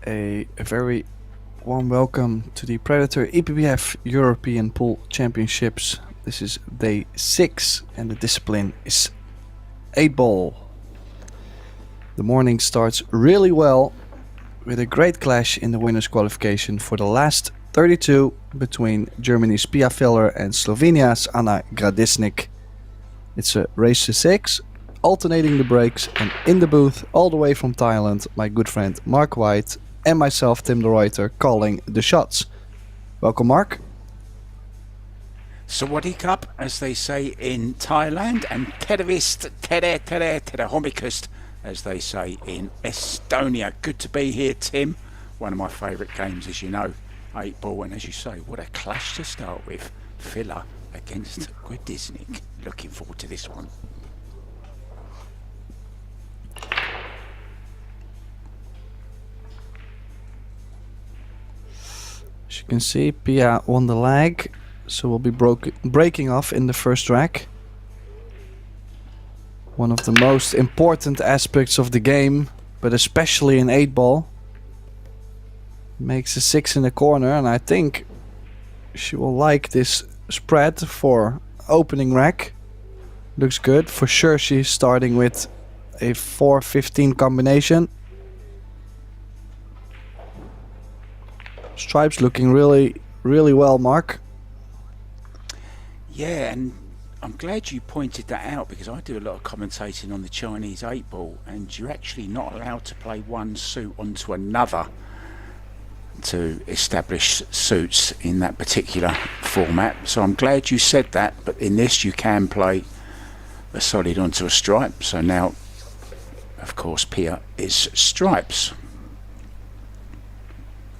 A very warm welcome to the Predator EPBF European Pool Championships. This is day 6 and the discipline is 8-ball. The morning starts really well with a great clash in the winners qualification for the last 32 between Germany's Pia Filler and Slovenia's Anna Gradisnik. It's a race to 6, alternating the breaks, and in the booth all the way from Thailand, my good friend Mark White and myself, Tim de Ruyter, calling the shots. Welcome, Mark. Sawadee Cup, as they say in Thailand, and Tervist, Tere Homikust, as they say in Estonia. Good to be here, Tim. One of my favourite games, as you know, 8-ball, and as you say, what a clash to start with. Filler against Gradisnik. Looking forward to this one. As you can see, Pia won the leg, so we'll be breaking off in the first rack. One of the most important aspects of the game, but especially in 8-ball. Makes a 6 in the corner, and I think she will like this spread for opening rack. Looks good. For sure she's starting with a 4-15 combination. Stripes looking really well, Mark. Yeah, and I'm glad you pointed that out, because I do a lot of commentating on the Chinese 8-ball, and you're actually not allowed to play one suit onto another to establish suits in that particular format. So I'm glad you said that, but in this you can play a solid onto a stripe. So now, of course, Pia is stripes.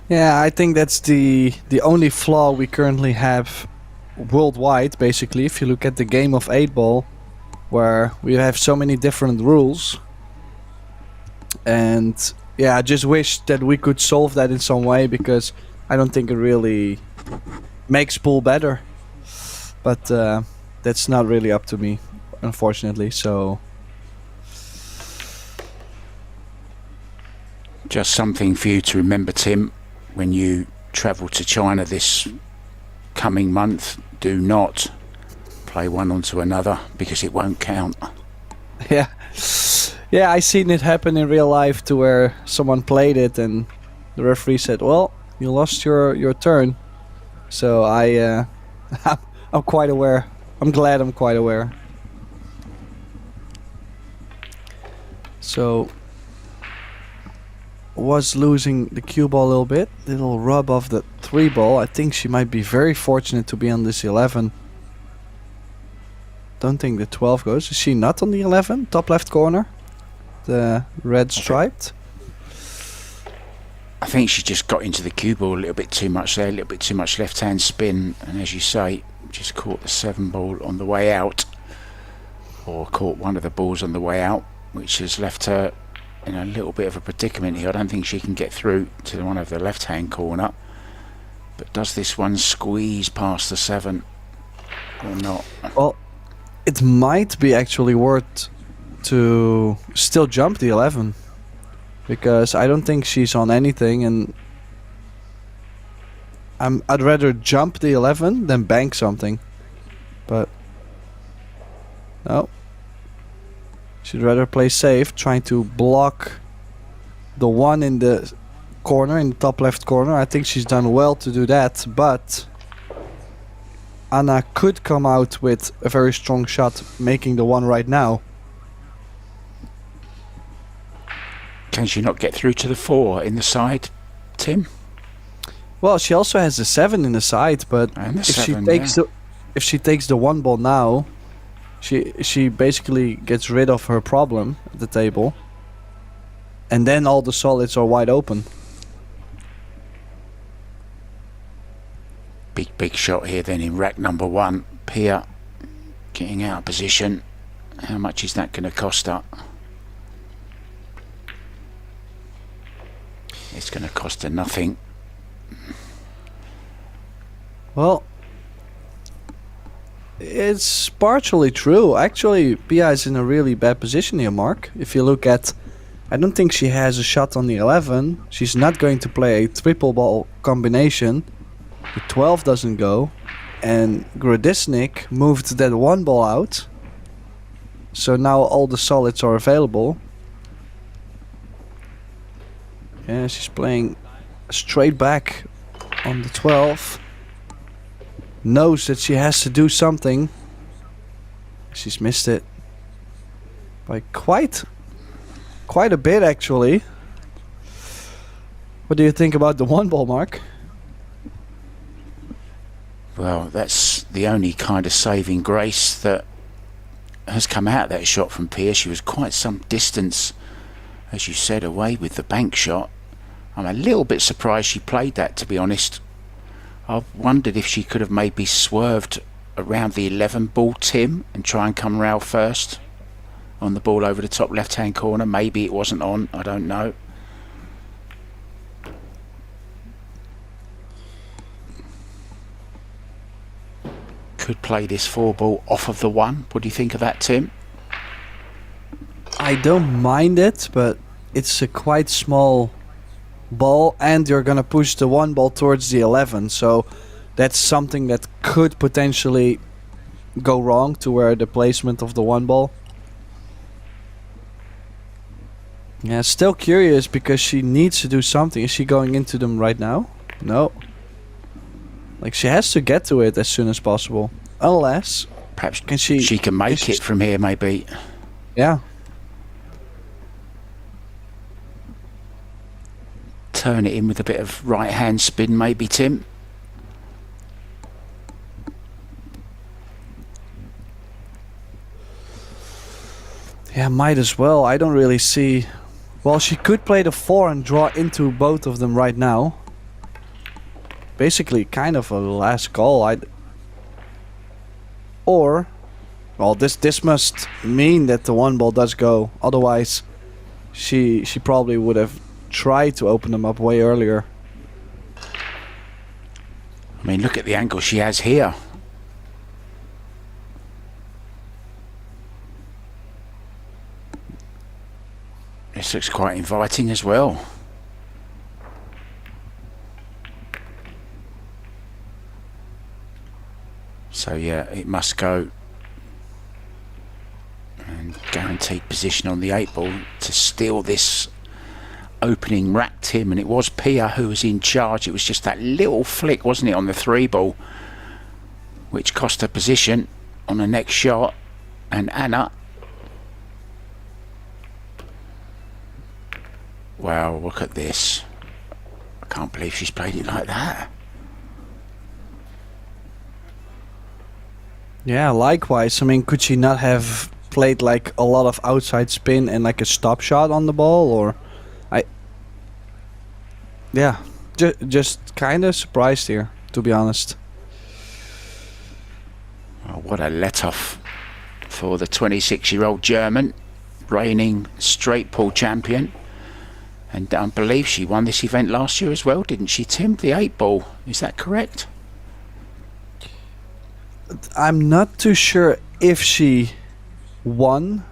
Yeah, I think that's the only flaw we currently have worldwide, basically, if you look at the game of 8-ball, where we have so many different rules. And yeah, I just wish that we could solve that in some way, because I don't think it really makes pool better. But that's not really up to me, unfortunately, so... Just something for you to remember, Tim, when you travel to China this coming month. Do not play one onto another, because it won't count. Yeah, I seen it happen in real life, to where someone played it and the referee said, well, you lost your turn. So I'm quite aware. I'm glad I'm quite aware. So was losing the cue ball a little bit. Little rub of the 3-ball. I think she might be very fortunate to be on this 11. Don't think the 12 goes. Is she not on the 11? Top left corner? The red striped? I think she just got into the cue ball a little bit too much there, a little bit too much left hand spin, and as you say, just caught the 7-ball on the way out, or caught one of the balls on the way out, which has left her in a little bit of a predicament here. I don't think she can get through to the one of the left hand corner, but does this one squeeze past the 7 or not? Well, it might be actually worth to still jump the 11, because I don't think she's on anything, and I'd rather jump the 11 than bank something. But no, she'd rather play safe, trying to block the 1 in the corner, in the top left corner. I think she's done well to do that, but Anna could come out with a very strong shot, making the 1 right now. Can she not get through to the 4 in the side, Tim? Well, she also has the 7 in the side, but if she takes the 1 ball now, she basically gets rid of her problem at the table, and then all the solids are wide open. Big shot here then in rack number 1. Pia getting out of position. How much is that going to cost her? It's going to cost her nothing. Well, it's partially true. Actually, Pia is in a really bad position here, Mark. If you look at I don't think she has a shot on the 11. She's not going to play a triple ball combination. The 12 doesn't go. And Gradisnik moved that 1 ball out. So now all the solids are available. Yeah, she's playing straight back on the 12. Knows that she has to do something. She's missed it by quite a bit, actually. What do you think about the 1 ball, Mark? Well, that's the only kind of saving grace that has come out of that shot from Pia. She was quite some distance, as you said, away with the bank shot. I'm a little bit surprised she played that, to be honest. I wondered if she could have maybe swerved around the 11 ball, Tim, and try and come rail first on the ball over the top left hand corner. Maybe it wasn't on, I don't know. Could play this 4 ball off of the 1. What do you think of that, Tim? I don't mind it, but it's a quite small ball, and you're gonna push the 1 ball towards the 11, so that's something that could potentially go wrong to where the placement of the 1 ball. Yeah, still curious because she needs to do something. Is she going into them right now? No. Like, she has to get to it as soon as possible. Unless... Perhaps she can make it from here, maybe. Yeah. Turn it in with a bit of right hand spin, maybe, Tim. Yeah, might as well. I don't really see... Well, she could play the 4 and draw into both of them right now. Basically, kind of a last call. Or... Well, this must mean that the 1 ball does go. Otherwise, she probably would have tried to open them up way earlier. I mean, look at the angle she has here. This looks quite inviting as well. So yeah, it must go. And guaranteed position on the 8 ball to steal this opening rack, Tim. And it was Pia who was in charge. It was just that little flick, wasn't it, on the 3 ball, which cost her position on the next shot. And Anna... Wow, look at this. I can't believe she's played it like that. Yeah, likewise. I mean, could she not have played like a lot of outside spin and like a stop shot on the ball? Or... Yeah, just kind of surprised here, to be honest. Oh, what a let-off for the 26-year-old German, reigning straight pull champion. And I believe she won this event last year as well, didn't she, Tim? The 8 ball, is that correct? I'm not too sure if she won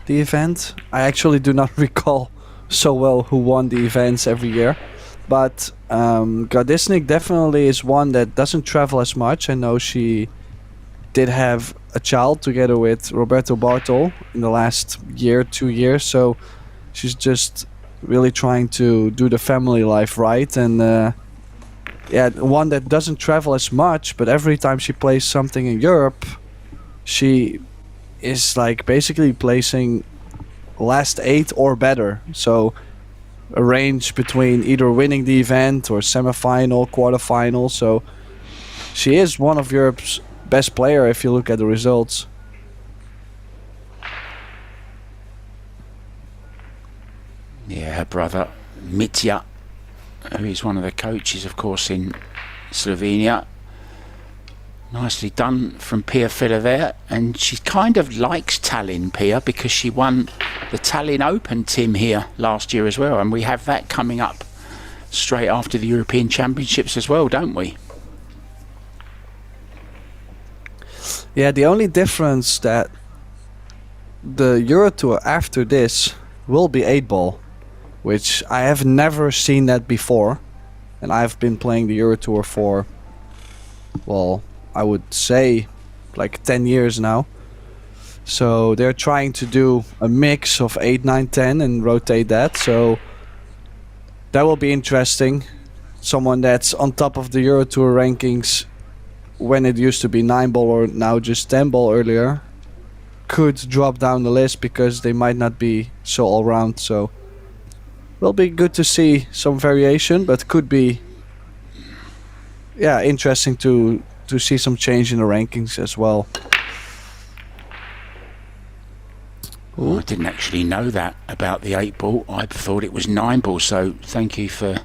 the event. I actually do not recall so well who won the events every year. But Gradisnik definitely is one that doesn't travel as much. I know she did have a child together with Roberto Bartol in the last year, 2 years. So she's just really trying to do the family life right. And yeah, one that doesn't travel as much, but every time she plays something in Europe, she is like basically placing last 8 or better. So a range between either winning the event or semi-final, quarter-final. So she is one of Europe's best player if you look at the results. Yeah, her brother Mitja, who is one of the coaches, of course, in Slovenia. Nicely done from Pia Filler there. And she kind of likes Tallinn, Pia, because she won the Tallinn Open, Tim, here last year as well. And we have that coming up straight after the European Championships as well, don't we? Yeah, the only difference that the Euro Tour after this will be 8 ball, which I have never seen that before. And I've been playing the Euro Tour for, well, I would say like 10 years now. So they're trying to do a mix of 8, 9, 10 and rotate that. So that will be interesting. Someone that's on top of the Euro Tour rankings when it used to be 9 ball or now just 10 ball earlier could drop down the list because they might not be so all round. So will be good to see some variation, but could be, yeah, interesting to see some change in the rankings as well. Oh, I didn't actually know that about the 8 ball. I thought it was 9 ball, so thank you for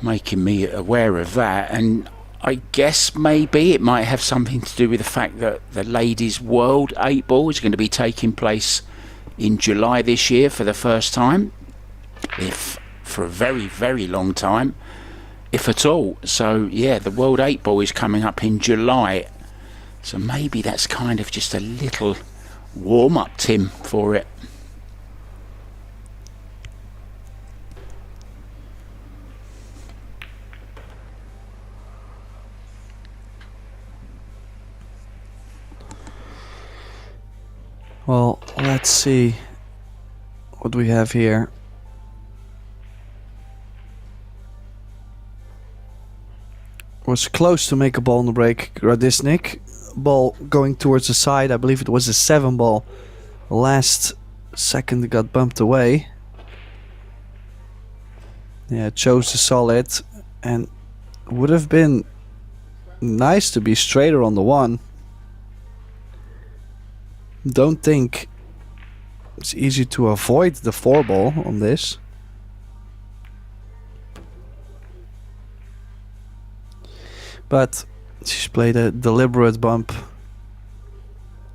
making me aware of that. And I guess maybe it might have something to do with the fact that the Ladies World 8 ball is going to be taking place in July this year for the first time, if for a very, very long time, if at all. So yeah, the World 8 ball is coming up in July, so maybe that's kind of just a little warm-up, Tim, for it. Well, let's see what we have here. Was close to make a ball on the break. Gradisnik, ball going towards the side. I believe it was a 7 ball. Last second it got bumped away. Yeah, chose the solid and would have been nice to be straighter on the 1. Don't think it's easy to avoid the 4 ball on this. But she's played a deliberate bump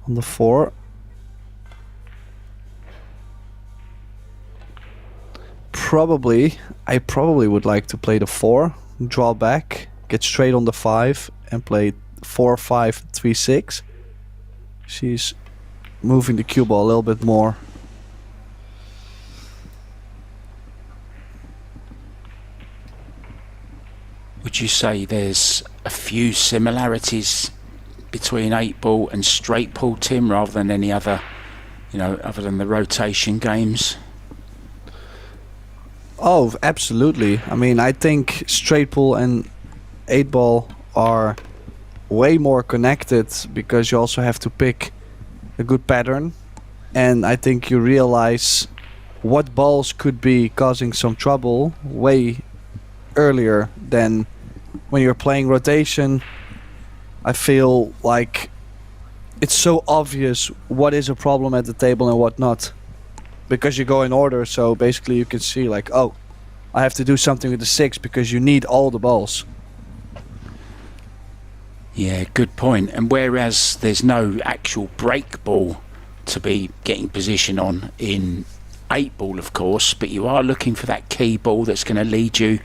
on the 4. I probably would like to play the 4, draw back, get straight on the 5 and play 4, 5, 3, 6. She's moving the cue ball a little bit more. Would you say there's a few similarities between 8 ball and straight ball, Tim, rather than any other, other than the rotation games? Oh, absolutely. I mean, I think straight ball and 8 ball are way more connected because you also have to pick a good pattern, and I think you realize what balls could be causing some trouble way earlier than when you're playing rotation. I feel like it's so obvious what is a problem at the table and what not, because you go in order. So basically you can see like, oh, I have to do something with the 6 because you need all the balls. Yeah, good point. And whereas there's no actual break ball to be getting position on in 8 ball, of course, but you are looking for that key ball that's going to lead you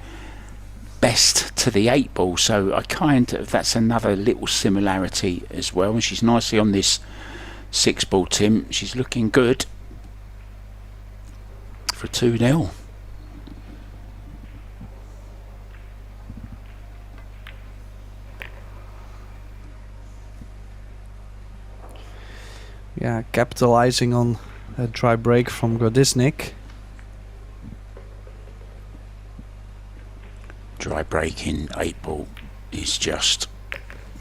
best to the 8 ball. So that's another little similarity as well. And she's nicely on this 6 ball, Tim. She's looking good for 2-0. Yeah, capitalizing on a dry break from Grodisnik. Dry break in 8 ball is just,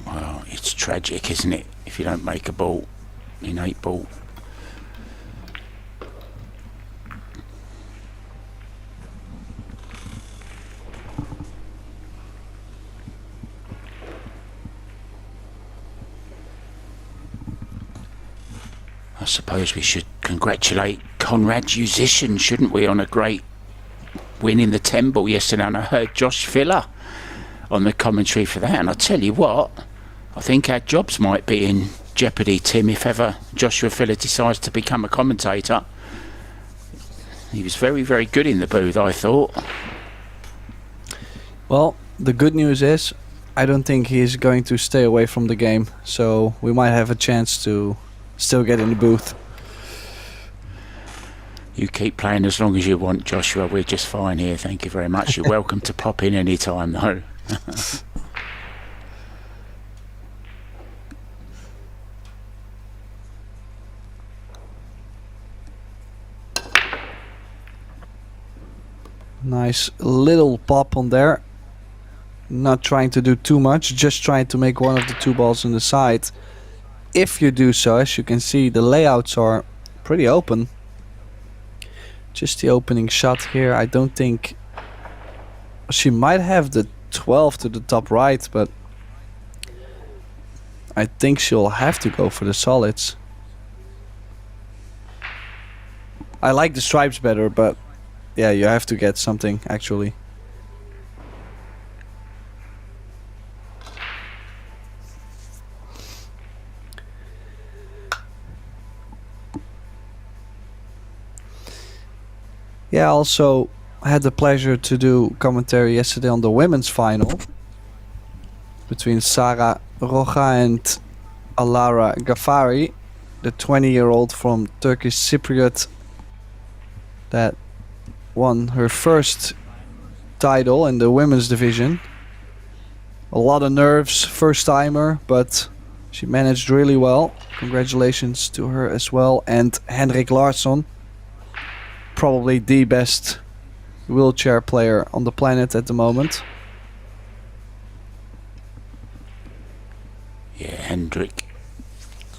well, it's tragic, isn't it, if you don't make a ball in 8 ball. I suppose we should congratulate Conrad Musician, shouldn't we, on a great win in the 10 ball yesterday. And I heard Josh Filler on the commentary for that, and I tell you what, I think our jobs might be in jeopardy, Tim, if ever Joshua Filler decides to become a commentator. He was very, very good in the booth, I thought. Well, the good news is I don't think he's going to stay away from the game, so we might have a chance to still get in the booth. You keep playing as long as you want, Joshua. We're just fine here. Thank you very much. You're welcome to pop in any time, though. Nice little pop on there. Not trying to do too much, just trying to make one of the two balls on the side. If you do so, as you can see, the layouts are pretty open. Just the opening shot here. I don't think she might have the 12 to the top right, but I think she'll have to go for the solids. I like the stripes better, but yeah, you have to get something actually. Yeah, also I had the pleasure to do commentary yesterday on the women's final between Sara Roja and Alara Ghaffari, the 20-year-old from Turkish Cypriot that won her first title in the women's division. A lot of nerves, first timer, but she managed really well. Congratulations to her as well. And Henrik Larsson, probably the best wheelchair player on the planet at the moment. Yeah, Hendrik,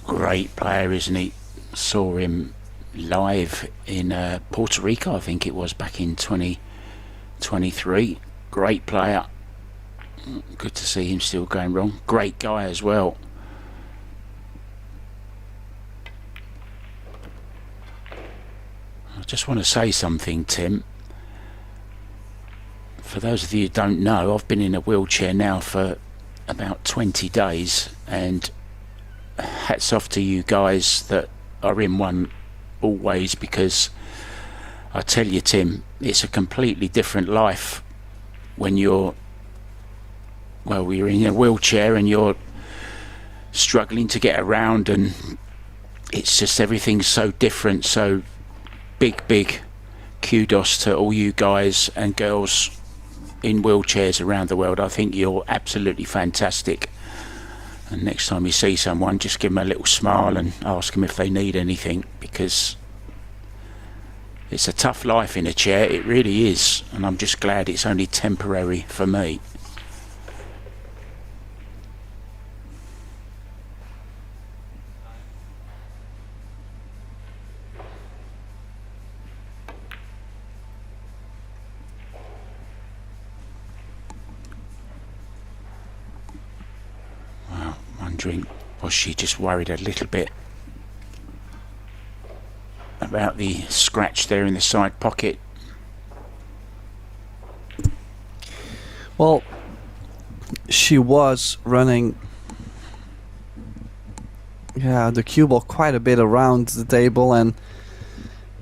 great player, isn't he? Saw him live in Puerto Rico, I think it was, back in 2023. Great player. Good to see him still going wrong. Great guy as well. I just want to say something, Tim. For those of you who don't know, I've been in a wheelchair now for about 20 days, and hats off to you guys that are in one always, because I tell you, Tim, it's a completely different life when you're in a wheelchair and you're struggling to get around, and it's just everything's so different. So big kudos to all you guys and girls in wheelchairs around the world. I think you're absolutely fantastic, and next time you see someone, just give them a little smile and ask them if they need anything, because it's a tough life in a chair, it really is, and I'm just glad it's only temporary for me. Was she just worried a little bit about the scratch there in the side pocket? Well, she was running the cue ball quite a bit around the table, and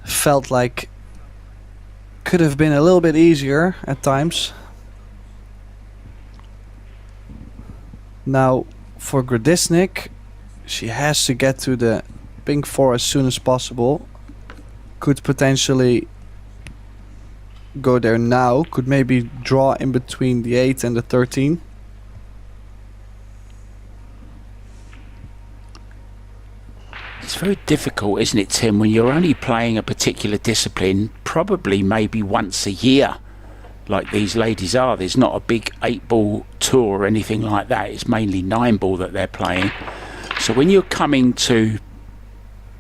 felt like could have been a little bit easier at times. Now for Gradisnik, she has to get to the pink 4 as soon as possible. Could potentially go there now. Could maybe draw in between the 8 and the 13. It's very difficult, isn't it, Tim, when you're only playing a particular discipline, probably maybe once a year, like these ladies are. There's not a big 8-ball tour or anything like that. It's mainly 9-ball that they're playing. So when you're coming to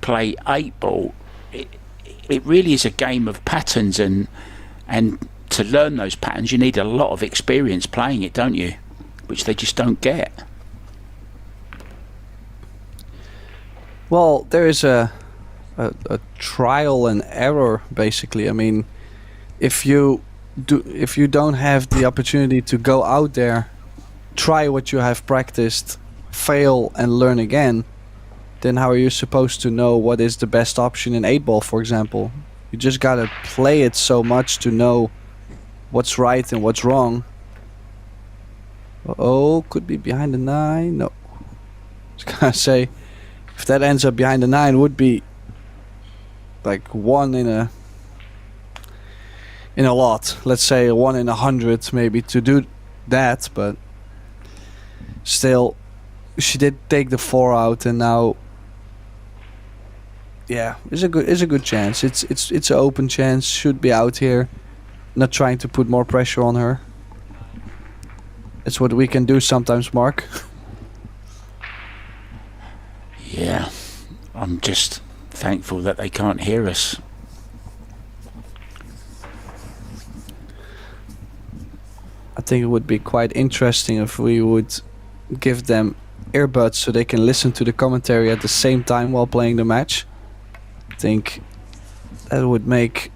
play 8-ball, it really is a game of patterns, and to learn those patterns you need a lot of experience playing it, don't you? Which they just don't get. Well, there is a trial and error, basically. I mean, if you don't have the opportunity to go out there, try what you have practiced, fail and learn again, then how are you supposed to know what is the best option in 8-ball, for example? You just gotta play it so much to know what's right and what's wrong. Oh, could be behind the 9. No. I was gonna say, if that ends up behind the 9, would be like 1 in a in a lot. Let's say 1 in 100 maybe to do that, but still, she did take the 4 out, and now, yeah, it's a good chance. It's an open chance. Should be out here. Not trying to put more pressure on her. It's what we can do sometimes, Mark. Yeah, I'm just thankful that they can't hear us. I think it would be quite interesting if we would give them earbuds so they can listen to the commentary at the same time while playing the match. I think that would make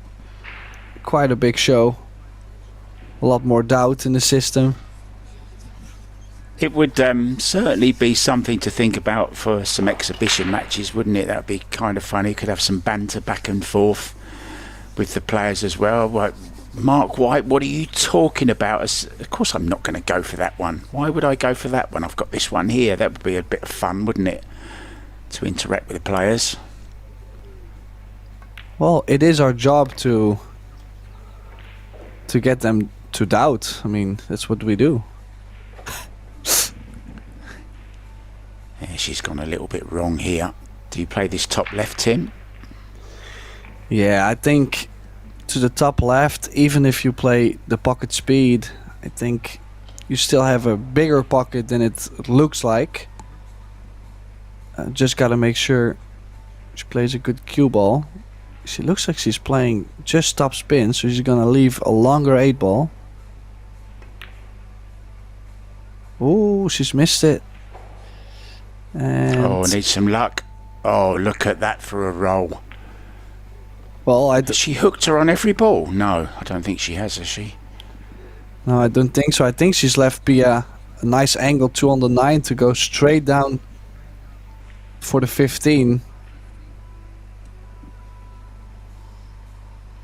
quite a big show. A lot more doubt in the system. It would certainly be something to think about for some exhibition matches, wouldn't it? That would be kind of funny. Could have some banter back and forth with the players as well. Like, Mark White, what are you talking about? Of course I'm not going to go for that one. Why would I go for that one? I've got this one here. That would be a bit of fun, wouldn't it? To interact with the players. Well, it is our job to get them to doubt. I mean, that's what we do. Yeah, she's gone a little bit wrong here. Do you play this top left, Tim? Yeah, I think to the top left, even if you play the pocket speed, I think you still have a bigger pocket than it looks like. Just gotta make sure she plays a good cue ball. She looks like she's playing just top spin, so she's gonna leave a longer 8 ball. Oh, she's missed it. And oh, needs some luck. Oh, look at that for a roll. well, Has she hooked her on every ball? No, I don't think she has she? No, I don't think so. I think she's left Pia a nice angle 2 on the 9 to go straight down for the 15.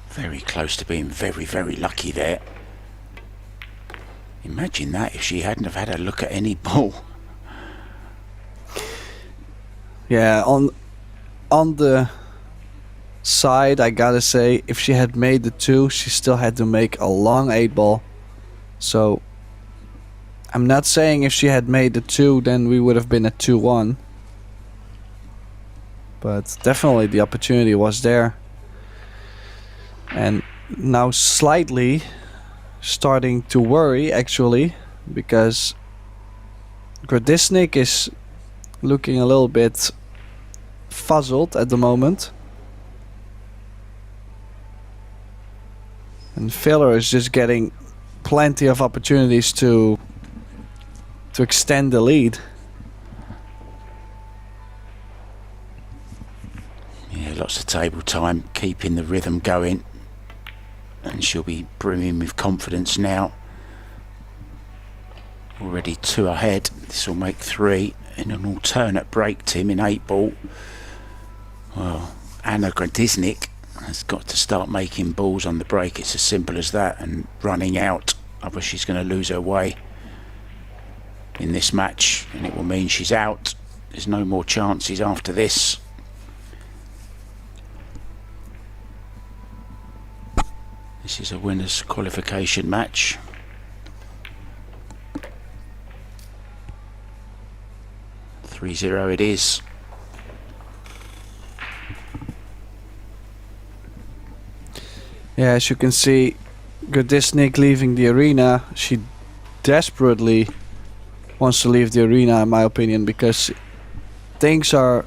Very close to being very, very lucky there. Imagine that if she hadn't have had a look at any ball. Yeah, on the side, I gotta say, if she had made the 2, she still had to make a long 8 ball. So I'm not saying if she had made the 2, then we would have been at 2-1. But definitely the opportunity was there. And now slightly starting to worry, actually, because Gradisnik is looking a little bit fuzzled at the moment. And Filler is just getting plenty of opportunities to extend the lead. Yeah, lots of table time, keeping the rhythm going. And she'll be brimming with confidence now. Already 2 ahead. This will make 3 in an alternate break, Tim, in 8 ball. Well, Anna Gradisnik has got to start making balls on the break. It's as simple as that, and running out. Otherwise she's going to lose her way in this match, and it will mean she's out. There's no more chances after this. This is a winner's qualification match. .30 it is. Yeah, as you can see, Gradisnik leaving the arena. She desperately wants to leave the arena, in my opinion, because things are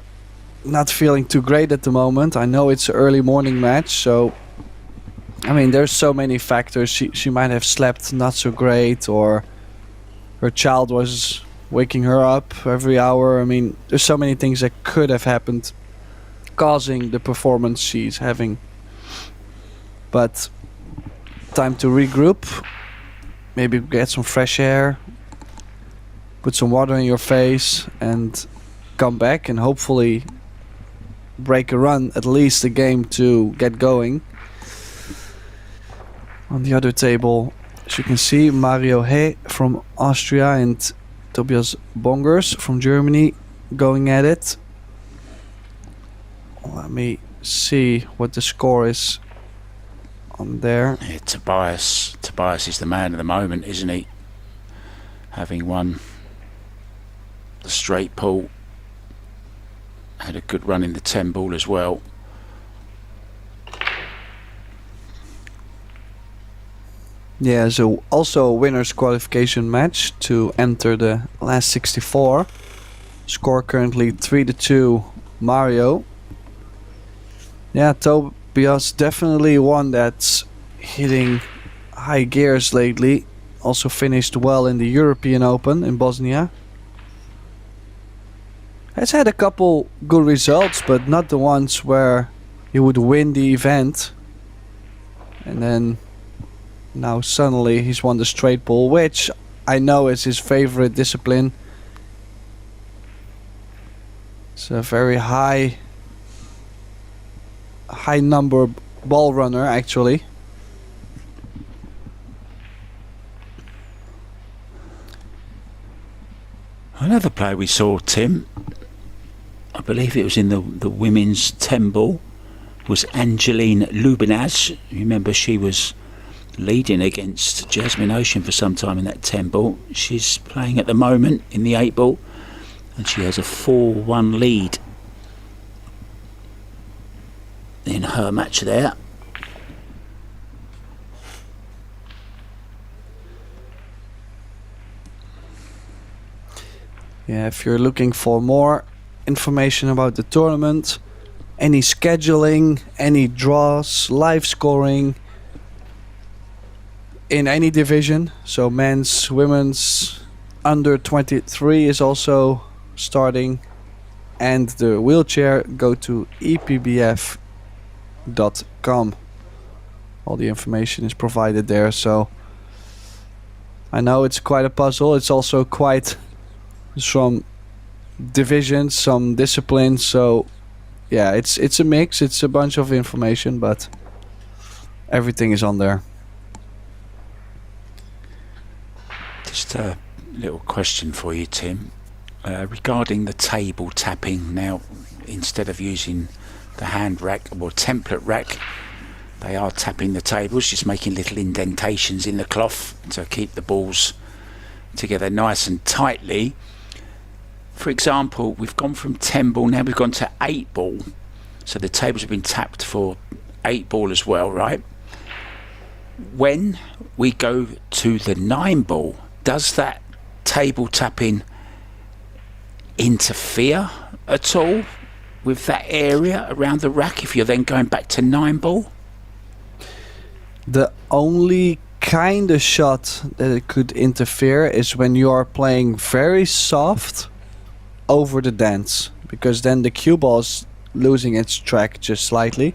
not feeling too great at the moment. I know it's an early morning match, so I mean, there's so many factors. She might have slept not so great, or her child was waking her up every hour. I mean, there's so many things that could have happened causing the performance she's having. But time to regroup, maybe get some fresh air, put some water in your face, and come back and hopefully break a run, at least a game to get going. On the other table, as you can see, Mario He from Austria and Tobias Bongers from Germany going at it. Let me see what the score is on there. Yeah, Tobias is the man of the moment, isn't he? Having won the straight pull, had a good run in the 10 ball as well. Yeah, so also a winner's qualification match to enter the last 64. Score currently 3-2 Mario. Yeah, Tobias definitely one that's hitting high gears lately. Also finished well in the European Open in Bosnia. Has had a couple good results, but not the ones where he would win the event. And then now suddenly he's won the straight ball, which I know is his favorite discipline. It's a very high number ball runner actually. Another player we saw, Tim, I believe it was in the women's 10 ball, was Angeline Lubinaz. Remember, she was leading against Jasmine Ocean for some time in that 10 ball. She's playing at the moment in the 8 ball, and she has a 4-1 lead in her match there. Yeah, if you're looking for more information about the tournament, any scheduling, any draws, live scoring in any division, so men's, women's, under 23 is also starting, and the wheelchair, go to EPBF.com. All the information is provided there, so I know it's quite a puzzle. It's also quite some divisions, some disciplines, so yeah, it's a mix, it's a bunch of information, but everything is on there. Just a little question for you, Tim, regarding the table tapping. Now, instead of using the hand rack or template rack, they are tapping the tables, just making little indentations in the cloth to keep the balls together nice and tightly. For example, we've gone from 10 ball, now we've gone to 8 ball, so the tables have been tapped for 8 ball as well, right? When we go to the 9 ball, does that table tapping interfere at all with that area around the rack if you're then going back to 9 ball? The only kind of shot that it could interfere is when you are playing very soft over the dance, because then the cue ball is losing its track just slightly.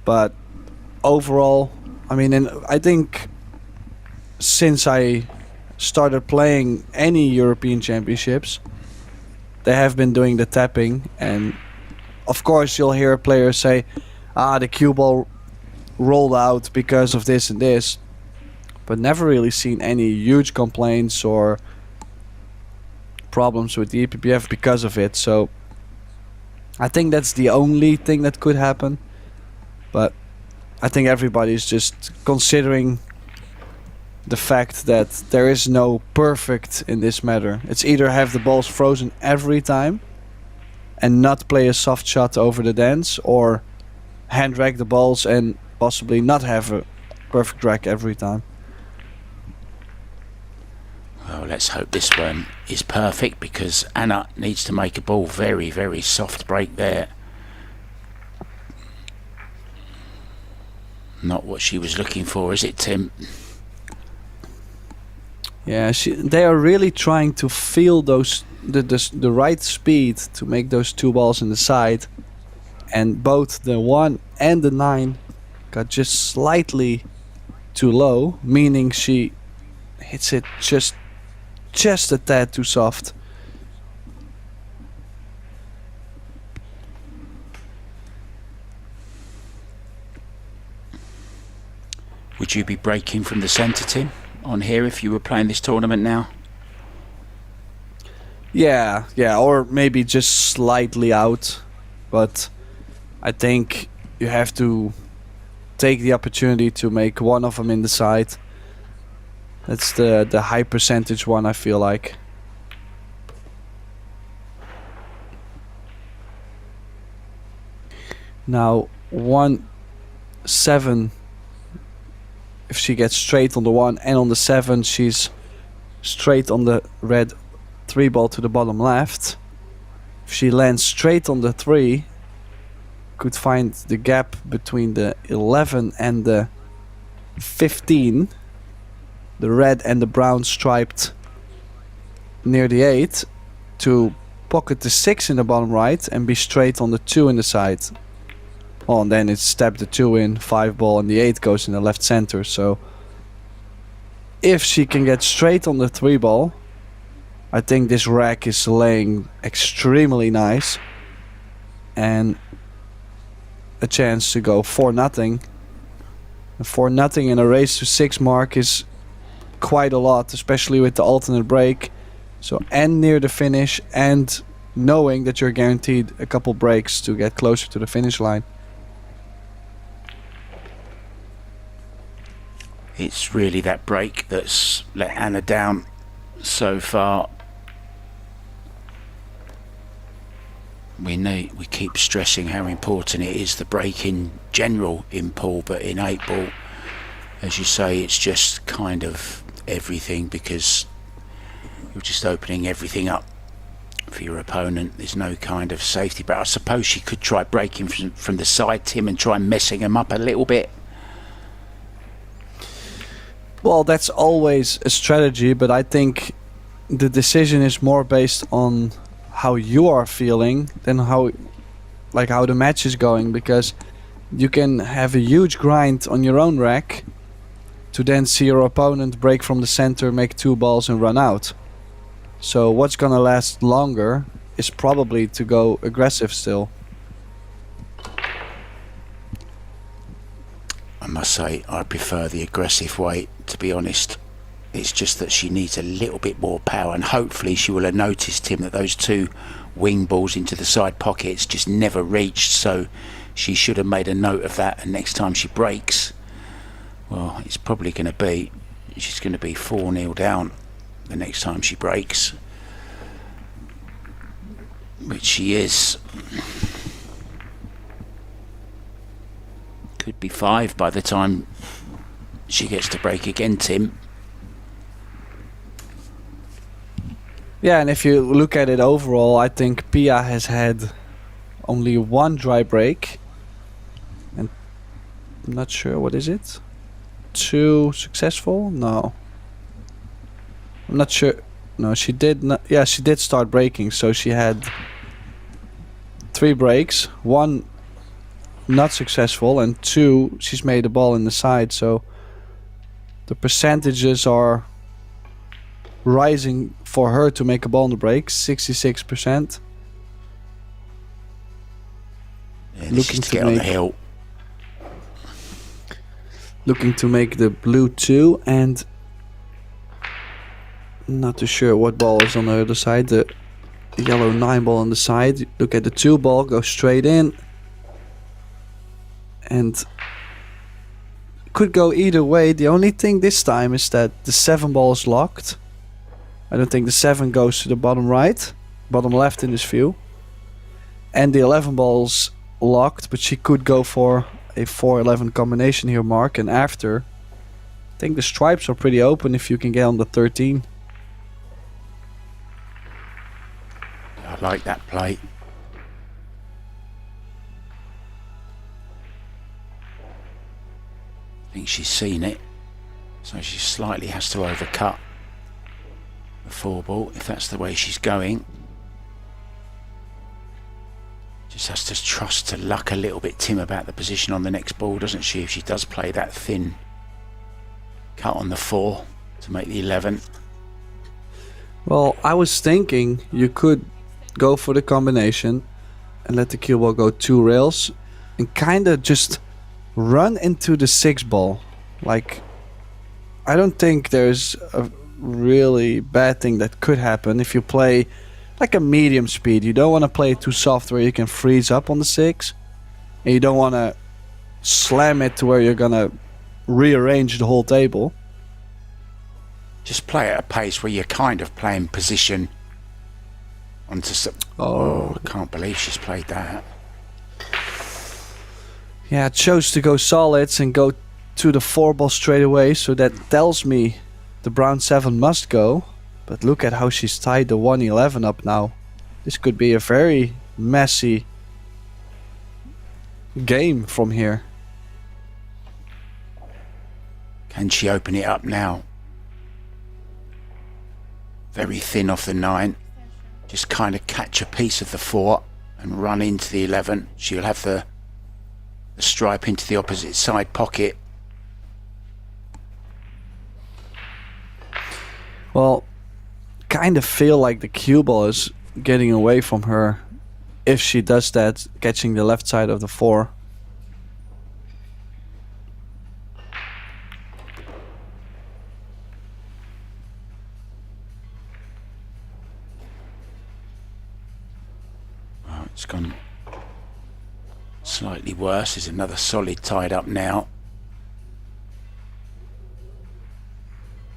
But overall, I mean, and I think since I started playing any European Championships, they have been doing the tapping, and of course you'll hear a player say, the cue ball rolled out because of this and this, but never really seen any huge complaints or problems with the EPBF because of it. So I think that's the only thing that could happen, but I think everybody's just considering the fact that there is no perfect in this matter. It's either have the balls frozen every time and not play a soft shot over the dance, or hand rack the balls and possibly not have a perfect rack every time. Well, let's hope this one is perfect, because Anna needs to make a ball very, very soft break there. Not what she was looking for, is it, Tim? Yeah, they are really trying to feel the right speed to make those 2 balls in the side, and both the 1 and the 9 got just slightly too low, meaning she hits it just a tad too soft. Would you be breaking from the centre, Tim, on here if you were playing this tournament now? Yeah, or maybe just slightly out, but I think you have to take the opportunity to make one of them in the side. That's the high percentage one, I feel like. Now 1-7. If she gets straight on the 1 and on the 7, she's straight on the red 3 ball to the bottom left. If she lands straight on the 3, could find the gap between the 11 and the 15. The red and the brown striped near the 8 to pocket the 6 in the bottom right and be straight on the 2 in the side. Oh, and then it's step the 2 in, 5 ball, and the 8 goes in the left center. So if she can get straight on the 3 ball, I think this rack is laying extremely nice. And a chance to go 4-0. 4-0 in a race to 6 mark is quite a lot, especially with the alternate break. So, and near the finish, and knowing that you're guaranteed a couple breaks to get closer to the finish line. It's really that break that's let Anna down so far. We keep stressing how important it is, the break in general in pool, but in 8 ball, as you say, it's just kind of everything, because you're just opening everything up for your opponent. There's no kind of safety, but I suppose she could try breaking from the side, Tim, and try messing them up a little bit. Well, that's always a strategy, but I think the decision is more based on how you are feeling than how the match is going, because you can have a huge grind on your own rack to then see your opponent break from the center, make 2 balls and run out. So what's gonna last longer is probably to go aggressive still. I must say, I prefer the aggressive way, to be honest. It's just that she needs a little bit more power, and hopefully she will have noticed, Tim, that those 2 wing balls into the side pockets just never reached, so she should have made a note of that, and next time she breaks, well, it's probably going to be, she's going to be 4-0 down the next time she breaks, which she is. Could be 5 by the time she gets to break again, Tim. Yeah, and if you look at it overall, I think Pia has had only 1 dry break. And I'm not sure, what is it? 2 successful? No. I'm not sure. No, she did not. Yeah, she did start breaking, so she had 3 breaks. 1 not successful, and 2 she's made a ball in the side, so the percentages are rising for her to make a ball in the break. 66%. Yeah, looking to get on the hill. Looking to make the blue 2, and not too sure what ball is on the other side. The yellow 9 ball on the side. Look at the 2 ball, go straight in. And could go either way. The only thing this time is that the 7 ball is locked. I don't think the 7 goes to the bottom right, bottom left in this view. And the 11 ball's locked, but she could go for a 4-11 combination here, Mark. And after, I think the stripes are pretty open if you can get on the 13. I like that play. I think she's seen it, so she slightly has to overcut the 4 ball if that's the way she's going. Just has to trust to luck a little bit, Tim, about the position on the next ball, doesn't she? If she does play that thin cut on the 4 to make the 11. Well, I was thinking you could go for the combination and let the cue ball go 2 rails and kind of just run into the 6 ball. Like, I don't think there's a really bad thing that could happen if you play like a medium speed. You don't want to play it too soft where you can freeze up on the 6, and you don't want to slam it to where you're gonna rearrange the whole table. Just play at a pace where you're kind of playing position onto some... Oh, I can't believe she's played that. Yeah, chose to go solids and go to the 4-ball straight away, so that tells me the brown 7 must go. But look at how she's tied the 1-11 up now. This could be a very messy game from here. Can she open it up now? Very thin off the 9. Just kind of catch a piece of the 4 and run into the 11. She'll have the stripe into the opposite side pocket. Well, kind of feel like the cue ball is getting away from her if she does that, catching the left side of the 4. Oh, it's gone slightly worse. There's another solid tied up now.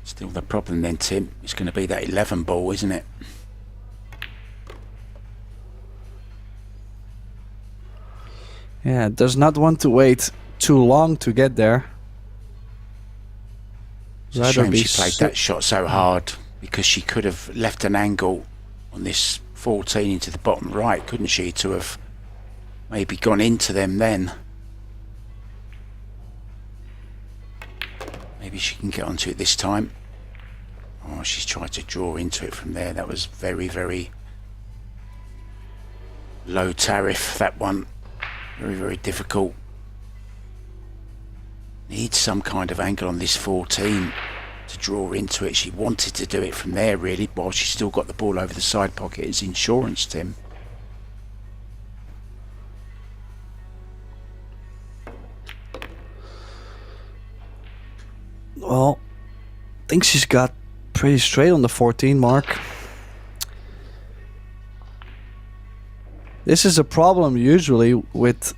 Still the problem then, Tim, it's going to be that 11 ball, isn't it? Yeah, does not want to wait too long to get there. It's a shame she played that shot so hard, because she could have left an angle on this 14 into the bottom right, couldn't she, to have maybe gone into them then. Maybe she can get onto it this time. Oh, she's tried to draw into it from there. That was very, very low tariff, that one. Very, very difficult. Needs some kind of angle on this 14 to draw into it. She wanted to do it from there, really, while she's still got the ball over the side pocket. It's insurance, Tim. Well, I think she's got pretty straight on the 14 mark. This is a problem usually with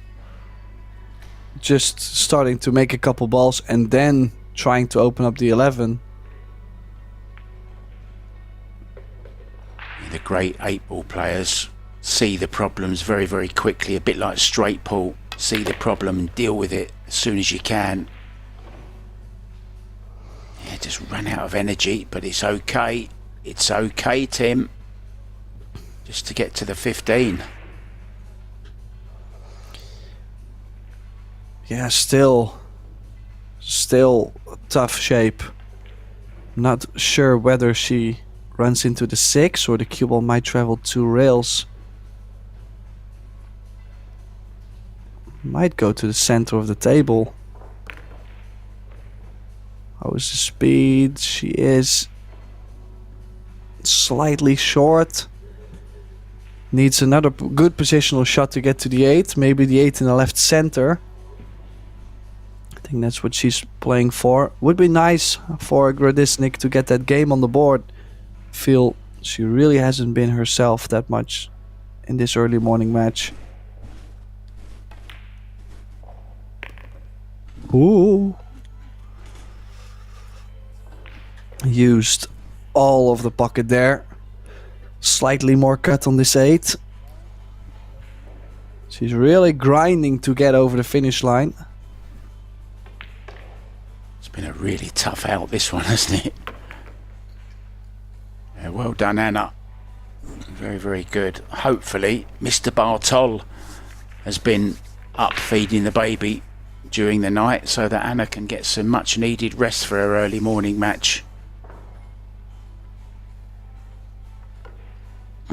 just starting to make a couple balls and then trying to open up the 11. The great 8-ball players see the problems very, very quickly, a bit like straight pull. See the problem and deal with it as soon as you can. Yeah, just ran out of energy, but it's okay. It's okay, Tim. Just to get to the 15. Yeah, still tough shape. Not sure whether she runs into the 6 or the cue ball might travel 2 rails. Might go to the center of the table. How is the speed? She is slightly short. Needs another good positional shot to get to the 8. Maybe the 8 in the left center. I think that's what she's playing for. Would be nice for Gradisnik to get that game on the board. Feel she really hasn't been herself that much in this early morning match. Ooh. Used all of the pocket there. Slightly more cut on this 8. She's really grinding to get over the finish line. It's been a really tough out, this one, hasn't it? Yeah, well done, Anna. Very, very good. Hopefully, Mr. Bartol has been up feeding the baby during the night so that Anna can get some much needed rest for her early morning match.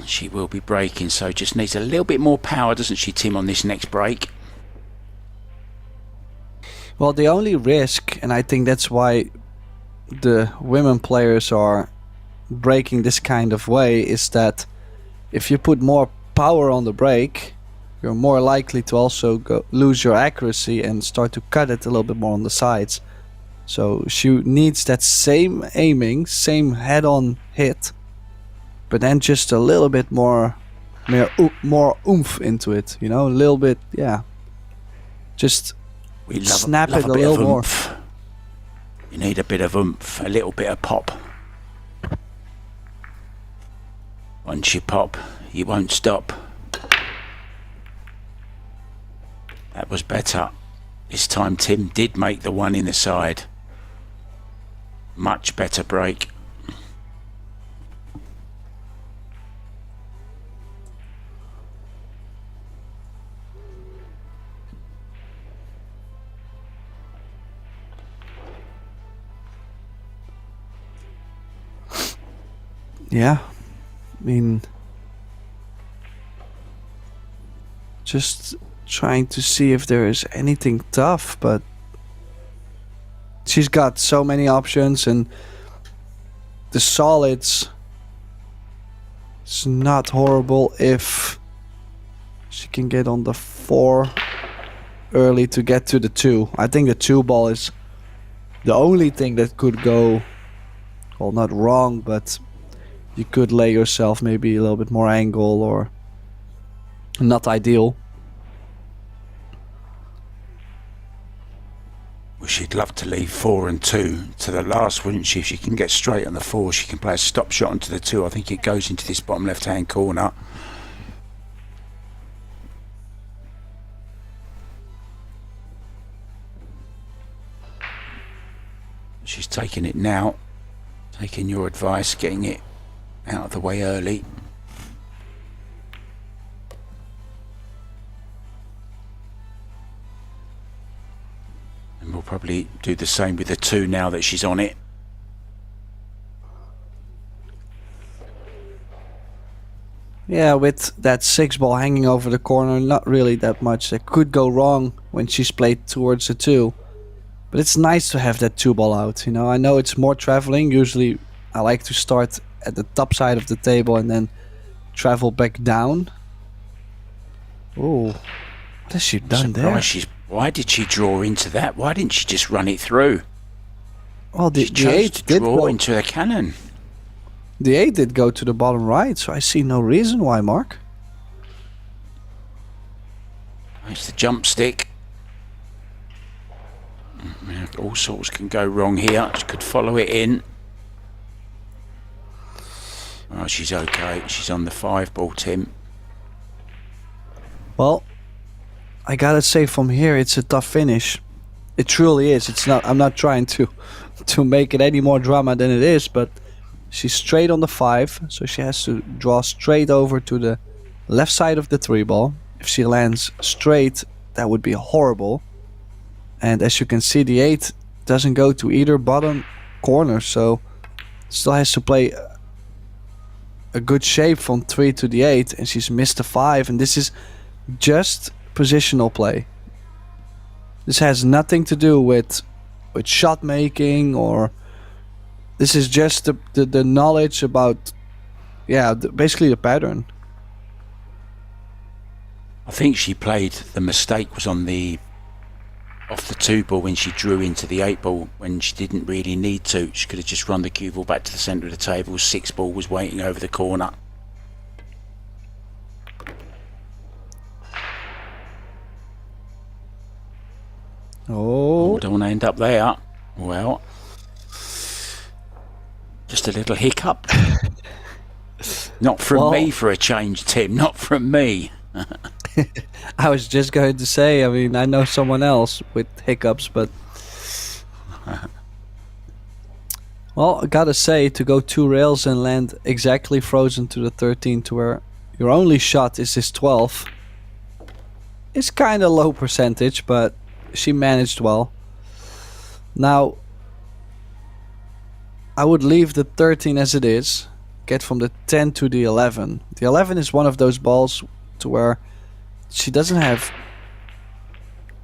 She will be breaking, so just needs a little bit more power, doesn't she, Tim, on this next break? Well, the only risk, and I think that's why the women players are breaking this kind of way, is that if you put more power on the break, you're more likely to also lose your accuracy and start to cut it a little bit more on the sides. So she needs that same aiming, same head-on hit, but then just a little bit more oomph into it, you know, a little bit, yeah. Just We snap love it a a bit little of more. oomph. You need a bit of oomph, a little bit of pop. Once you pop, you won't stop. That was better. This time Tim did make the one in the side. Much better break. Yeah, I mean, just trying to see if there is anything tough, but she's got so many options, and the solids, it's not horrible if she can get on the 4 early to get to the 2. I think the 2 ball is the only thing that could go, well, not wrong, but you could lay yourself maybe a little bit more angle, or not ideal. Well, she'd love to leave 4 and 2 to the last, wouldn't she? If she can get straight on the 4, she can play a stop shot onto the 2. I think it goes into this bottom left-hand corner. She's taking it now, taking your advice, getting it out of the way early. And we'll probably do the same with the 2 now that she's on it. Yeah, with that 6 ball hanging over the corner, not really that much that could go wrong when she's played towards the 2. But it's nice to have that 2 ball out, you know. I know it's more traveling. Usually I like to start at the top side of the table and then travel back down. Oh, what has she done there? Why did she draw into that? Why didn't she just run it through? Well, the She chose 8 to did draw go. into the cannon. The 8 did go to the bottom right, so I see no reason why, Mark. It's the jump stick. All sorts can go wrong here. She could follow it in. Oh, she's okay. She's on the 5 ball, Tim. Well, I gotta say from here it's a tough finish. It truly is. It's not. I'm not trying to make it any more drama than it is, but she's straight on the 5, so she has to draw straight over to the left side of the 3 ball. If she lands straight, that would be horrible. And as you can see, the 8 doesn't go to either bottom corner, so still has to play a good shape from 3 to the 8, and she's missed the 5, and this is just positional play. This has nothing to do with shot making, or this is just the knowledge about, yeah, basically the pattern. I think she played, the mistake was on the off the 2 ball when she drew into the 8 ball when she didn't really need to. She could have just run the cue ball back to the centre of the table. 6 ball was waiting over the corner. Oh, Don't want to end up there. Well, just a little hiccup. Not from me for a change, Tim. Not from me. I was just going to say, I mean, I know someone else with hiccups, but well, I gotta say, to go 2 rails and land exactly frozen to the 13, to where your only shot is this 12, it's kind of low percentage, but she managed well. Now, I would leave the 13 as it is, get from the 10 to the 11. The 11 is one of those balls to where she doesn't have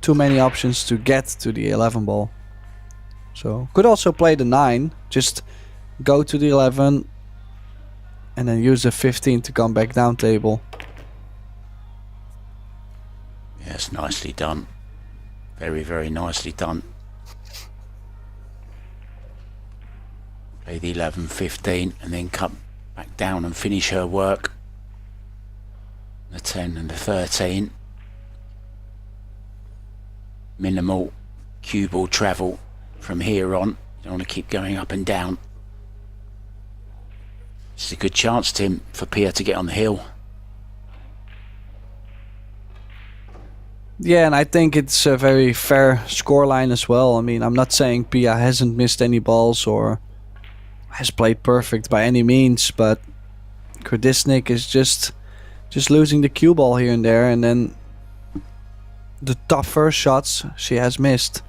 too many options to get to the 11 ball. So could also play the 9, just go to the 11 and then use the 15 to come back down table. Yes, nicely done. Very, very nicely done. Play the 11, 15 and then come back down and finish her work. The 10 and the 13. minimal cue ball travel from here on. You don't want to keep going up and down. It's a good chance, Tim, for Pia to get on the hill. Yeah, and I think it's a very fair scoreline as well. I mean, I'm not saying Pia hasn't missed any balls or has played perfect by any means, but Gradisnik is just losing the cue ball here and there, and then the tougher shots she has missed.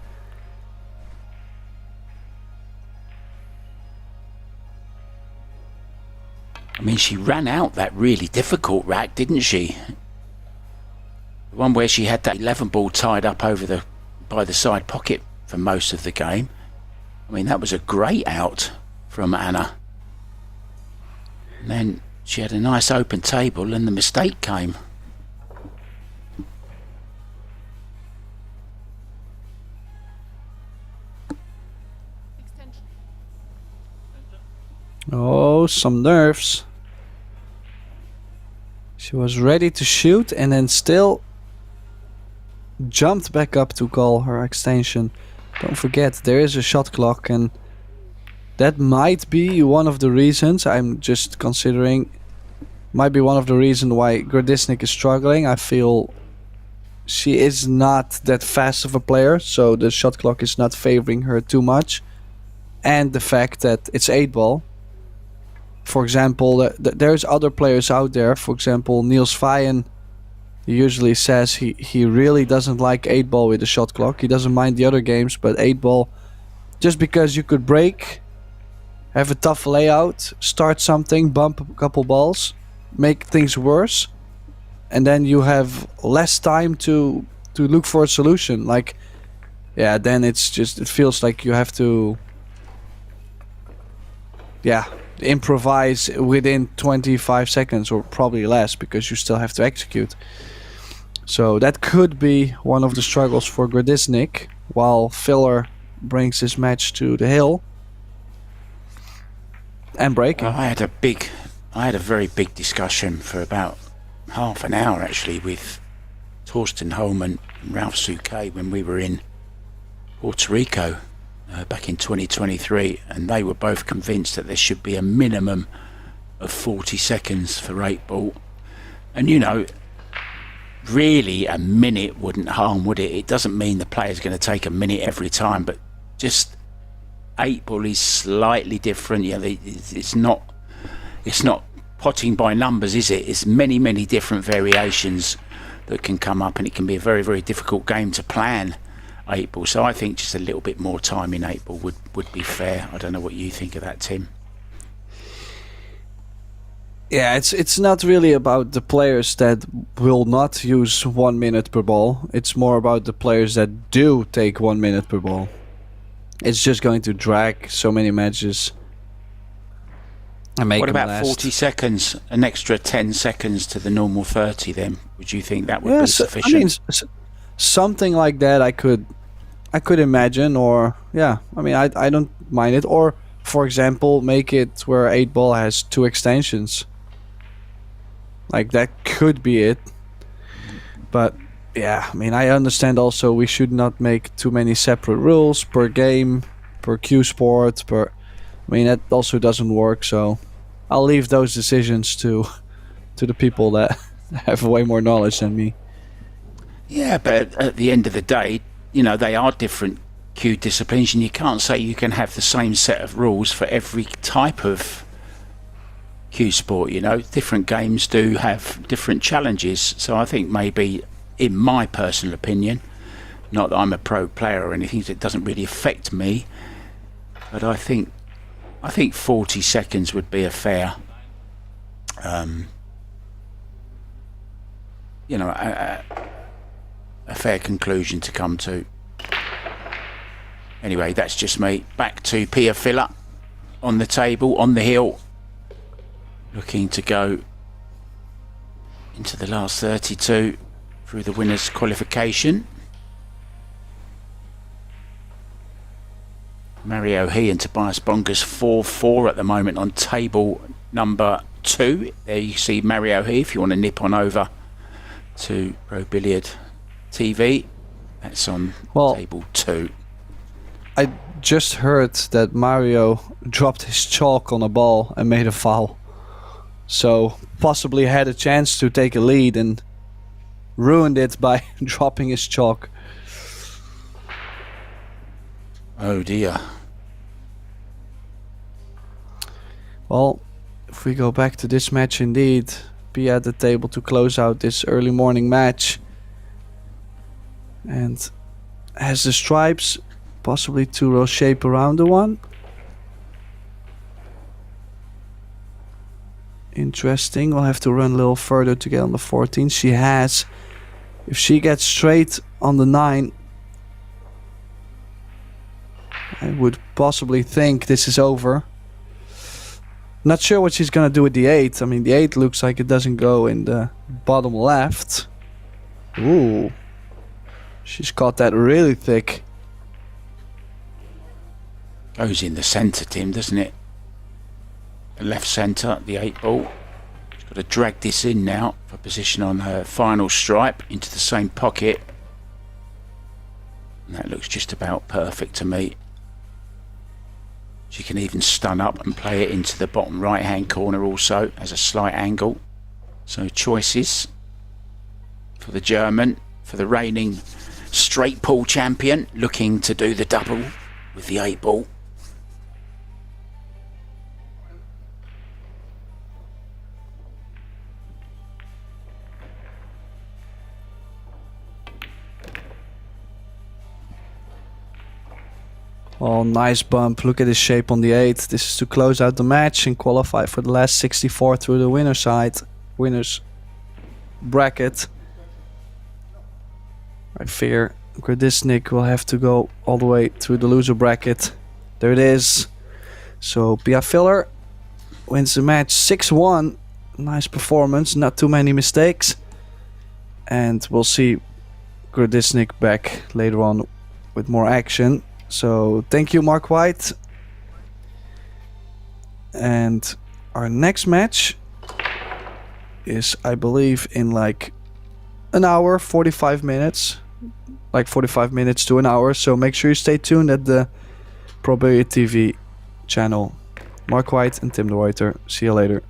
I mean, she ran out that really difficult rack, didn't she? The one where she had that 11 ball tied up over by the side pocket for most of the game. I mean, that was a great out from Anna. And then she had a nice open table and the mistake came. Oh, some nerves. She was ready to shoot and then still jumped back up to call her extension. Don't forget, there is a shot clock, and that might be one of the reasons, I'm just considering, might be one of the reasons why Gradisnik is struggling. I feel she is not that fast of a player, so the shot clock is not favoring her too much. And the fact that it's 8-ball. For example, there's other players out there. For example, Niels Vayen usually says he really doesn't like 8-ball with the shot clock. He doesn't mind the other games, but 8-ball, just because you could break, have a tough layout, start something, bump a couple balls, make things worse, and then you have less time to look for a solution. Like, yeah, then it feels like you have to, improvise within 25 seconds or probably less, because you still have to execute. So that could be one of the struggles for Gradisnik, while Filler brings his match to the hill and breaking. I had a very big discussion for about half an hour actually with Torsten Holman and Ralph Souquet when we were in Puerto Rico back in 2023, and they were both convinced that there should be a minimum of 40 seconds for 8-ball. And you know, really a minute wouldn't harm, would it? It doesn't mean the player's going to take a minute every time, but just 8-ball is slightly different. You know, it's not potting by numbers, is it? It's many different variations that can come up, and it can be a very difficult game to plan 8-ball. So I think just a little bit more time in 8-ball would be fair. I don't know what you think of that, Tim. Yeah, it's not really about the players that will not use 1 minute per ball. It's more about the players that do take 1 minute per ball. It's just going to drag so many matches and make them last. What about 40 seconds? An extra 10 seconds to the normal 30 then? Would you think that would be sufficient? I mean, something like that I could imagine, or yeah, I mean, I don't mind it. Or for example, make it where 8-ball has 2 extensions. Like, that could be it. But yeah, I mean, I understand also we should not make too many separate rules per game, per cue sport, I mean, that also doesn't work, so I'll leave those decisions to the people that have way more knowledge than me. Yeah, but at the end of the day, you know, they are different cue disciplines, and you can't say you can have the same set of rules for every type of cue sport. You know, different games do have different challenges. So I think maybe, in my personal opinion, not that I'm a pro player or anything, so it doesn't really affect me, but I think 40 seconds would be a fair, you know, a fair conclusion to come to. Anyway, that's just me. Back to Pia Filler on the table, on the hill, looking to go into the last 32 through the winners' qualification. Mario He and Tobias Bongas 4-4 at the moment on table number 2. There you see Mario He if you want to nip on over to Pro Billiard TV. That's on Well, table 2. I just heard that Mario dropped his chalk on a ball and made a foul. So possibly had a chance to take a lead and ruined it by dropping his chalk. Oh dear. Well, if we go back to this match indeed, be at the table to close out this early morning match. And has the stripes, possibly 2-row shape around the one. Interesting. We'll have to run a little further to get on the 14. She has. If she gets straight on the 9, I would possibly think this is over. Not sure what she's gonna do with the 8. I mean, the 8 looks like it doesn't go in the bottom left. Ooh. She's got that really thick. Goes in the centre, Tim, doesn't it? The left centre, the 8 ball. She's got to drag this in now for position on her final stripe into the same pocket. And that looks just about perfect to me. She can even stun up and play it into the bottom right hand corner also as a slight angle. So choices for the German, for the reigning straight pull champion, looking to do the double with the 8 ball. Oh, nice bump. Look at his shape on the 8. This is to close out the match and qualify for the last 64 through the winner side. Winner's bracket. I fear Gradisnik will have to go all the way through the loser bracket. There it is. So Pia Filler wins the match 6-1. Nice performance, not too many mistakes. And we'll see Gradisnik back later on with more action. So thank you, Mark White. And our next match is, I believe, in like an hour, 45 minutes. Like 45 minutes to an hour. So make sure you stay tuned at the Pro Billiard TV channel. Mark White and Tim de Ruyter. See you later.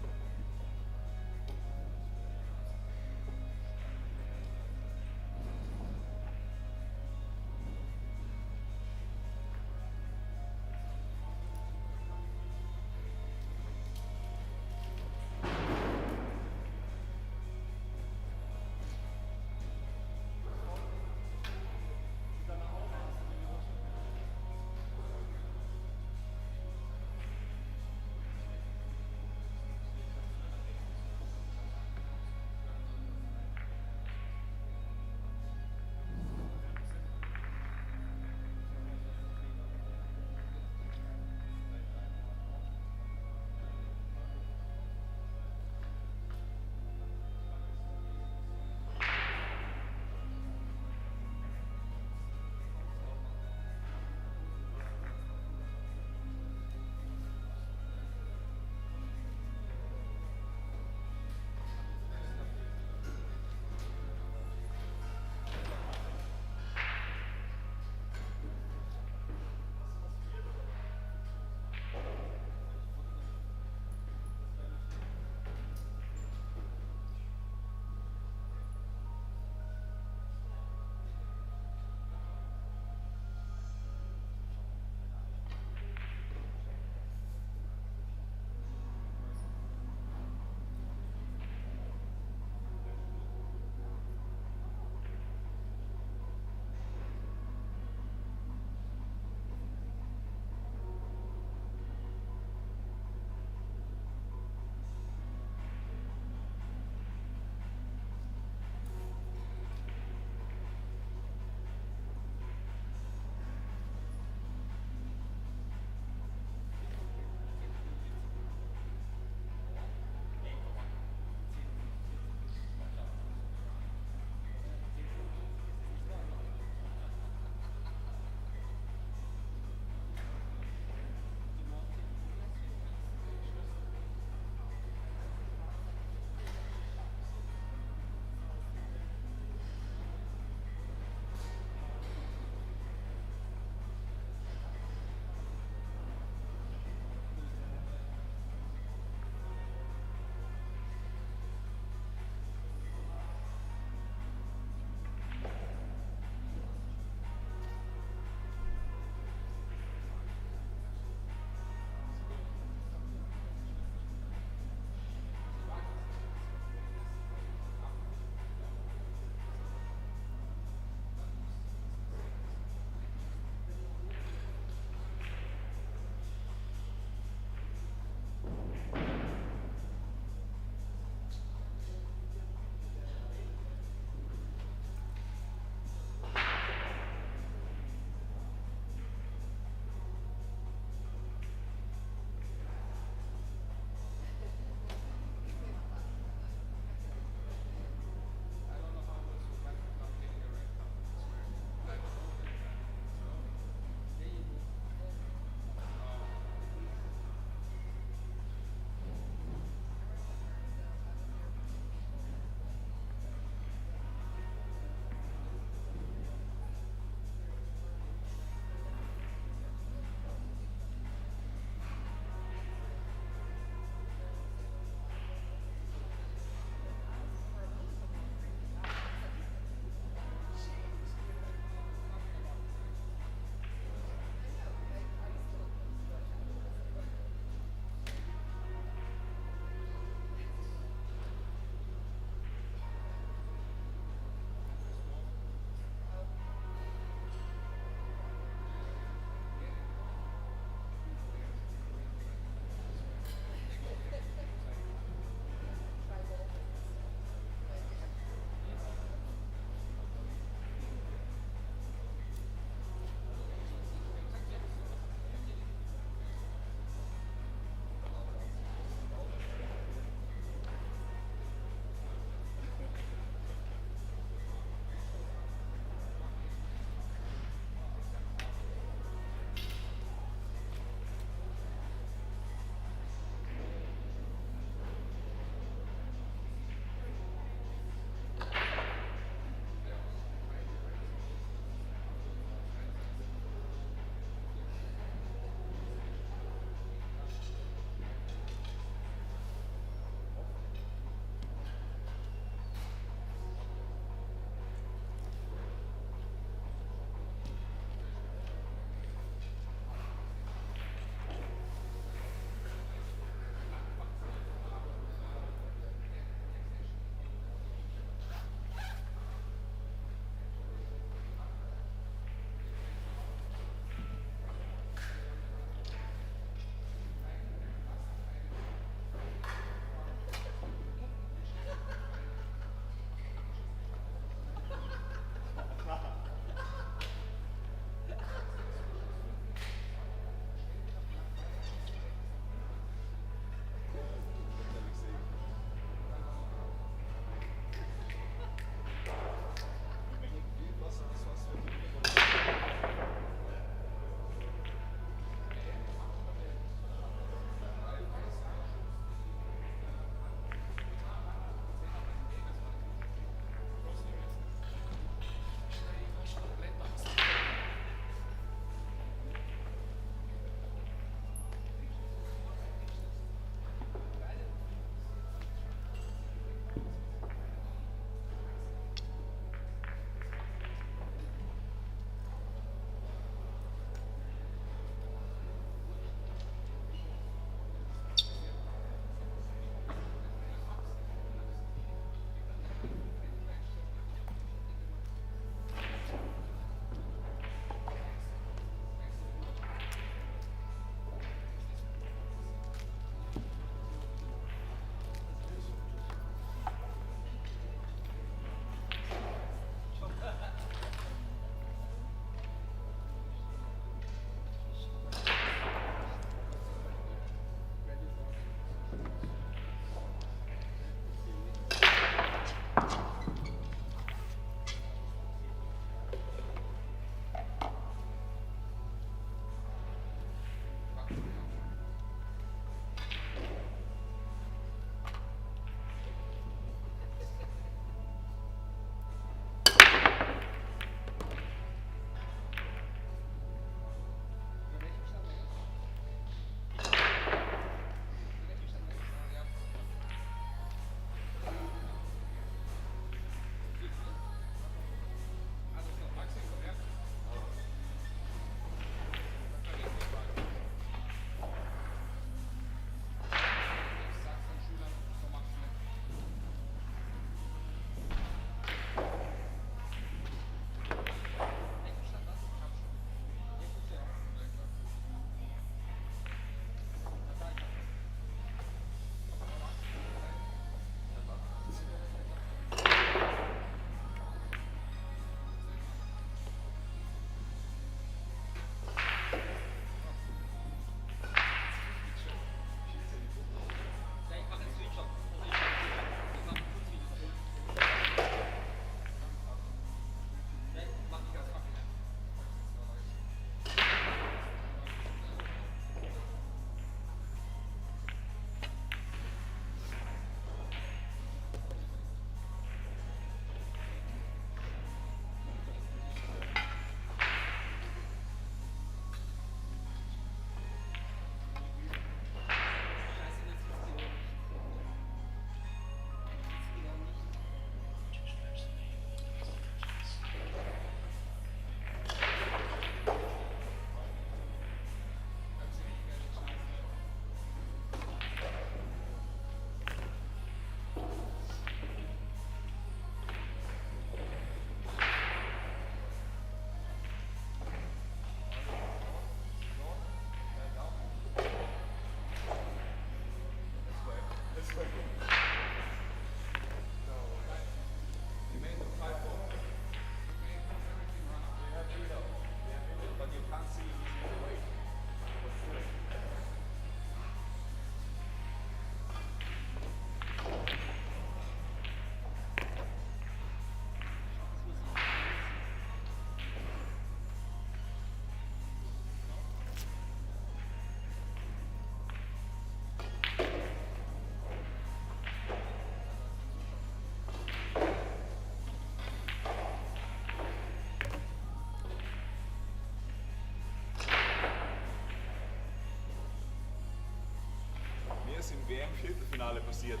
WM-Viertelfinale passiert.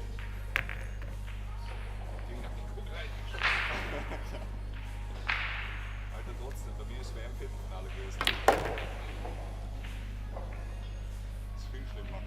Alter, trotzdem, bei mir ist WM-Viertelfinale gewesen. Das ist viel schlimmer.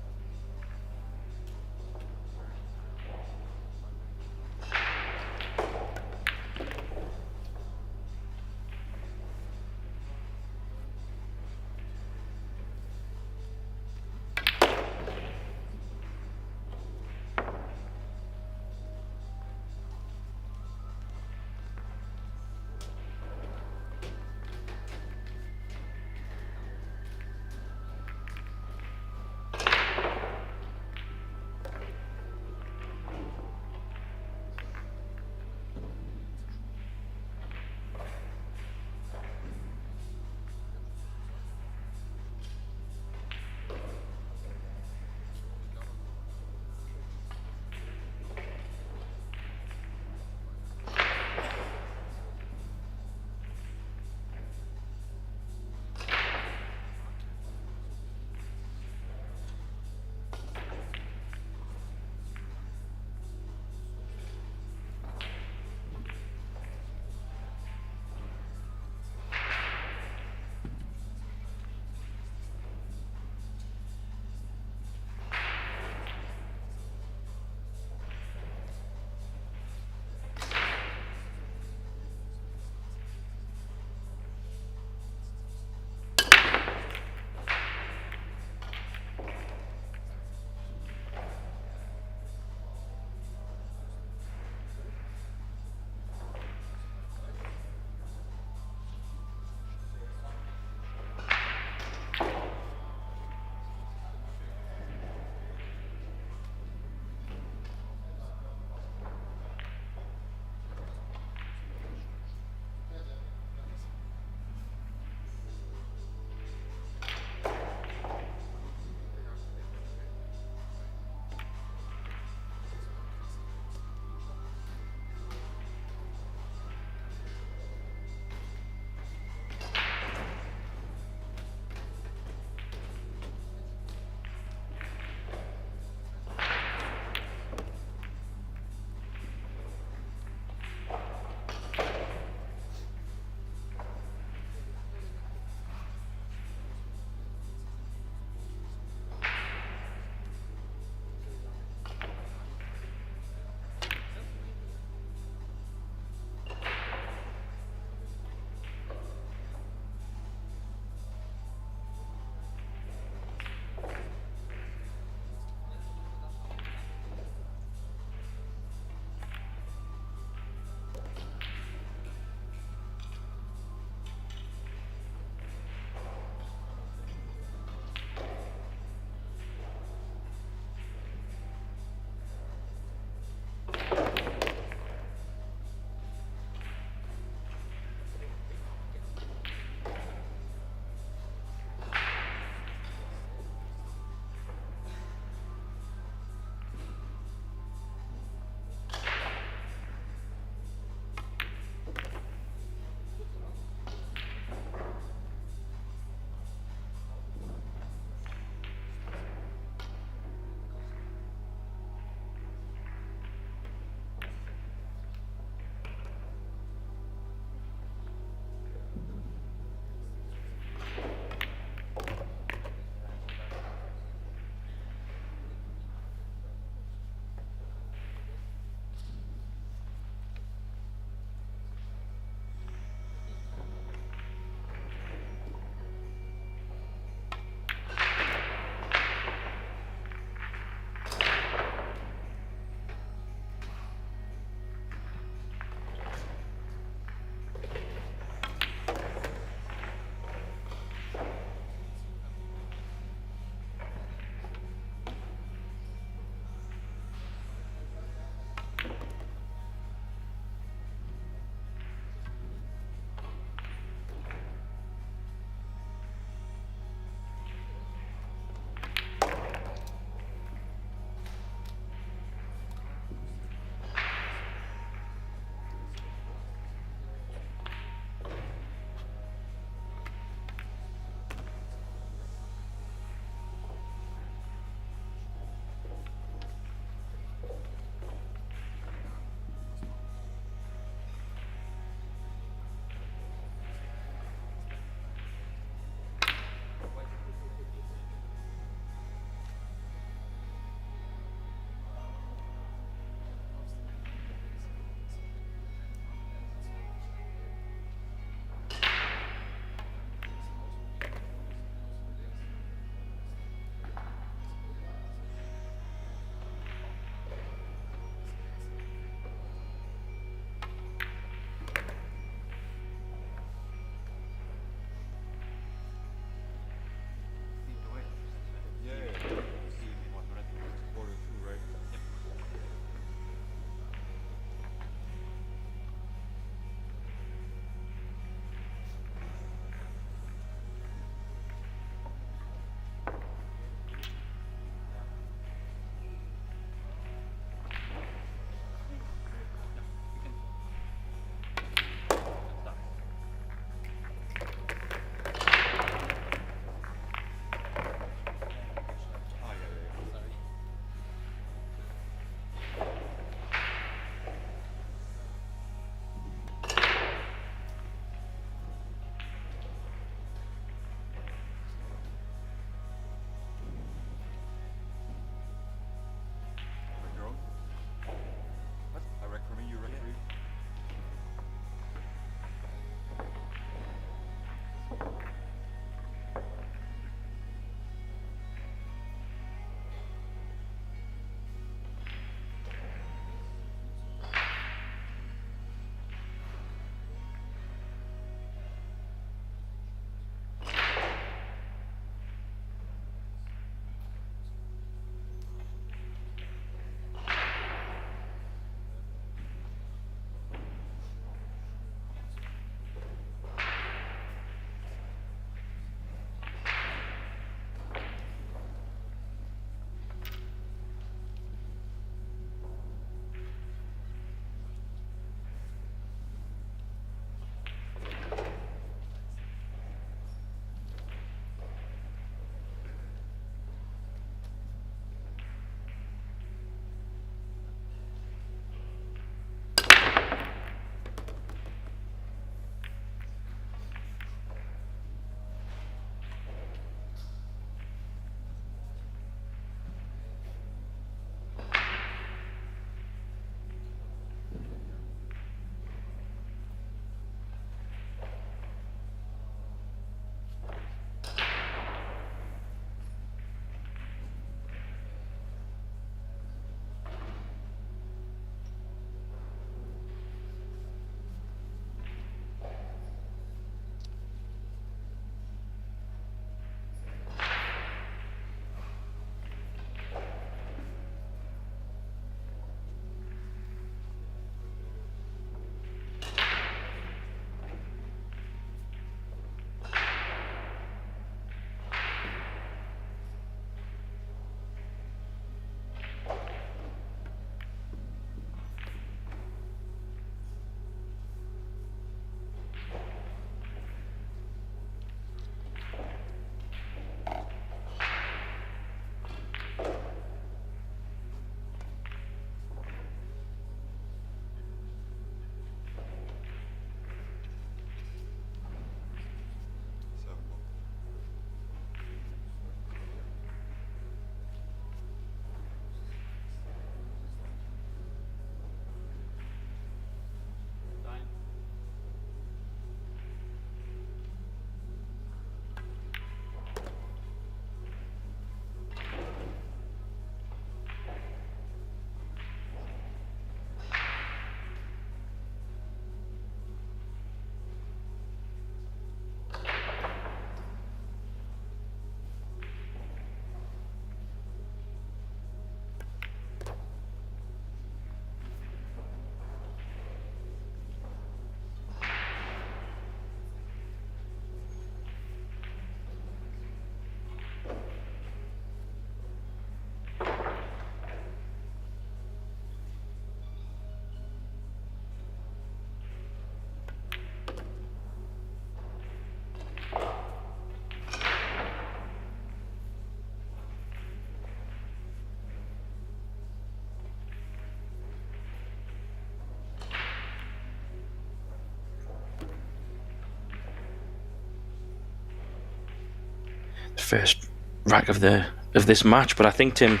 first rack of this match. But I think, Tim,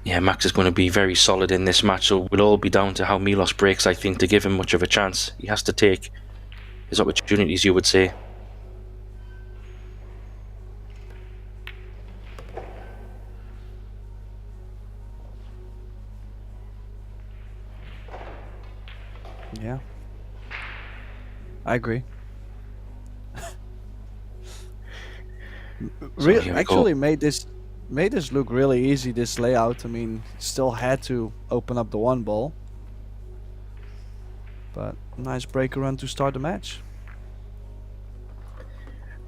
yeah, Max is going to be very solid in this match, so it will all be down to how Milos breaks, I think, to give him much of a chance. He has to take his opportunities, you would say. Yeah, I agree. Actually made this look really easy, this layout. I mean, still had to open up the one ball, but nice breaker run to start the match.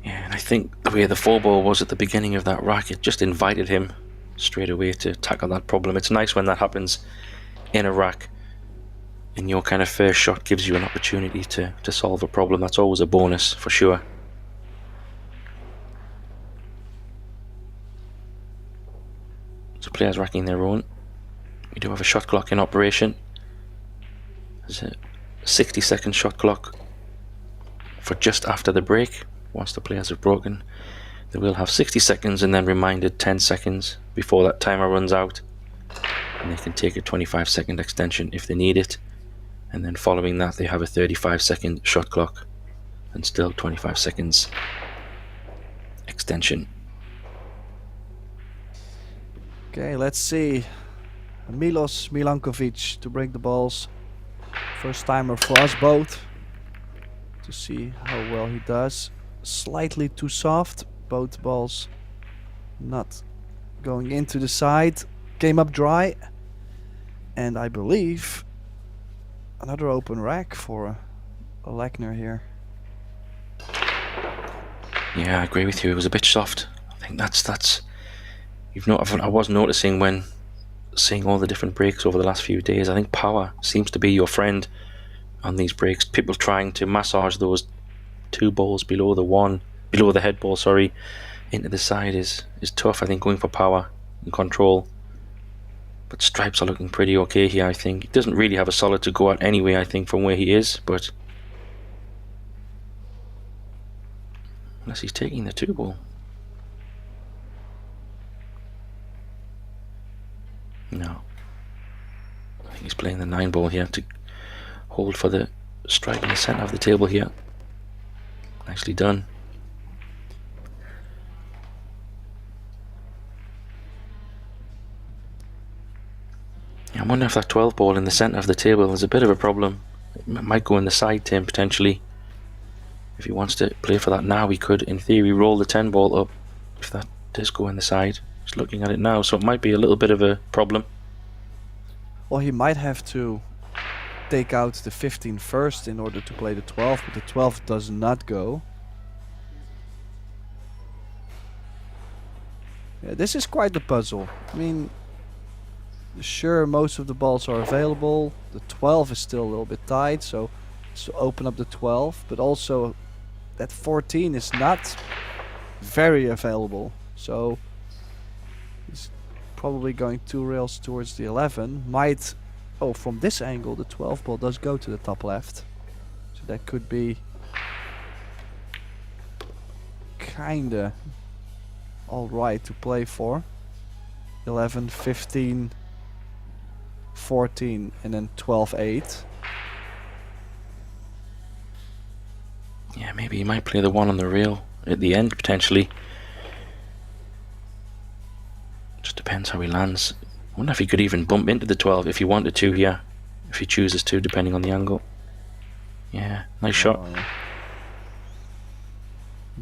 Yeah, and I think the way the 4-ball was at the beginning of that rack, it just invited him straight away to tackle that problem. It's nice when that happens in a rack, and your kind of first shot gives you an opportunity to solve a problem. That's always a bonus, for sure. So players racking their own. We do have a shot clock in operation. There's a 60-second shot clock for just after the break. Once the players have broken, they will have 60 seconds and then reminded 10 seconds before that timer runs out. And they can take a 25-second extension if they need it. And then following that, they have a 35-second shot clock and still 25 seconds extension. Okay, let's see. Milos Milankovic to break the balls. First timer for us both. To see how well he does. Slightly too soft. Both balls not going into the side. Came up dry. And I believe another open rack for a Lechner here. Yeah, I agree with you. It was a bit soft. I think that's. I was noticing when seeing all the different breaks over the last few days. I think power seems to be your friend on these breaks. People trying to massage those 2 balls below the head ball, into the side is tough. I think going for power and control. But Stripes are looking pretty okay here, I think. He doesn't really have a solid to go at anyway, I think, from where he is, but unless he's taking the 2 ball. No. I think he's playing the 9 ball here to hold for the strike in the centre of the table here. Nicely done. Yeah, I wonder if that 12 ball in the centre of the table is a bit of a problem. It might go in the side to him potentially. If he wants to play for that now, he could, in theory, roll the 10 ball up if that does go in the side. Just looking at it now, so it might be a little bit of a problem. Well, he might have to take out the 15 first in order to play the 12, but the 12 does not go. Yeah, this is quite the puzzle. I mean, sure, most of the balls are available. The 12 is still a little bit tight, so it's to open up the 12, but also that 14 is not very available. So he's probably going 2 rails towards the 11. From this angle, the 12 ball does go to the top left. So that could be kinda alright to play for. 11, 15, 14, and then 12, 8. Yeah, maybe he might play the 1 on the rail at the end, potentially. Just depends how he lands. I wonder if he could even bump into the 12 if he wanted to here. If he chooses to, depending on the angle. Yeah, nice shot. Yeah.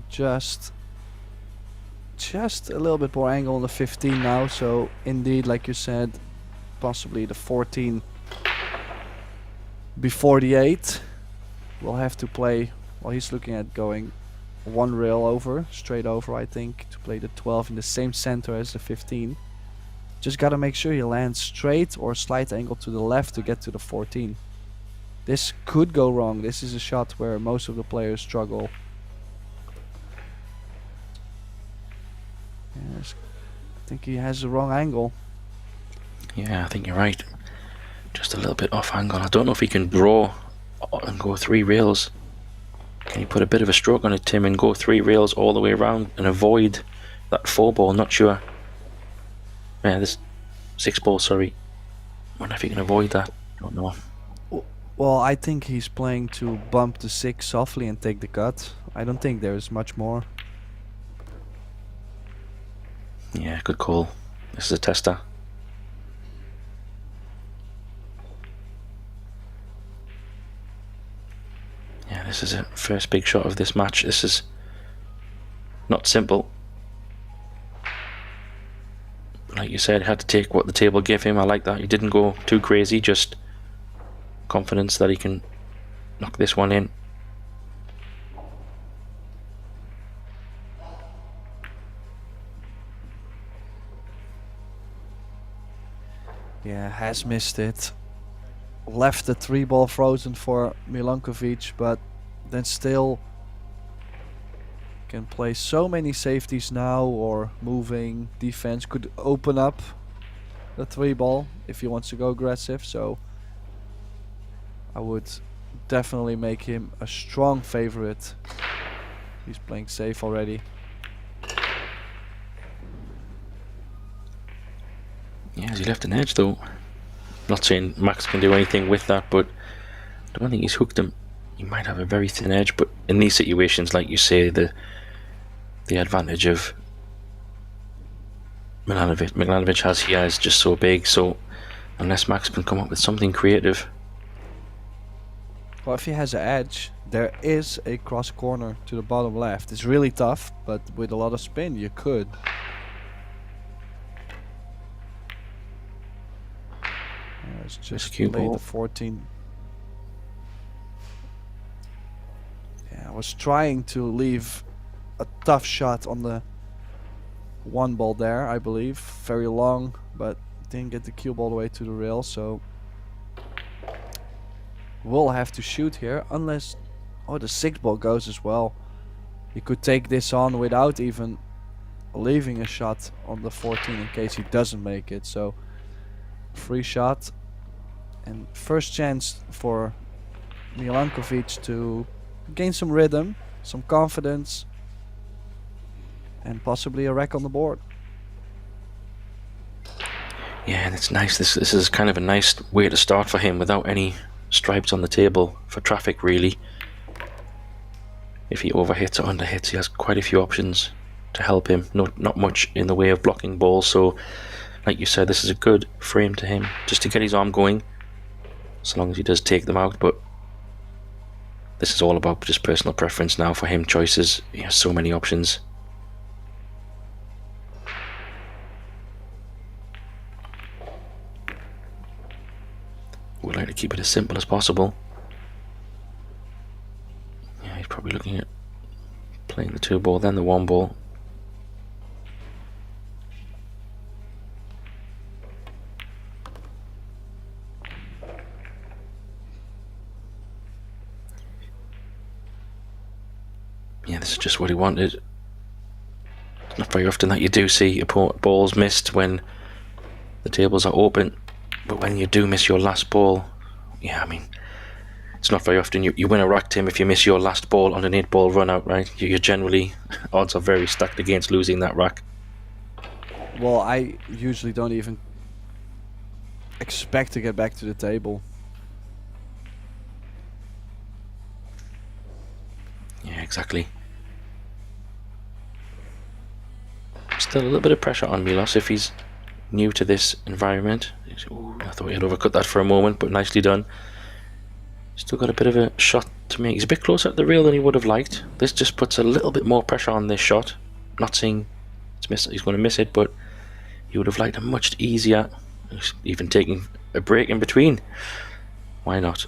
Just a little bit more angle on the 15 now, so indeed, like you said, possibly the 14 before the 8. We'll have to play, well, he's looking at going 1 rail over, straight over, I think, to play the 12 in the same center as the 15. Just gotta make sure he lands straight or slight angle to the left to get to the 14. This could go wrong. This is a shot where most of the players struggle. Yes, I think he has the wrong angle. Yeah, I think you're right. Just a little bit off angle. I don't know if he can draw and go 3 rails. Can he put a bit of a stroke on it, Tim, and go 3 rails all the way around and avoid that 4 ball, not sure. Yeah, this 6 ball, sorry. Wonder if he can avoid that. Don't know. Well, I think he's playing to bump the 6 softly and take the cut. I don't think there's much more. Yeah, good call. This is a tester. Yeah, this is a first big shot of this match. This is not simple. Like you said, had to take what the table gave him. I like that. He didn't go too crazy, just confidence that he can knock this one in. Yeah, has missed it. Left the 3 ball frozen for Milankovic, but then still can play so many safeties now, or moving defense could open up the 3 ball if he wants to go aggressive. So I would definitely make him a strong favorite. He's playing safe already. Yeah, has he left an edge though? Not saying Max can do anything with that, but I don't think he's hooked him. He might have a very thin edge, but in these situations, like you say, the advantage of Milanovic has here is just so big. So unless Max can come up with something creative. Well, if he has an edge, there is a cross corner to the bottom left. It's really tough, but with a lot of spin, you could. It's just cue play ball. the 14. Yeah, I was trying to leave a tough shot on the 1 ball there, I believe. Very long, but didn't get the cue ball all the way to the rail, so we'll have to shoot here, unless... Oh, the 6 ball goes as well. He could take this on without even leaving a shot on the 14 in case he doesn't make it, so free shot. And first chance for Milankovic to gain some rhythm, some confidence, and possibly a wreck on the board. Yeah, and it's nice. This is kind of a nice way to start for him without any stripes on the table for traffic, really. If he overhits or underhits, he has quite a few options to help him. Not much in the way of blocking balls, so like you said, this is a good frame to him just to get his arm going, so long as he does take them out. But this is all about just personal preference now for him. Choices, he has so many options. We'd like to keep it as simple as possible. Yeah, he's probably looking at playing the 2 ball, then the 1 ball. Yeah, this is just what he wanted. It's not very often that you do see balls missed when the tables are open, but when you do miss your last ball, yeah, I mean, it's not very often you win a rack, Tim, if you miss your last ball on an 8 ball run out, right? You're generally, odds are very stacked against losing that rack. Well, I usually don't even expect to get back to the table. Yeah, exactly. Still a little bit of pressure on Milos if he's new to this environment. Ooh, I thought he had overcut that for a moment, but nicely done. Still got a bit of a shot to make. He's a bit closer at the rail than he would have liked. This just puts a little bit more pressure on this shot. Not saying he's going to miss it, but he would have liked a much easier, even taking a break in between. Why not?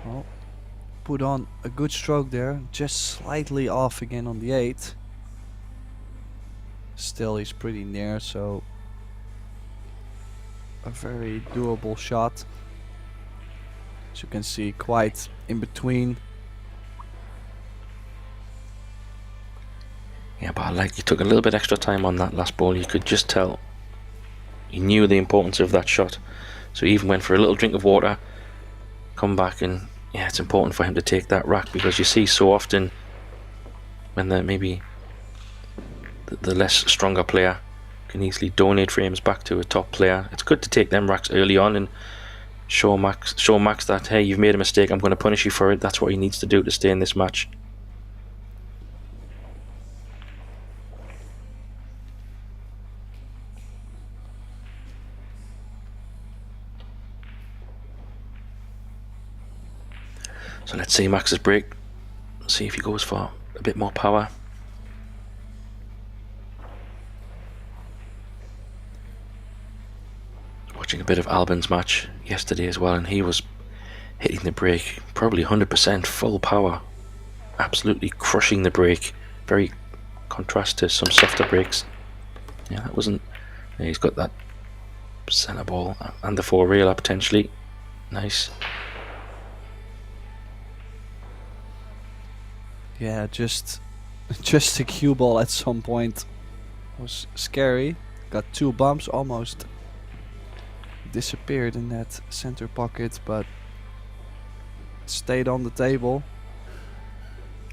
Well, put on a good stroke there, just slightly off again on the 8. Still, he's pretty near, so a very doable shot. As you can see, quite in between. Yeah, but I like you took a little bit extra time on that last ball. You could just tell he knew the importance of that shot. So he even went for a little drink of water, come back, and yeah, it's important for him to take that rack, because you see so often when maybe the less stronger player can easily donate frames back to a top player. It's good to take them racks early on and show Max that, hey, you've made a mistake, I'm going to punish you for it. That's what he needs to do to stay in this match. So let's see Max's break. See if he goes for a bit more power. Watching a bit of Albin's match yesterday as well, and he was hitting the break probably 100% full power, absolutely crushing the break. Very contrast to some softer breaks. Yeah, that wasn't. Yeah, he's got that centre ball and the four railer potentially. Nice. Yeah, just a cue ball at some point was scary. Got 2 bumps, almost disappeared in that center pocket, but stayed on the table.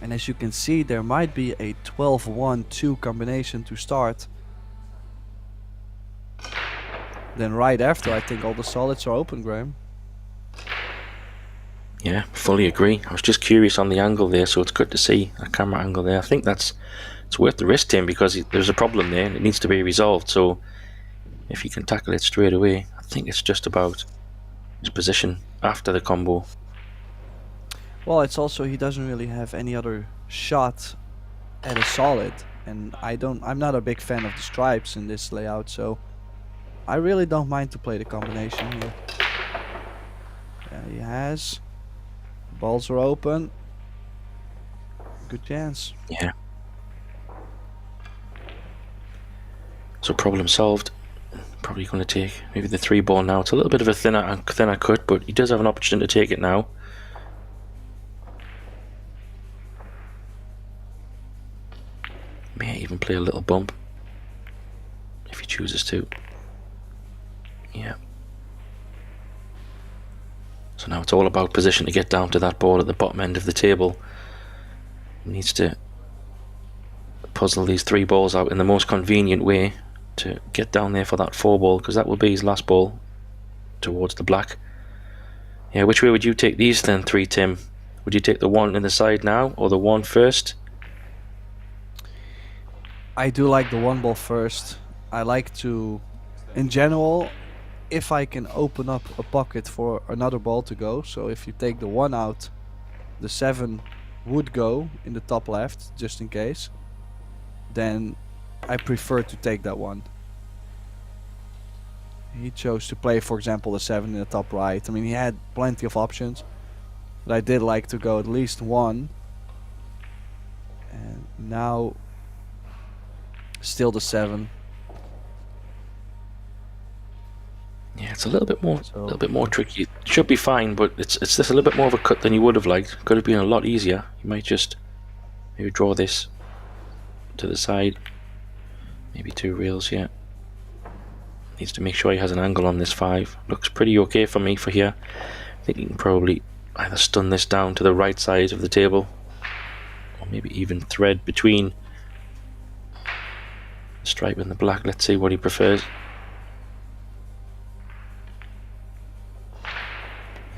And as you can see, there might be a 12-1-2 combination to start. Then right after, I think all the solids are open, Graham. Yeah, fully agree. I was just curious on the angle there, so it's good to see a camera angle there. I think it's worth the risk to him, because there's a problem there and it needs to be resolved. So if he can tackle it straight away, I think it's just about his position after the combo. Well, it's also he doesn't really have any other shot at a solid, and I'm not a big fan of the stripes in this layout, so I really don't mind to play the combination here. Yeah, he has. Balls are open. Good chance. Yeah. So problem solved. Probably going to take maybe the 3 ball now. It's a little bit of a thinner cut, but he does have an option to take it now. May even play a little bump if he chooses to. Yeah. So now it's all about position to get down to that ball at the bottom end of the table. He needs to puzzle these 3 balls out in the most convenient way to get down there for that 4 ball, because that will be his last ball towards the black. Yeah, which way would you take these then, 3 Tim? Would you take the 1 in the side now, or the 1 first? I do like the 1 ball first. I like to, in general, if I can open up a pocket for another ball to go. So if you take the 1 out, the 7 would go in the top left, just in case. Then I prefer to take that 1. He chose to play, for example, the 7 in the top right. I mean, he had plenty of options, but I did like to go at least 1. And now still the 7. Yeah, it's a little bit more tricky. It should be fine, but it's just a little bit more of a cut than you would have liked. Could have been a lot easier. You might just maybe draw this to the side. Maybe 2 reels, yeah. Needs to make sure he has an angle on this 5. Looks pretty okay for me for here. I think he can probably either stun this down to the right side of the table, or maybe even thread between the stripe and the black. Let's see what he prefers.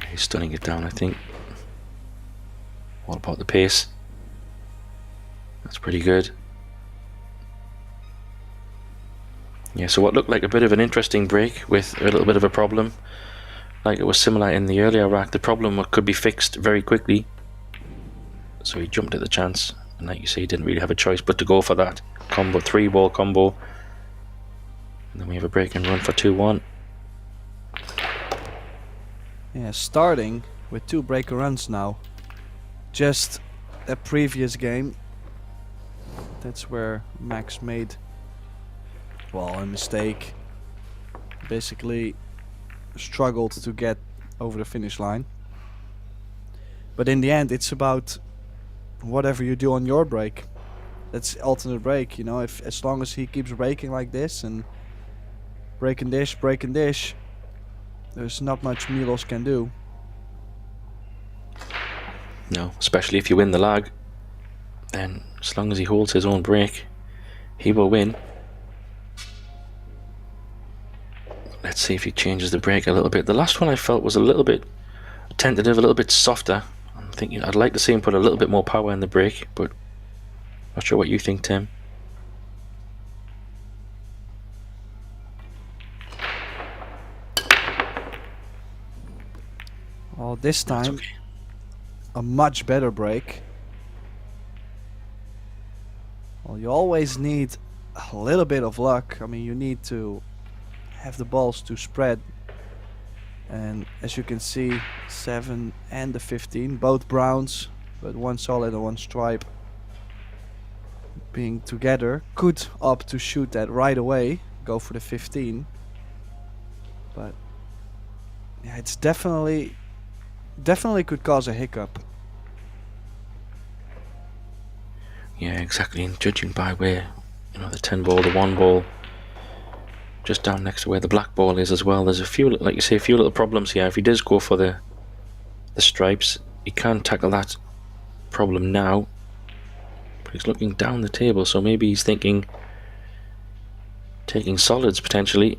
He's stunning it down, I think. What about the pace? That's pretty good. Yeah, so what looked like a bit of an interesting break with a little bit of a problem, like it was similar in the earlier rack. The problem could be fixed very quickly, so he jumped at the chance, and like you say, he didn't really have a choice but to go for that combo, 3 ball combo. And then we have a break and run for 2-1. Yeah, starting with 2 breaker runs now. Just a previous game, that's where Max made, well, a mistake. Basically, struggled to get over the finish line. But in the end, it's about whatever you do on your break. That's alternate break, you know. If as long as he keeps breaking like this and break and dish, there's not much Milos can do. No, especially if you win the lag, then as long as he holds his own break, he will win. Let's see if he changes the break a little bit. The last one I felt was a little bit tentative, a little bit softer. I'm thinking I'd like to see him put a little bit more power in the break, but not sure what you think, Tim. Well, this That's time, okay. a much better break. Well, you always need a little bit of luck. I mean, you need to have the balls to spread. And as you can see, 7 and the 15, both browns, but one solid and one stripe being together. Could opt to shoot that right away, go for the 15. But yeah, it's definitely could cause a hiccup. Yeah, exactly. And judging by where, you know, the 10 ball, the 1 ball, just down next to where the black ball is as well, there's a few, like you say, a few little problems here. If he does go for the stripes, he can tackle that problem now. But he's looking down the table, so maybe he's thinking taking solids potentially.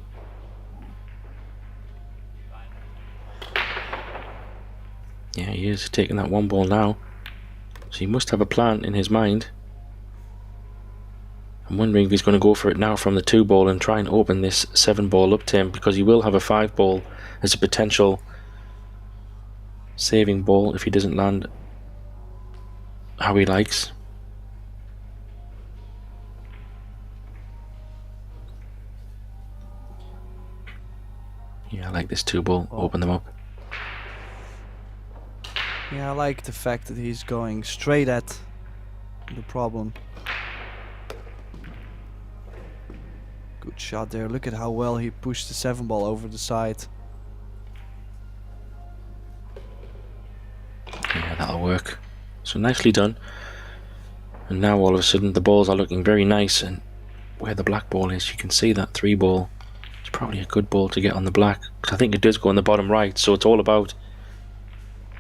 Yeah, he is taking that 1 ball now. So he must have a plan in his mind. I'm wondering if he's going to go for it now from the 2 ball and try and open this 7 ball up to him, because he will have a 5 ball as a potential saving ball if he doesn't land how he likes. Yeah, I like this 2 ball. Open them up. Yeah, I like the fact that he's going straight at the problem. Good shot there. Look at how well he pushed the 7 ball over the side. Yeah, that'll work. So nicely done. And now all of a sudden the balls are looking very nice, and where the black ball is, you can see that 3 ball is probably a good ball to get on the black, because I think it does go on the bottom right, so it's all about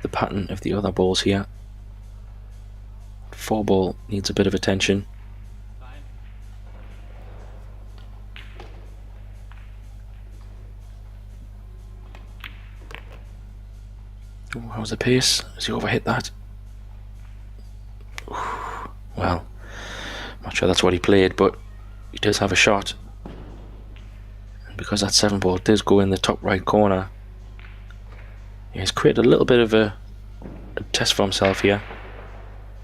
the pattern of the other balls here. 4 ball needs a bit of attention. Ooh, how's the pace? Has he overhit that? Ooh, well, I'm not sure that's what he played, but he does have a shot. And because that 7 ball does go in the top right corner, he's created a little bit of a test for himself here.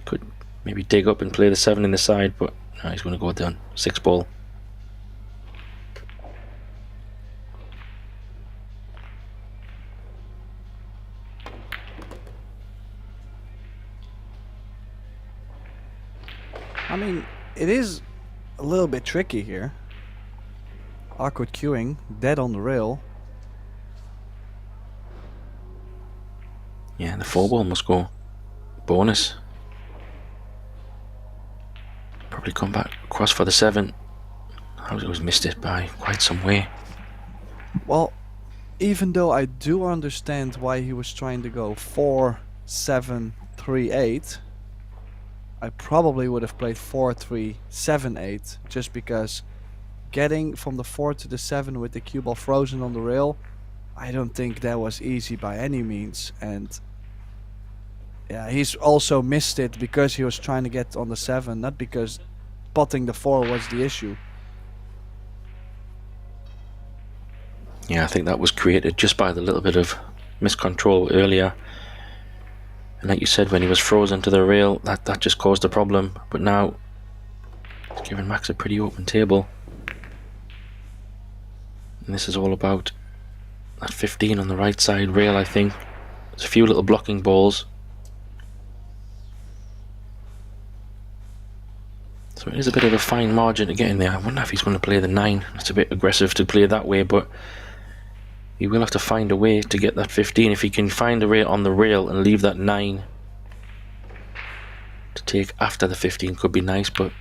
Could maybe dig up and play the 7 in the side, but no, he's going to go down 6 ball. I mean, it is a little bit tricky here. Awkward queuing, dead on the rail. Yeah, the 4 ball must go bonus. Probably come back across for the 7. I always missed it by quite some way. Well, even though I do understand why he was trying to go 4, 7, 3, 8, I probably would have played 4, 3, 7, 8, just because getting from the 4 to the 7 with the cue ball frozen on the rail, I don't think that was easy by any means. And yeah, he's also missed it because he was trying to get on the 7, not because potting the 4 was the issue. Yeah, I think that was created just by the little bit of miscontrol earlier. And like you said, when he was frozen to the rail, that just caused a problem. But now it's giving Max a pretty open table. And this is all about that 15 on the right side rail, I think. There's a few little blocking balls. So it is a bit of a fine margin to get in there. I wonder if he's going to play the 9. It's a bit aggressive to play that way, but He will have to find a way to get that 15. If he can find a way on the rail and leave that 9 to take after the 15 could be nice, but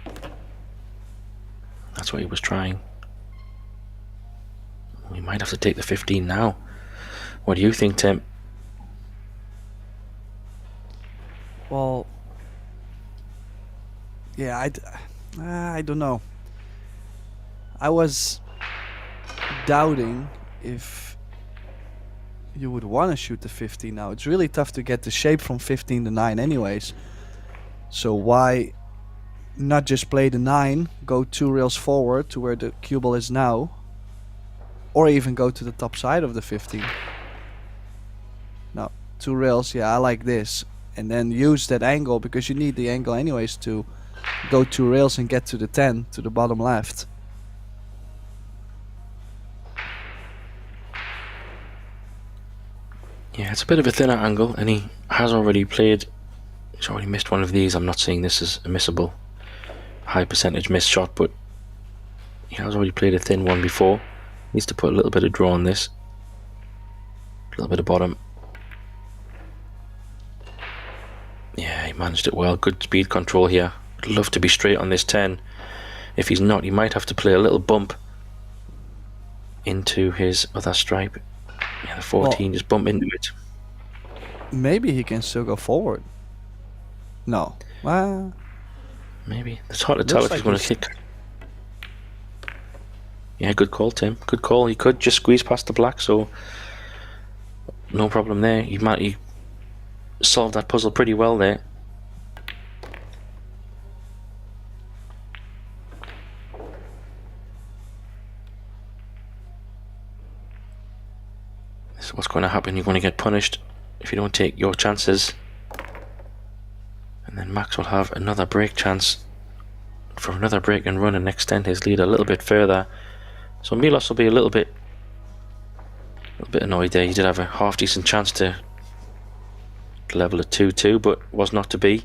that's what he was trying. We might have to take the 15 now. What do you think, Tim? Well, yeah, I don't know. I was doubting if you would want to shoot the 15 now. It's really tough to get the shape from 15 to 9 anyways. So why not just play the 9, go 2 rails forward to where the cue ball is now, or even go to the top side of the 15. No, 2 rails, yeah, I like this. And then use that angle, because you need the angle anyways to go 2 rails and get to the 10, to the bottom left. Yeah, it's a bit of a thinner angle, and he has already played. He's already missed one of these. I'm not saying this is a missable, high percentage miss shot, but he has already played a thin one before. Needs to put a little bit of draw on this. A little bit of bottom. Yeah, he managed it well. Good speed control here. Would love to be straight on this 10. If he's not, he might have to play a little bump into his other stripe. Yeah, the 14 just bump into it. Maybe he can still go forward. No. Maybe. It's hard to tell if he's going to kick. Yeah, good call, Tim. Good call. He could just squeeze past the black, so no problem there. He solved that puzzle pretty well there. This is what's going to happen. You're going to get punished if you don't take your chances. And then Max will have another break chance for another break and run and extend his lead a little bit further. So Milos will be a little bit annoyed there. He did have a half decent chance to level at 2-2, but was not to be.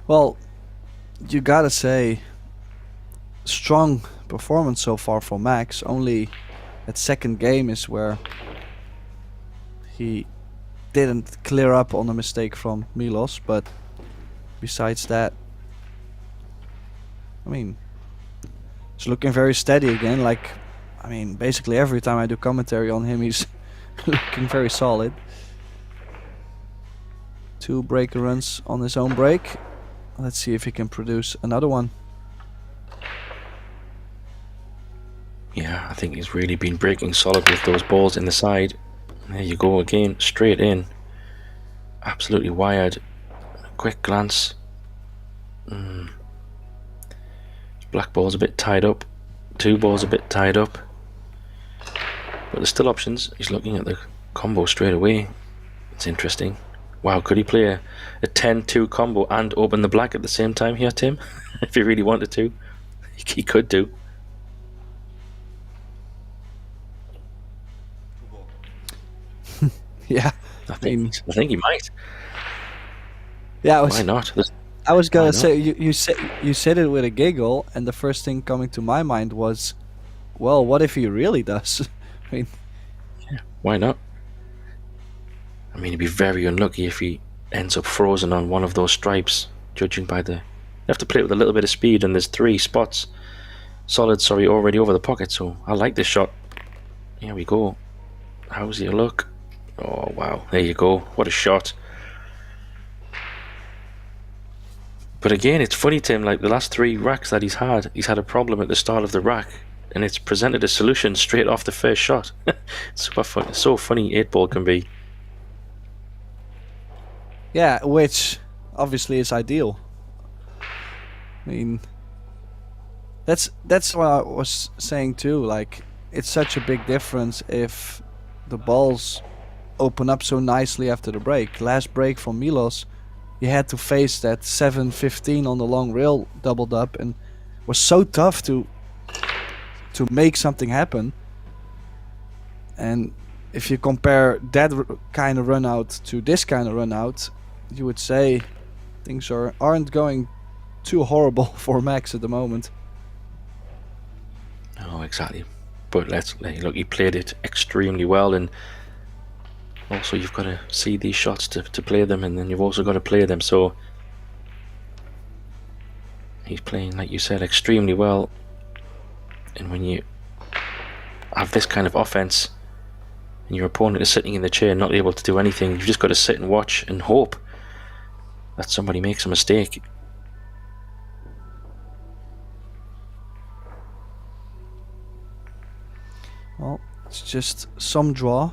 Well, you gotta say, strong performance so far from Max. Only that second game is where he didn't clear up on a mistake from Milos, but besides that, I mean, it's looking very steady again. Like, I mean, basically every time I do commentary on him, he's looking very solid. 2 breaker runs on his own break. Let's see if he can produce another one. Yeah, I think he's really been breaking solid with those balls in the side. There you go again, straight in. Absolutely wired. Quick glance. Black ball's a bit tied up. 2 balls a bit tied up. But there's still options. He's looking at the combo straight away. It's interesting. Wow, could he play a 10-2 combo and open the black at the same time here, Tim? If he really wanted to. He could do. Yeah, I think he might. Yeah, why not? I was gonna say you said it with a giggle, and the first thing coming to my mind was, well, what if he really does? I mean, yeah, why not? I mean, he'd be very unlucky if he ends up frozen on one of those stripes, judging by the... You have to play it with a little bit of speed, and there's 3 spots. Already over the pocket, so I like this shot. Here we go. How's your look? Oh, wow. There you go. What a shot. But again, it's funny, Tim, like the last 3 racks that he's had a problem at the start of the rack, and it's presented a solution straight off the first shot. It's super fun. So funny 8-ball can be. yeah, which obviously is ideal. I mean, that's what I was saying too. Like, it's such a big difference if the balls open up so nicely after the break. Last break from Milos, he had to face that 7-15 on the long rail doubled up, and was so tough to make something happen. And if you compare that kind of run out to this kind of run out, you would say things aren't going too horrible for Max at the moment. Oh, exactly. But look, he played it extremely well, and also you've got to see these shots to play them, and then you've also got to play them. So he's playing, like you said, extremely well. And when you have this kind of offense and your opponent is sitting in the chair not able to do anything, you've just got to sit and watch and hope that somebody makes a mistake. Well, it's just some draw.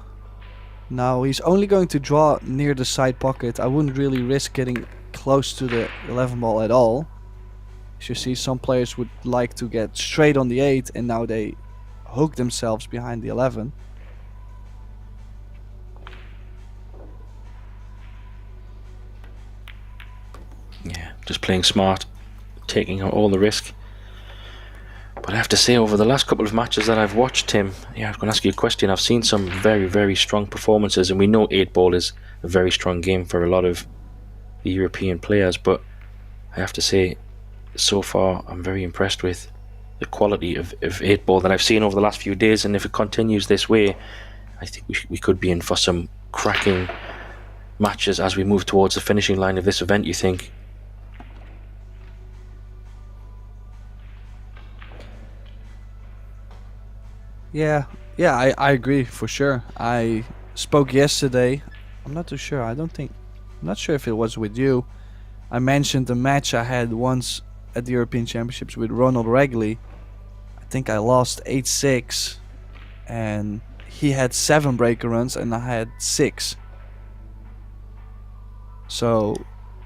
Now he's only going to draw near the side pocket. I wouldn't really risk getting close to the 11 ball at all. As you see, some players would like to get straight on the 8, and now they hook themselves behind the 11. Yeah, just playing smart, taking out all the risk. But I have to say, over the last couple of matches that I've watched, Tim, yeah, I was going to ask you a question. I've seen some very, very strong performances, and we know 8-ball is a very strong game for a lot of the European players, but I have to say, so far, I'm very impressed with the quality of 8-ball that I've seen over the last few days, and if it continues this way, I think we could be in for some cracking matches as we move towards the finishing line of this event, you think? Yeah, I agree for sure. I spoke yesterday. I'm not too sure. I'm not sure if it was with you. I mentioned the match I had once at the European Championships with Ronald Regley. I think I lost 8-6, and he had 7 breaker runs and I had 6. So,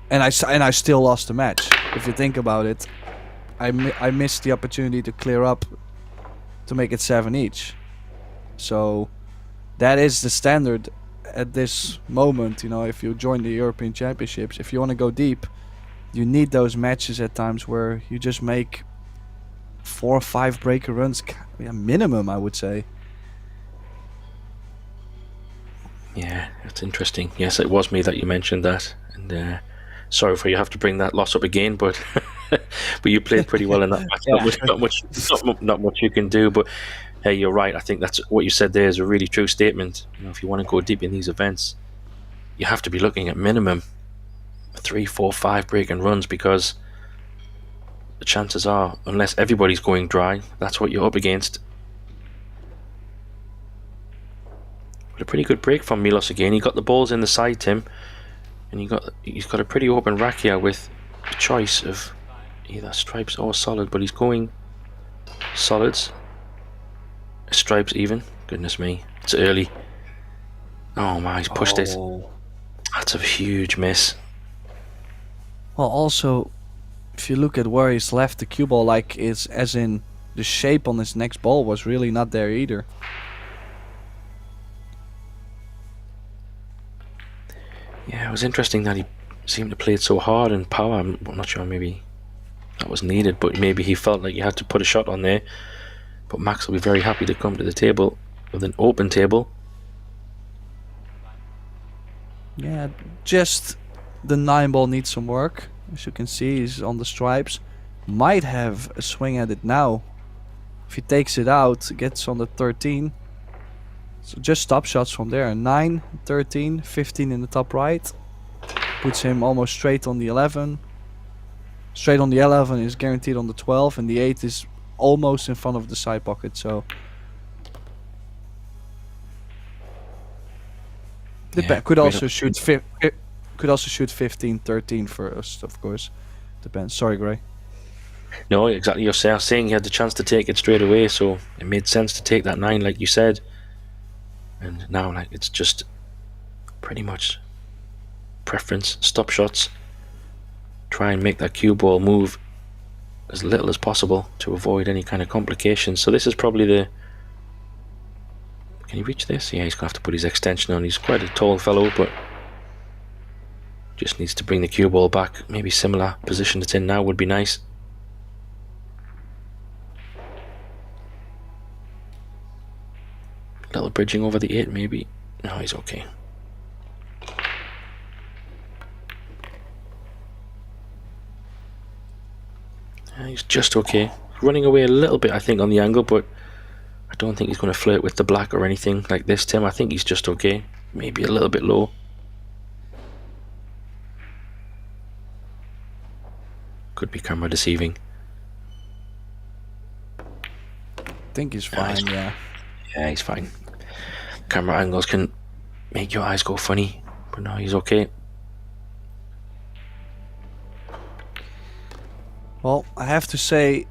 and I still lost the match. If you think about it, I missed the opportunity to clear up to make it 7 each. So that is the standard at this moment. You know, if you join the European Championships, if you want to go deep, you need those matches at times where you just make 4 or 5 breaker runs, minimum, I would say. Yeah, that's interesting. Yes, it was me that you mentioned that, and sorry for you have to bring that loss up again, but but you played pretty well in that match. Yeah. Not much you can do, but hey, you're right. I think that's what you said there is a really true statement. You know, if you want to go deep in these events, you have to be looking at minimum 3, 4, 5 breaking runs, because the chances are, unless everybody's going dry, that's what you're up against. But a pretty good break from Milos again. He got the balls in the side, Tim, and he's got a pretty open rack here with a choice of either stripes or solid, but he's going solids, stripes even. Goodness me, it's early. Oh my, he's pushed it. That's a huge miss. Well, also, if you look at where he's left the cue ball, like it's as in the shape on his next ball was really not there either. Yeah, it was interesting that he seemed to play it so hard and power. I'm not sure, maybe that was needed, but maybe he felt like he had to put a shot on there. But Max will be very happy to come to the table with an open table. Yeah, just the 9 ball needs some work. As you can see, he's on the stripes. Might have a swing at it now. If he takes it out, gets on the 13. So just stop shots from there. 9, 13, 15 in the top right. Puts him almost straight on the 11. Straight on the 11 is guaranteed on the 12, and the 8 is almost in front of the side pocket. So Yeah, could also shoot 15, 13 first, of course. Depends. Sorry, Gray. No, exactly. You're saying he had the chance to take it straight away, so it made sense to take that 9, like you said. And now, like, it's just pretty much preference, stop shots. Try and make that cue ball move as little as possible to avoid any kind of complications. So this is probably the... Can he reach this? Yeah, he's going to have to put his extension on. He's quite a tall fellow, but just needs to bring the cue ball back. Maybe similar position it's in now would be nice. Little bridging over the 8 maybe. No, he's okay. He's just okay. Running away a little bit, I think, on the angle, but I don't think he's going to flirt with the black or anything like this, Tim. I think he's just okay. Maybe a little bit low. Could be camera deceiving. I think he's fine, yeah. Yeah, he's fine. Camera angles can make your eyes go funny, but no, he's okay. Well, I have to say,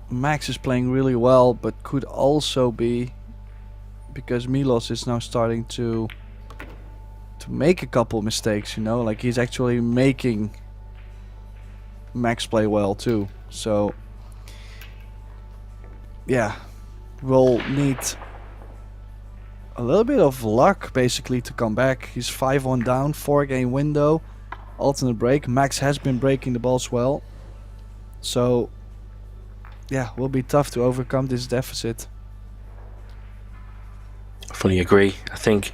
Max is playing really well, but could also be because Milos is now starting to make a couple mistakes, you know, like he's actually making Max play well too. So yeah, we'll need a little bit of luck basically to come back. He's 5-1 down, 4-game window, alternate break. Max has been breaking the balls well, so yeah, will be tough to overcome this deficit. I fully agree. I think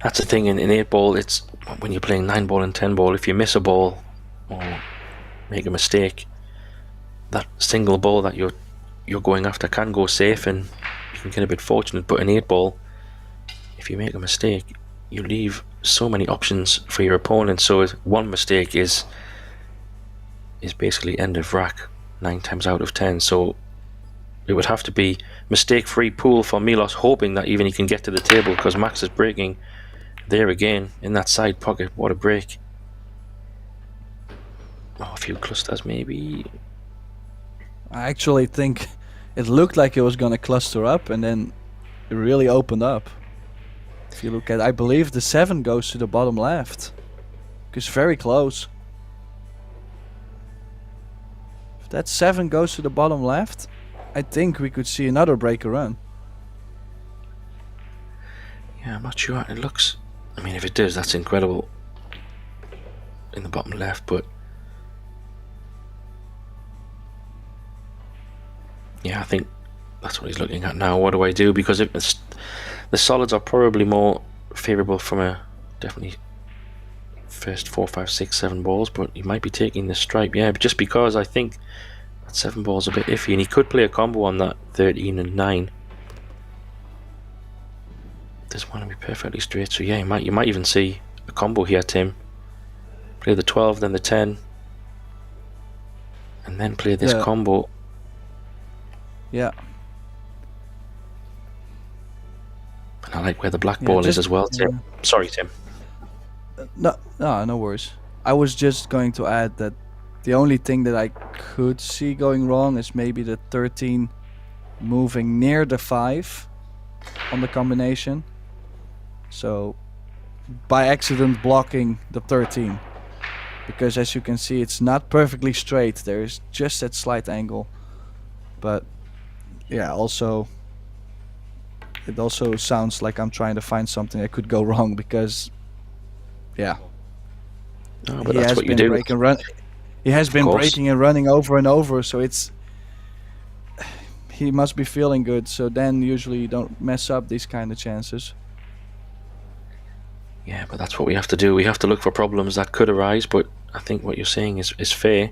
that's the thing in 8-ball. It's when you're playing 9-ball and 10-ball. If you miss a ball or make a mistake, that single ball that you're going after can go safe, and you can get a bit fortunate. But in 8-ball, if you make a mistake, you leave so many options for your opponent. So one mistake is basically end of rack 9 times out of 10. So it would have to be mistake-free pool for Milos, hoping that even he can get to the table, because Max is breaking there again in that side pocket. What a break. Oh, a few clusters maybe. I actually think it looked like it was gonna cluster up, and then it really opened up. If you look at, I believe the 7 goes to the bottom left. It's very close. If that 7 goes to the bottom left, I think we could see another breaker run. Yeah, I'm not sure. It looks, I mean, if it does, that's incredible in the bottom left, but yeah, I think that's what he's looking at now. What do I do? Because if the solids are probably more favourable from a definitely first 4, 5, 6, 7 balls, but he might be taking the stripe. Yeah, but just because I think that 7 ball's a bit iffy, and he could play a combo on that 13 and 9. This one will be perfectly straight. So yeah, you might even see a combo here, Tim. Play the 12, then the 10, and then play this combo. Yeah. And I like where the black ball is as well, Tim. Sorry, Tim. No worries. I was just going to add that the only thing that I could see going wrong is maybe the 13 moving near the 5 on the combination. So by accident blocking the 13. Because as you can see, it's not perfectly straight. There is just that slight angle. But yeah, also it also sounds like I'm trying to find something that could go wrong, because yeah, no, but that's what you do. He has been breaking and running over and over, so he must be feeling good. So then usually you don't mess up these kind of chances. Yeah, but that's what we have to do. We have to look for problems that could arise. But I think what you're saying is fair.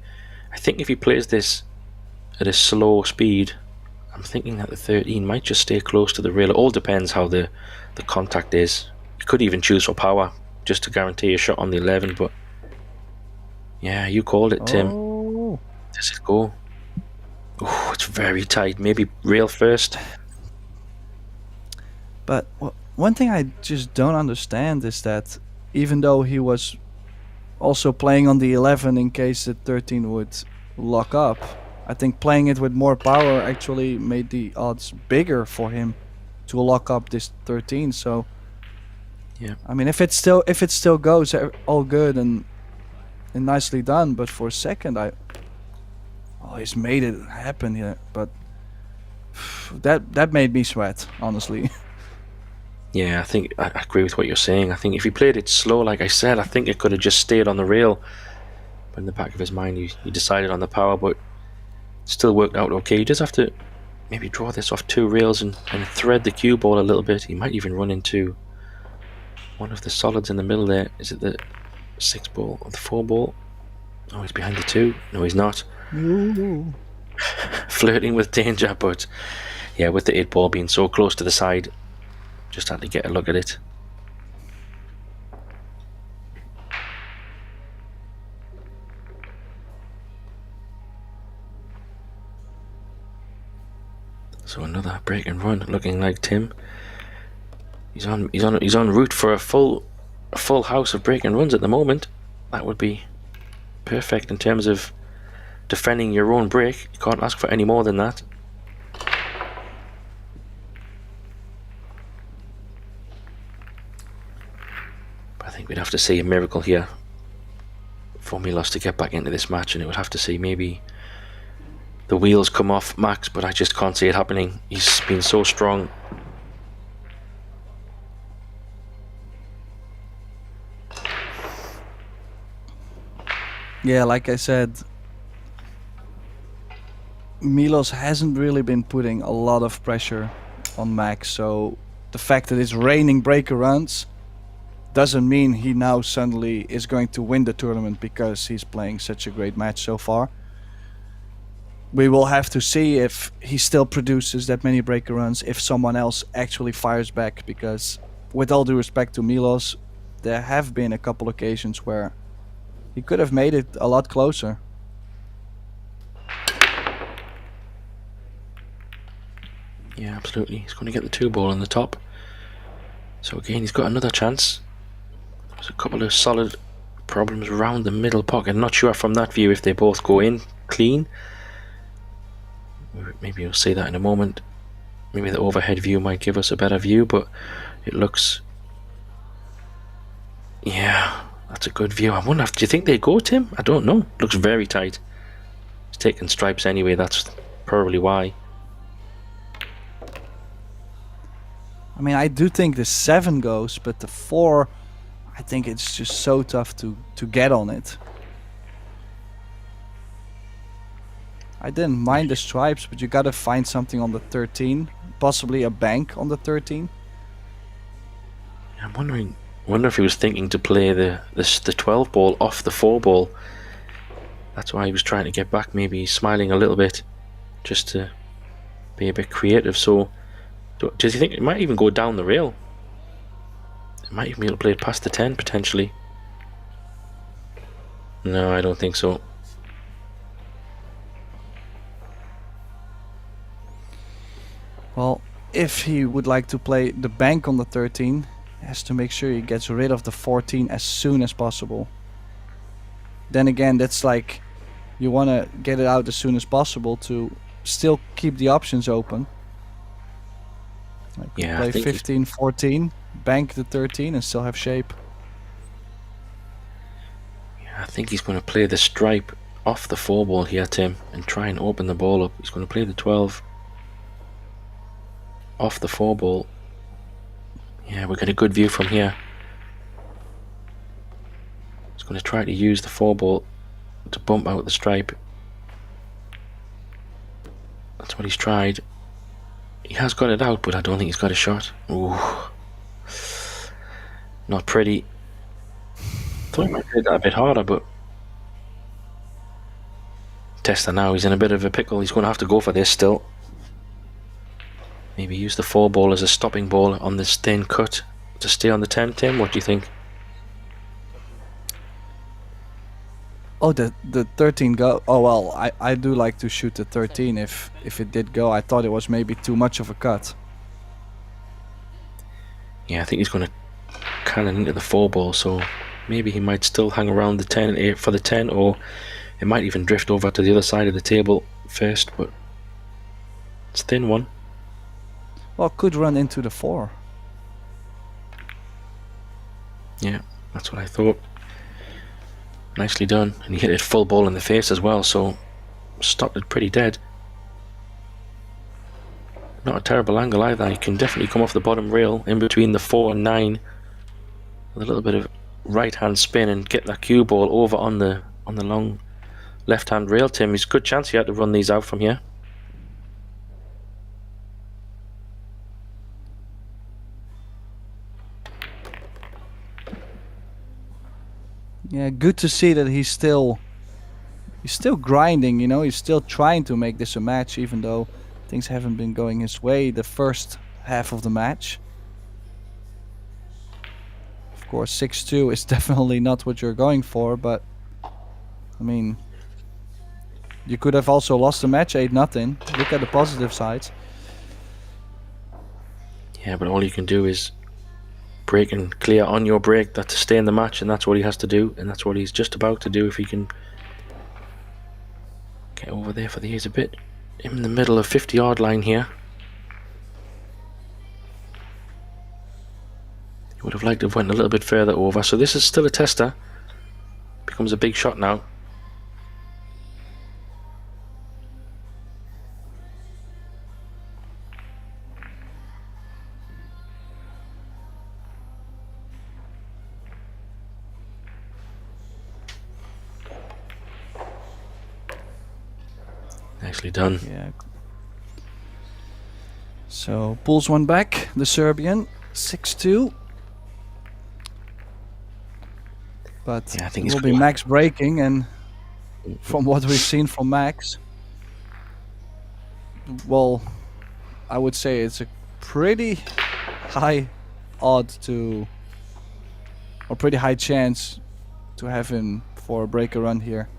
I think if he plays this at a slow speed, I'm thinking that the 13 might just stay close to the rail. It all depends how the contact is. You could even choose for power just to guarantee a shot on the 11, but yeah, you called it, Tim. Does it go? Oh, it's very tight. Maybe rail first. But one thing I just don't understand is that even though he was also playing on the 11 in case the 13 would lock up, I think playing it with more power actually made the odds bigger for him to lock up this 13. So yeah, I mean, if it still goes all good and nicely done, but for a second he's made it happen here. But that made me sweat, honestly. Yeah, I think I agree with what you're saying. I think if he played it slow, like I said, I think it could have just stayed on the rail. But in the back of his mind, he decided on the power, but still worked out okay. You just have to maybe draw this off 2 rails and thread the cue ball a little bit. He might even run into one of the solids in the middle there. Is it the 6 ball or the 4 ball? Oh, he's behind the 2. No, he's not. Ooh. Flirting with danger, but yeah, with the 8 ball being so close to the side, just had to get a look at it. So another break and run, looking like Tim. He's on route for a full house of break and runs at the moment. That would be perfect in terms of defending your own break. You can't ask for any more than that. But I think we'd have to see a miracle here for Milos to get back into this match, and it would have to see maybe the wheels come off Max, but I just can't see it happening. He's been so strong. Yeah, like I said, Milos hasn't really been putting a lot of pressure on Max, so the fact that it's raining breaker runs doesn't mean he now suddenly is going to win the tournament because he's playing such a great match so far. We will have to see if he still produces that many breaker runs, if someone else actually fires back, because with all due respect to Milos, there have been a couple occasions where he could have made it a lot closer. Yeah, absolutely. He's going to get the 2 ball on the top. So again, he's got another chance. There's a couple of solid problems around the middle pocket. I'm not sure from that view if they both go in clean. Maybe you'll see that in a moment. Maybe the overhead view might give us a better view, but it looks... Yeah, that's a good view. I wonder, do you think they go, Tim? I don't know. Looks very tight. He's taking stripes anyway, that's probably why. I mean, I do think the 7 goes, but the 4, I think it's just so tough to get on it. I didn't mind the stripes, but you gotta find something on the 13, possibly a bank on the 13. I'm wonder if he was thinking to play the 12 ball off the 4 ball. That's why he was trying to get back, maybe smiling a little bit, just to be a bit creative. So, does he think it might even go down the rail? It might even be able to play it past the 10 potentially. No, I don't think so. Well, if he would like to play the bank on the 13, he has to make sure he gets rid of the 14 as soon as possible. Then again, that's like, you want to get it out as soon as possible to still keep the options open. Like Yeah, play 15, 14, bank the 13 and still have shape. Yeah, I think he's going to play the stripe off the 4 ball here, Tim, and try and open the ball up. He's going to play the 12 off the 4 ball. Yeah, we get a good view from here. He's going to try to use the 4 ball to bump out the stripe. That's what he's tried. He has got it out, but I don't think he's got a shot. Ooh. Not pretty. Thought he might hit that a bit harder, but Tester now, he's in a bit of a pickle. He's going to have to go for this still. Maybe use the 4 ball as a stopping ball on this thin cut to stay on the 10, Tim. What do you think? Oh, the 13 go. Oh well, I do like to shoot the 13 if it did go. I thought it was maybe too much of a cut. Yeah, I think he's going to cannon into the 4 ball, so maybe he might still hang around the 10 for the 10, or it might even drift over to the other side of the table first, but it's a thin one. Well, could run into the 4. Yeah, that's what I thought. Nicely done, and he hit it full ball in the face as well, so stopped it pretty dead. Not a terrible angle either. He can definitely come off the bottom rail in between the 4 and 9 with a little bit of right hand spin and get that cue ball over on the long left hand rail. Tim, he's a good chance he had to run these out from here. Yeah, good to see that he's still grinding. You know, he's still trying to make this a match, even though things haven't been going his way the first half of the match. Of course, 6-2 is definitely not what you're going for, but I mean, you could have also lost the match 8-0. Look at the positive sides. Yeah, but all you can do is break and clear on your break that to stay in the match, and that's what he has to do, and that's what he's just about to do if he can get over there for the ace a bit. In the middle of 50-yard line here. He would have liked to have went a little bit further over, so this is still a tester. Becomes a big shot now. Nicely done. Yeah. So pulls one back, the Serbian, 6-2. But Yeah, I think it he's will be Max breaking, and from what we've seen from Max, well, I would say it's a pretty high odd to, or pretty high chance to have him for a breaker run here.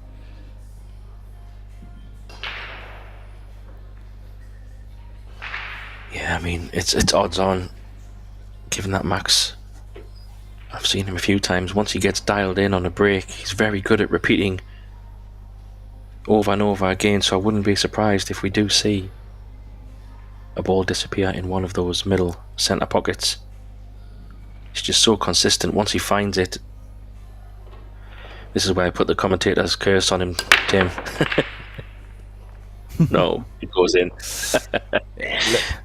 Yeah, I mean, it's odds on, given that Max, I've seen him a few times, once he gets dialed in on a break, he's very good at repeating over and over again, so I wouldn't be surprised if we do see a ball disappear in one of those middle centre pockets. He's just so consistent. Once he finds it, this is where I put the commentator's curse on him, Tim. No, it goes in.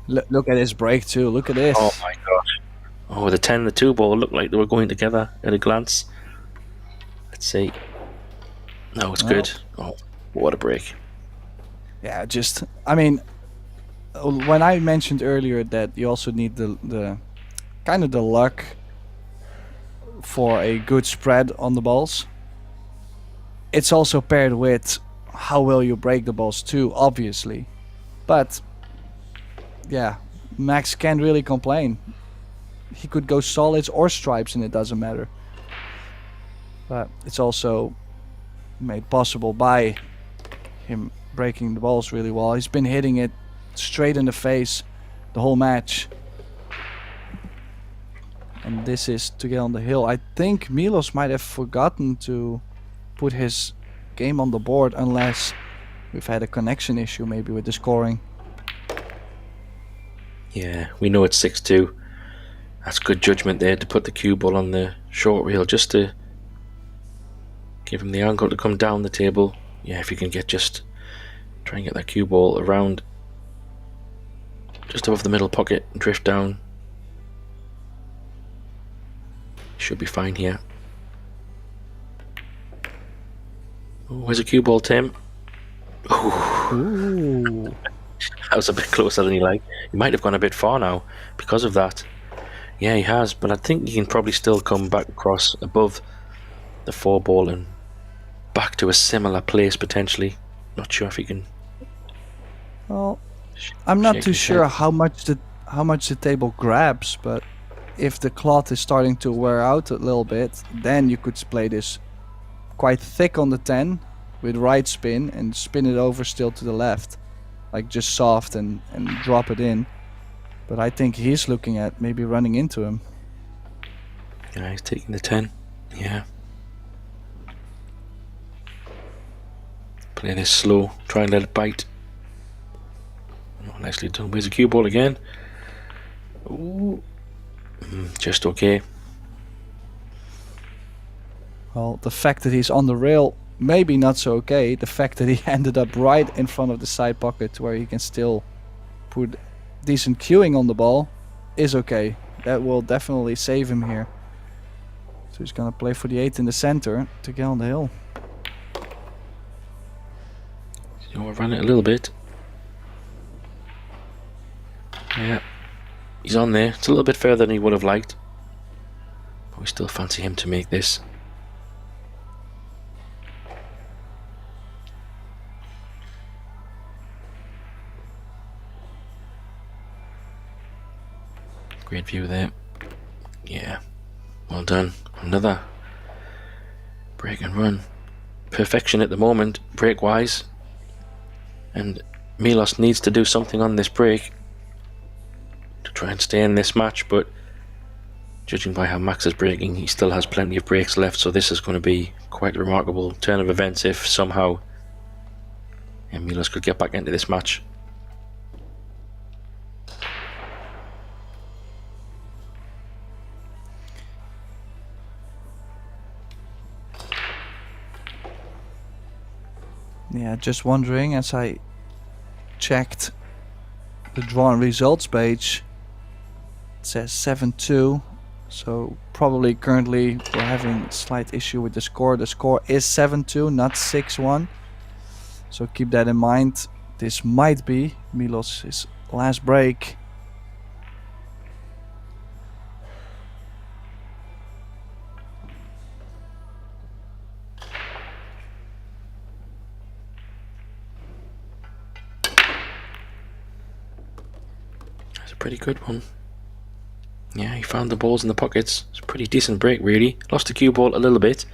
Look at his break too. Look at this. Oh my gosh. Oh, the 10 and the 2 ball looked like they were going together at a glance. Let's see. No, it's good. Oh, what a break. Yeah, just, I mean, when I mentioned earlier that you also need the kind of the luck for a good spread on the balls, it's also paired with how well you break the balls too, obviously. But yeah, Max can't really complain. He could go solids or stripes and it doesn't matter. But it's also made possible by him breaking the balls really well. He's been hitting it straight in the face the whole match. And this is to get on the hill. I think Milos might have forgotten to put his game on the board, unless we've had a connection issue maybe with the scoring. Yeah, we know it's 6-2. That's good judgment there to put the cue ball on the short reel just to give him the angle to come down the table. Yeah, if you can get just try and get that cue ball around just above the middle pocket and drift down. Should be fine here. Oh, where's a cue ball, Tim? Ooh. That was a bit closer than he liked. He might have gone a bit far now because of that. Yeah, he has, but I think he can probably still come back across above the 4 ball and back to a similar place potentially. Not sure if he can. Well, I'm not shake too his sure head. how much the table grabs, but if the cloth is starting to wear out a little bit, then you could play this quite thick on the 10 with right spin and spin it over still to the left, like just soft and drop it in. But I think he's looking at maybe running into him. Yeah, he's taking the 10. Yeah. Play this slow. Try and let it bite. Oh, nicely done. Where's the cue ball again? Ooh. Just okay. Well, the fact that he's on the rail, maybe not so okay. The fact that he ended up right in front of the side pocket where he can still put decent cueing on the ball is okay. That will definitely save him here. So he's gonna play for the 8 in the center to get on the hill. You know, run it a little bit. Yeah. He's on there. It's a little bit further than he would have liked. But we still fancy him to make this. Great view there. Yeah, well done. Another break and run. Perfection at the moment, break-wise. And Milos needs to do something on this break to try and stay in this match, but judging by how Max is breaking, he still has plenty of breaks left, so this is going to be quite a remarkable turn of events if somehow Milos could get back into this match. Yeah, just wondering, as I checked the drawn results page, it says 7-2, so probably currently we're having a slight issue with the score. The score is 7-2, not 6-1, so keep that in mind. This might be Milos' last break. Pretty good one. Yeah, he found the balls in the pockets. It's a pretty decent break, really. Lost the cue ball a little bit,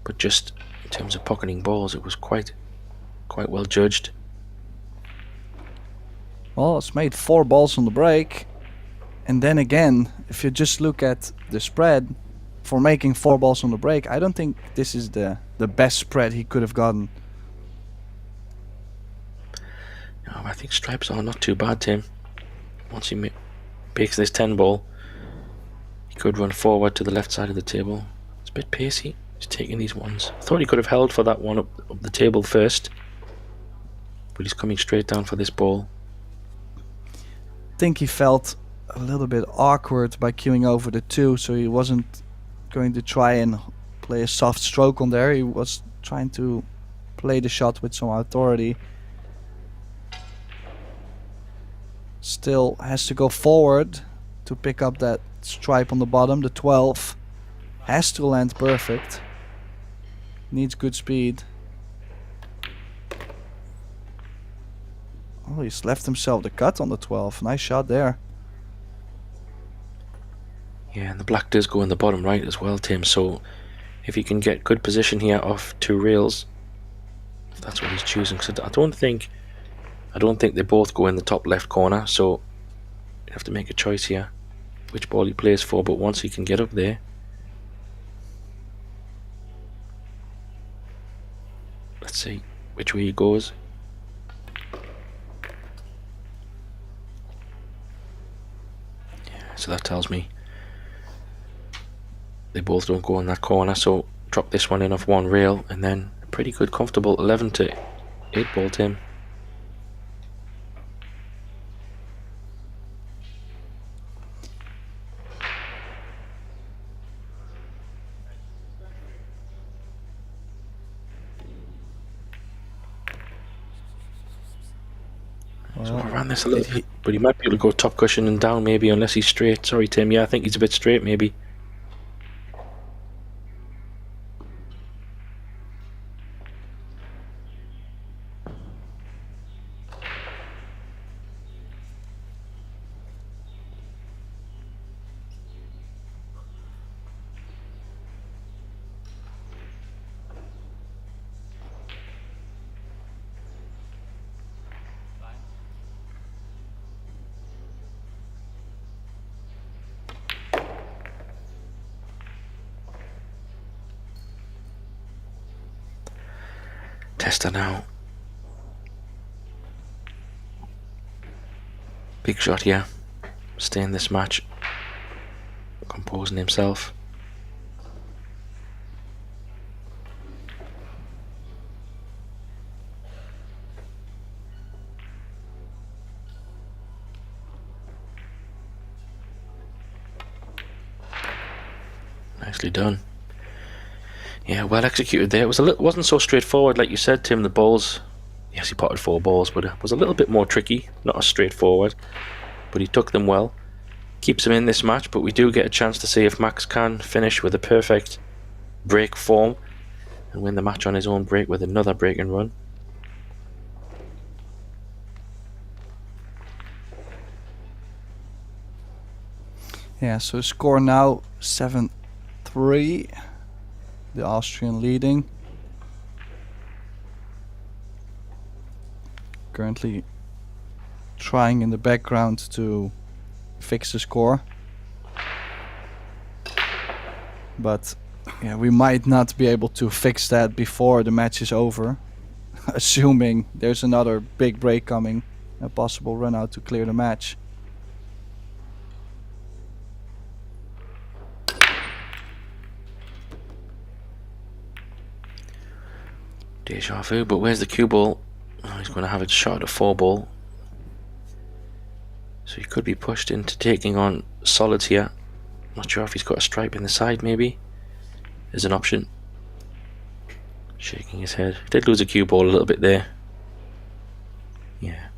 but just in terms of pocketing balls, it was quite well judged. Well, it's made 4 balls on the break, and then again, if you just look at the spread for making 4 balls on the break, I don't think this is the best spread he could have gotten. No, I think stripes are not too bad, Tim. Once he makes this 10 ball, he could run forward to the left side of the table. It's a bit pacey. He's taking these ones. I thought he could have held for that one up the table first, but he's coming straight down for this ball. I think he felt a little bit awkward by queuing over the 2, so he wasn't going to try and play a soft stroke on there. He was trying to play the shot with some authority. Still has to go forward to pick up that stripe on the bottom. The 12 has to land perfect. Needs good speed. Oh, he's left himself the cut on the 12. Nice shot there. Yeah, and the black does go in the bottom right as well, Tim, so if he can get good position here off 2 rails, if that's what he's choosing. So I don't think they both go in the top left corner, so you have to make a choice here which ball he plays for, but once he can get up there, let's see which way he goes. Yeah, so that tells me they both don't go in that corner, so drop this one in off 1 rail, and then a pretty good comfortable 11-8 ball, Tim. So I ran this a little bit, but he might be able to go top cushion and down maybe, unless he's straight. Sorry, Tim. Yeah, I think he's a bit straight maybe. Tester now. Big shot here. Stay in this match. Composing himself. Nicely done. Yeah, well executed there. It was wasn't so straightforward like you said, Tim. The balls, yes, he potted 4 balls, but it was a little bit more tricky, not as straightforward. But he took them well. Keeps him in this match, but we do get a chance to see if Max can finish with a perfect break form and win the match on his own break with another break and run. Yeah, so score now 7-3. The Austrian leading. Currently trying in the background to fix the score. But yeah, we might not be able to fix that before the match is over. Assuming there's another big break coming. A possible run out to clear the match. Deja vu, but where's the cue ball? Oh, he's going to have it shot at a 4-ball. So he could be pushed into taking on solids here. Not sure if he's got a stripe in the side, maybe. There's an option. Shaking his head. Did lose a cue ball a little bit there. Yeah.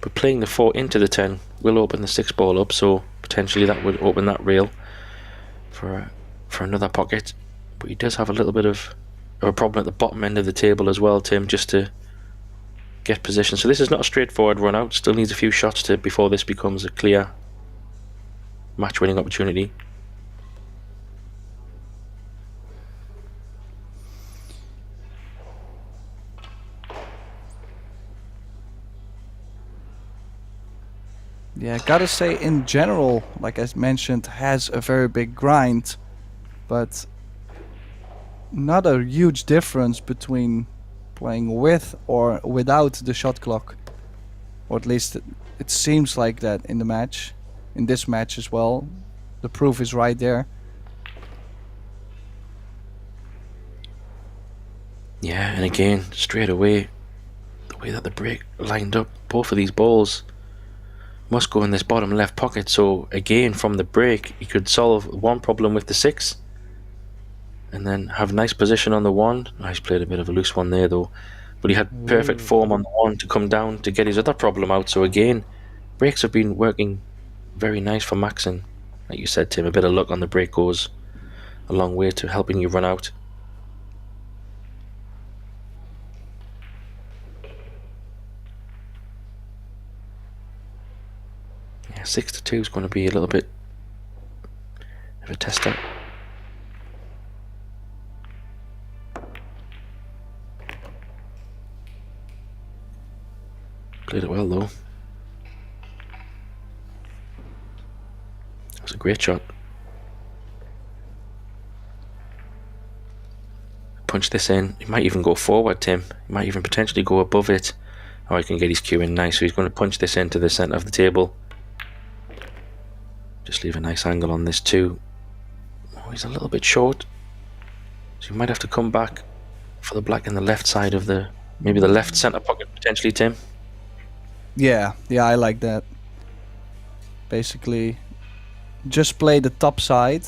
But playing the 4 into the 10 will open the 6 ball up, so potentially that would open that rail for another pocket. But he does have a little bit of a problem at the bottom end of the table as well, Tim, just to get position. So this is not a straightforward run out. Still needs a few shots before this becomes a clear match winning opportunity. Yeah, gotta say in general, like I mentioned, has a very big grind, but not a huge difference between playing with or without the shot clock. Or at least it seems like that in the match, in this match as well. The proof is right there. Yeah, and again, straight away, the way that the break lined up, both of these balls must go in this bottom left pocket. So again, from the break, he could solve one problem with the 6 and then have nice position on the 1. Oh, he's played a bit of a loose one there though, but he had perfect form on the 1 to come down to get his other problem out. So again, breaks have been working very nice for Maxon. Like you said, Tim, a bit of luck on the break goes a long way to helping you run out. Yeah, 6-2 is going to be a little bit of a tester. Played it well though. That was a great shot. Punch this in. He might even go forward, Tim. He might even potentially go above it. Oh, he can get his cue in nice. So he's going to punch this into the centre of the table. Just leave a nice angle on this too. Oh, he's a little bit short. So you might have to come back for the black in the left side of the, maybe the left centre pocket potentially, Tim. Yeah, I like that. Basically, just play the top side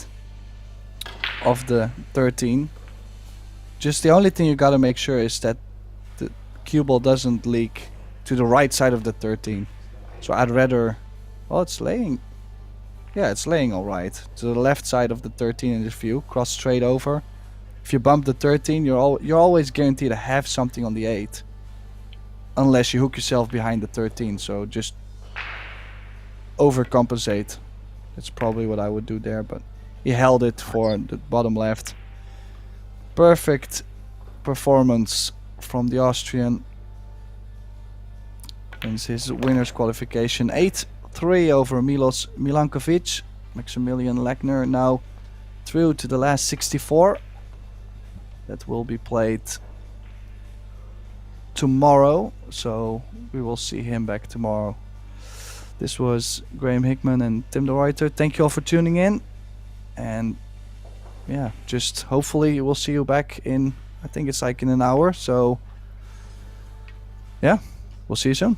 of the 13. Just the only thing you gotta make sure is that the cue ball doesn't leak to the right side of the 13. So I'd rather, well, it's laying. Yeah, it's laying all right. To the left side of the 13 in this view, cross straight over. If you bump the 13, you're always guaranteed to have something on the 8. Unless you hook yourself behind the 13, so just overcompensate. That's probably what I would do there, but he held it for the bottom left. Perfect performance from the Austrian. Wins his winner's qualification. 8-3 over Milos Milankovic. Maximilian Lechner now through to the last 64. That will be played tomorrow, so we will see him back tomorrow. This was Graham Hickman and Tim de Ruyter. Thank you all for tuning in, and yeah, just hopefully we'll see you back in, I think it's like in an hour, so yeah, we'll see you soon.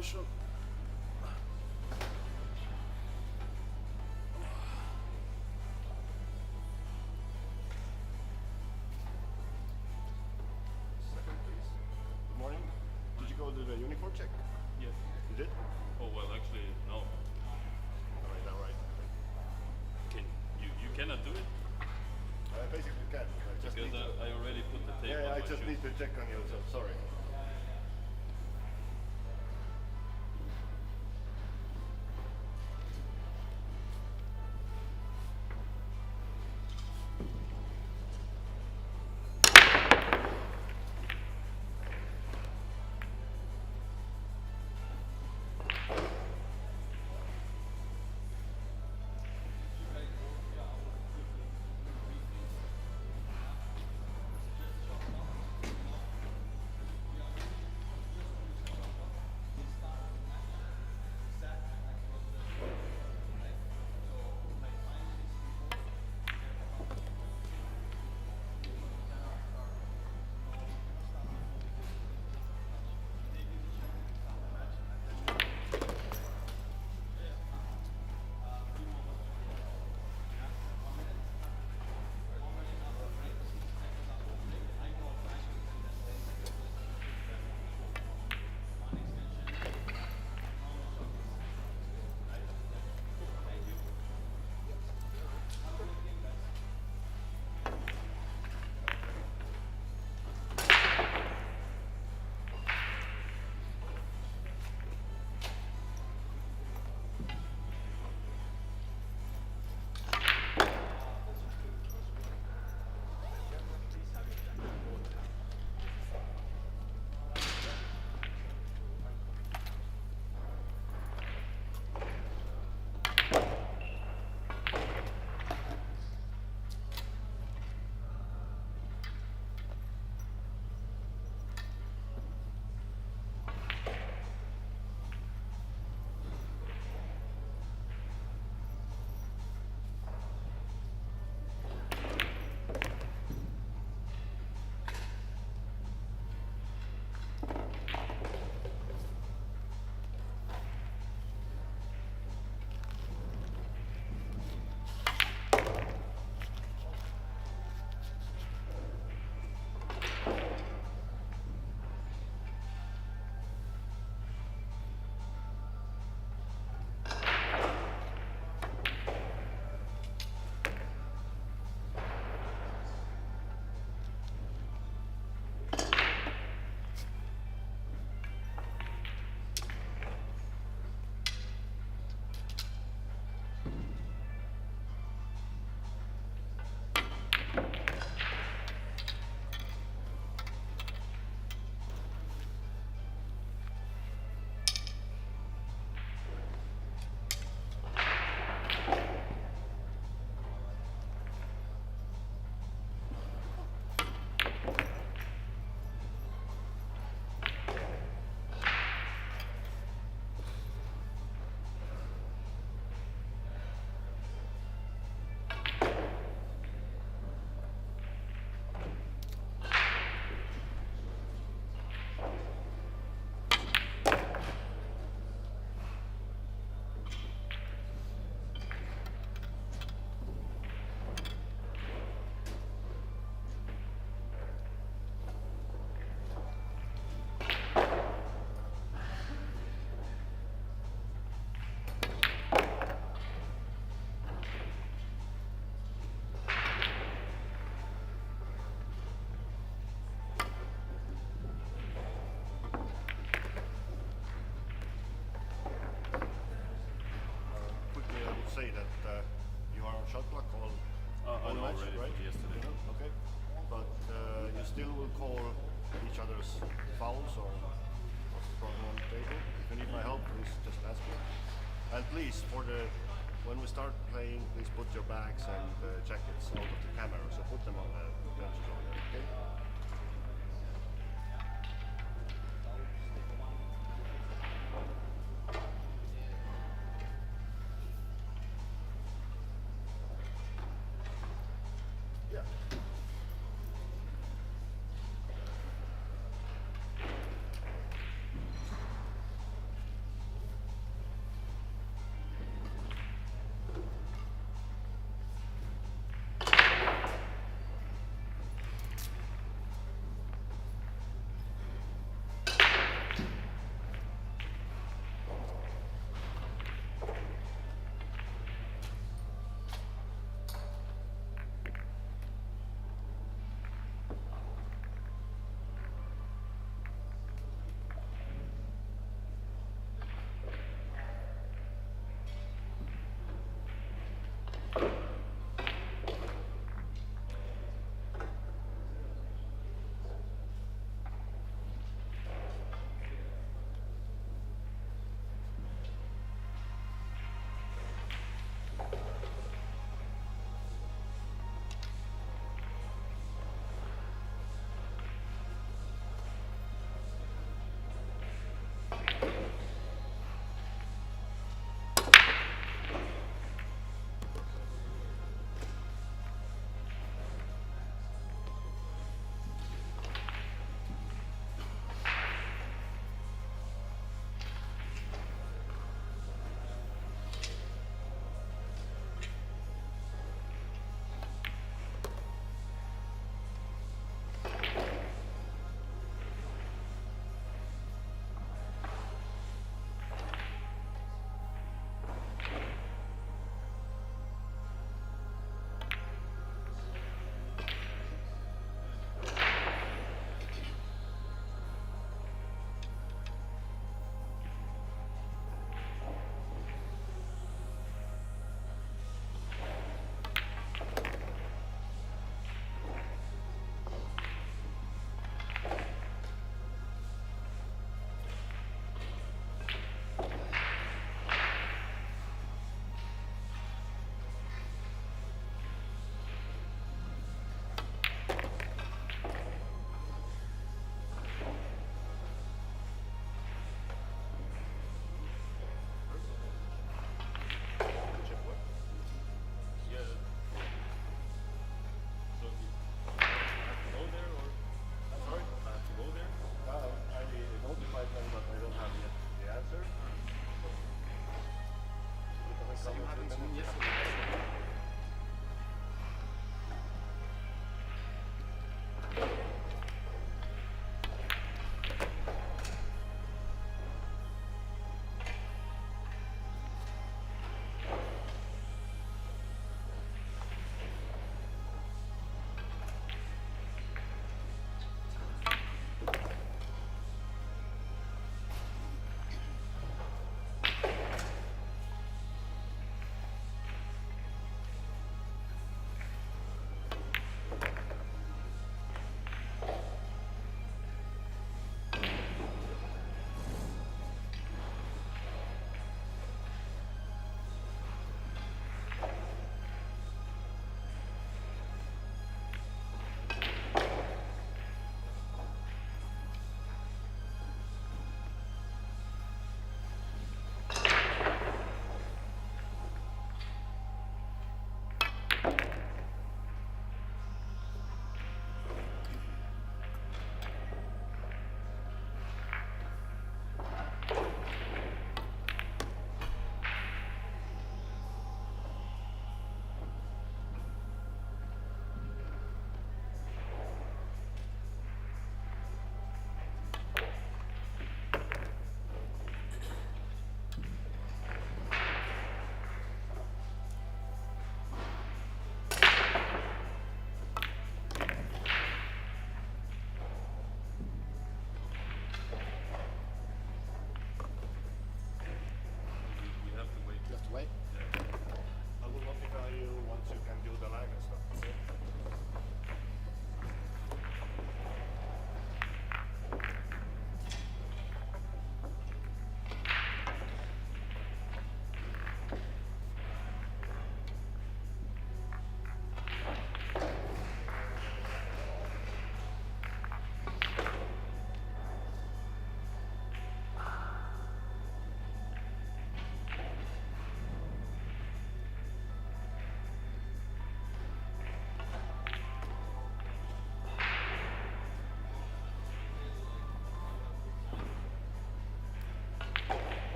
position. Second, please. Good morning. Did you go to the uniform check? Yes. You did? Oh well, actually no. All right. Can you cannot do it I basically can. I just because need to, I already put the tape. yeah, on I my just shoe. need to check on you, so sorry. Say that you are on shot clock all know match, already right? from yesterday. You know? Okay, but you still will call each other's fouls or what's the problem on the table. If you need my help, please just ask me. And please, when we start playing, please put your bags and jackets out of the camera. So put them on the benches over there. Okay. Yeah.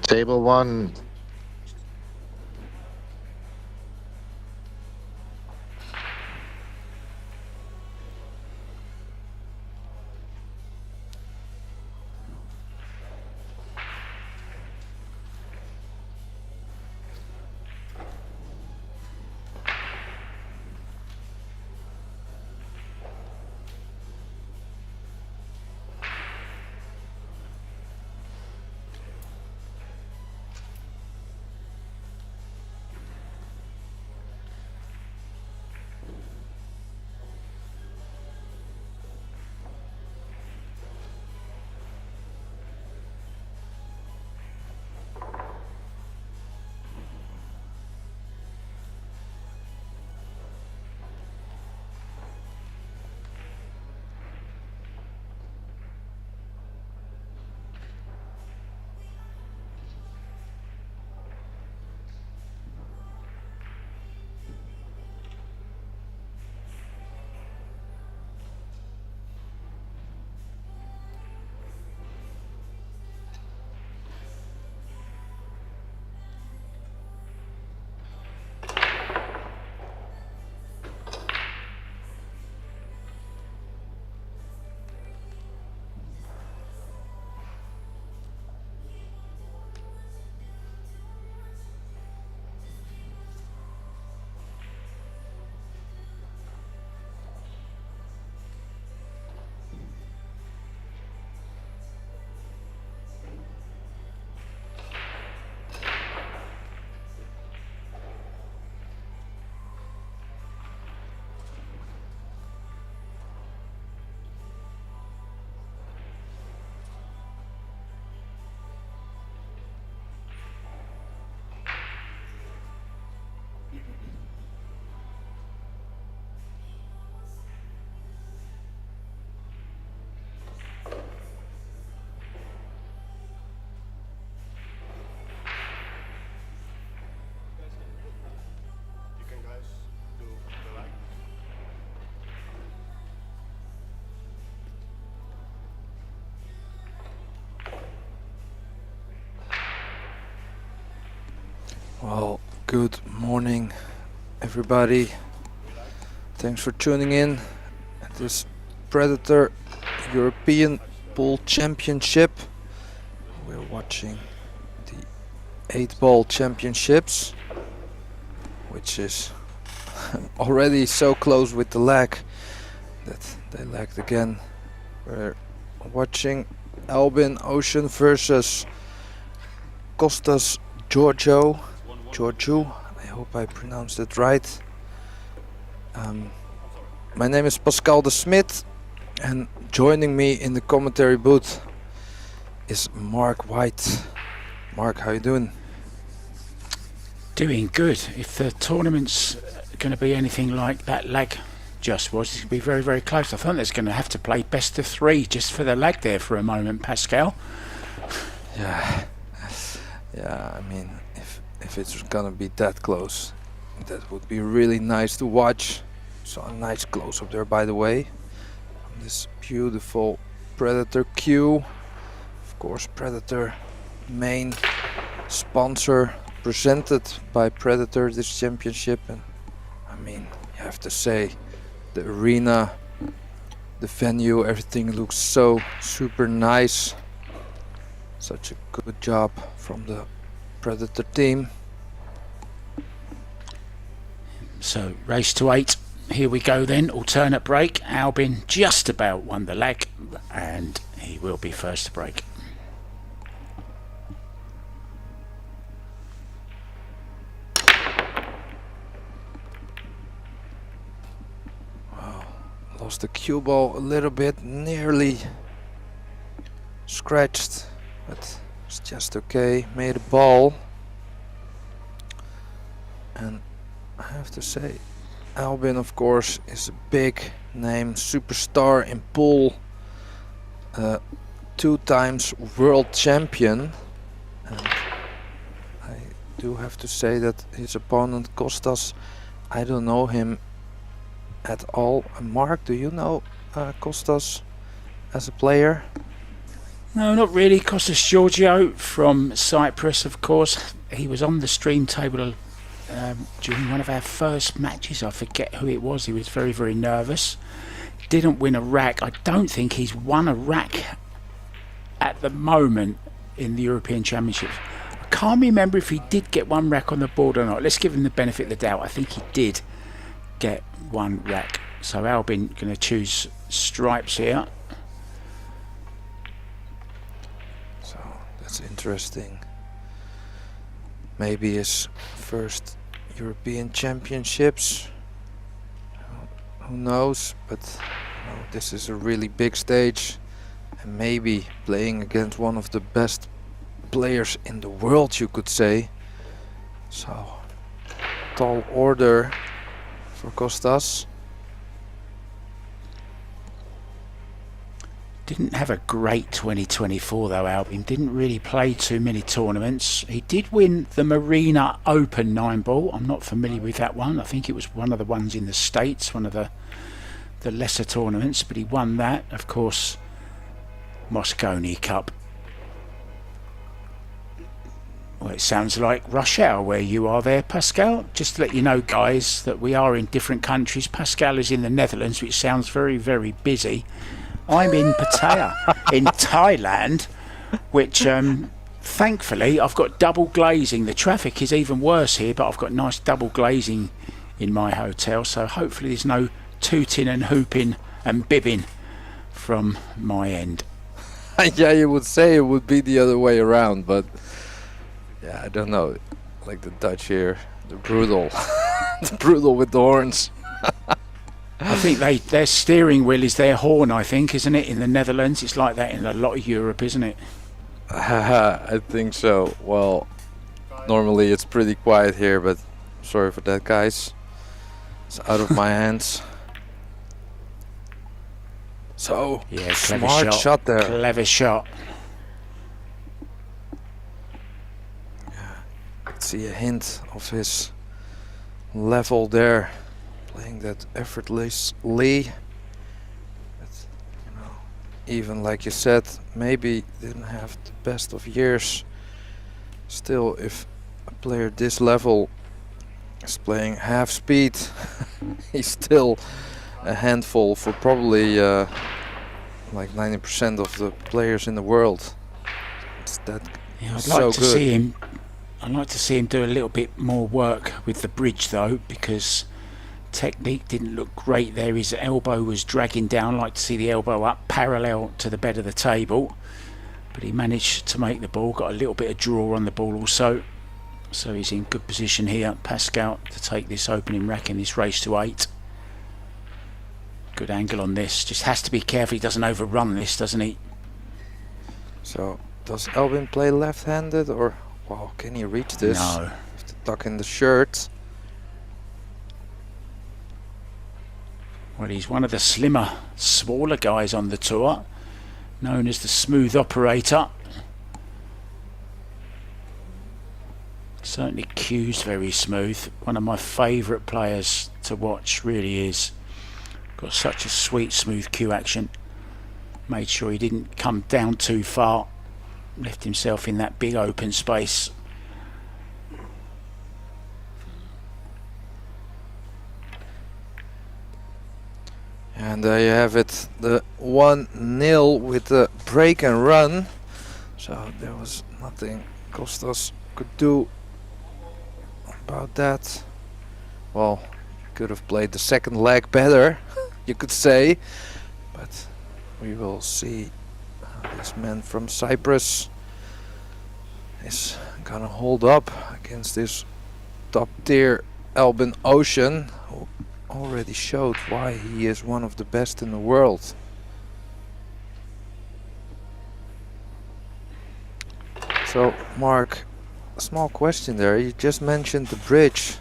Table 1. You can guys do the lag. Well, good morning, everybody. Thanks for tuning in at this Predator European Pool Championship. We're watching the 8-ball championships, which is already so close with the lag that they lagged again. We're watching Albin Ocean versus Kostas Giorgio. I hope I pronounced it right. My name is Pascal de Smit, and joining me in the commentary booth is Mark White. Mark, how you doing? Doing good. If the tournament's going to be anything like that lag just was, it's going to be very, very close. I think there's going to have to play best of 3 just for the lag there for a moment, Pascal. Yeah, I mean, if it's gonna be that close, that would be really nice to watch. So a nice close-up there, by the way. This beautiful Predator cue. Of course, Predator main sponsor, presented by Predator this championship. And I mean, you have to say, the arena, the venue, everything looks so super nice. Such a good job from the Predator team. So race to 8. Here we go then. Alternate break. Albin just about won the leg, and he will be first to break. Wow, lost the cue ball a little bit, nearly scratched, but it's just okay. Made a ball, and I have to say, Albin, of course, is a big name, superstar in pool, 2 times world champion, and I do have to say that his opponent Kostas, I don't know him at all. Mark, do you know Kostas as a player? No, not really. Kostas Georgiou from Cyprus, of course. He was on the stream table during one of our first matches. I forget who it was. He was very, very nervous. Didn't win a rack. I don't think he's won a rack at the moment in the European Championships. I can't remember if he did get one rack on the board or not. Let's give him the benefit of the doubt. I think he did get one rack. So Albin going to choose stripes here. So that's interesting. Maybe his first European Championships. Who knows? But you know, this is a really big stage, and maybe playing against one of the best players in the world, you could say. So tall order for Kostas. Didn't have a great 2024 though, Albin. Didn't really play too many tournaments. He did win the Marina Open 9-ball. I'm not familiar with that one. I think it was one of the ones in the States, one of the lesser tournaments, but he won that. Of course, Mosconi Cup. Well, it sounds like rush hour where you are there, Pascal. Just to let you know, guys, that we are in different countries. Pascal is in the Netherlands, which sounds very, very busy. I'm in Pattaya in Thailand, which thankfully I've got double glazing. The traffic is even worse here, but I've got nice double glazing in my hotel, so hopefully there's no tooting and hooping and bibbing from my end. Yeah, you would say it would be the other way around, but yeah, I don't know. Like the Dutch here, the brutal, the brutal with the horns. I think their steering wheel is their horn, I think, isn't it? In the Netherlands, it's like that in a lot of Europe, isn't it? I think so. Well, normally it's pretty quiet here, but sorry for that, guys. It's out of my hands. So, yeah, smart shot there. Clever shot. See a hint of his level there. Playing that effortlessly, but you know, even like you said, maybe didn't have the best of years. Still, if a player this level is playing half speed, he's still a handful for probably like 90% of the players in the world. It's that yeah, I'd so like to good. see him. I'd like to see him do a little bit more work with the bridge though, because technique didn't look great there. His elbow was dragging down. I'd like to see the elbow up parallel to the bed of the table, but he managed to make the ball. Got a little bit of draw on the ball also, so he's in good position here, Pascal, to take this opening rack in this race to 8. Good angle on this. Just has to be careful he doesn't overrun this, doesn't he? So does Albin play left-handed, or wow, can he reach this? No. With the tuck in the shirt. Well, he's one of the slimmer, smaller guys on the tour, known as the smooth operator. Certainly cue's very smooth. One of my favourite players to watch, really is. Got such a sweet, smooth cue action. Made sure he didn't come down too far. Left himself in that big open space. And there you have it, the 1-0 with the break and run. So there was nothing Kostas could do about that. Well, could have played the second leg better, you could say. But we will see how this man from Cyprus is gonna hold up against this top tier Albin Ocean, who already showed why he is one of the best in the world. So Mark, a small question there. You just mentioned the bridge.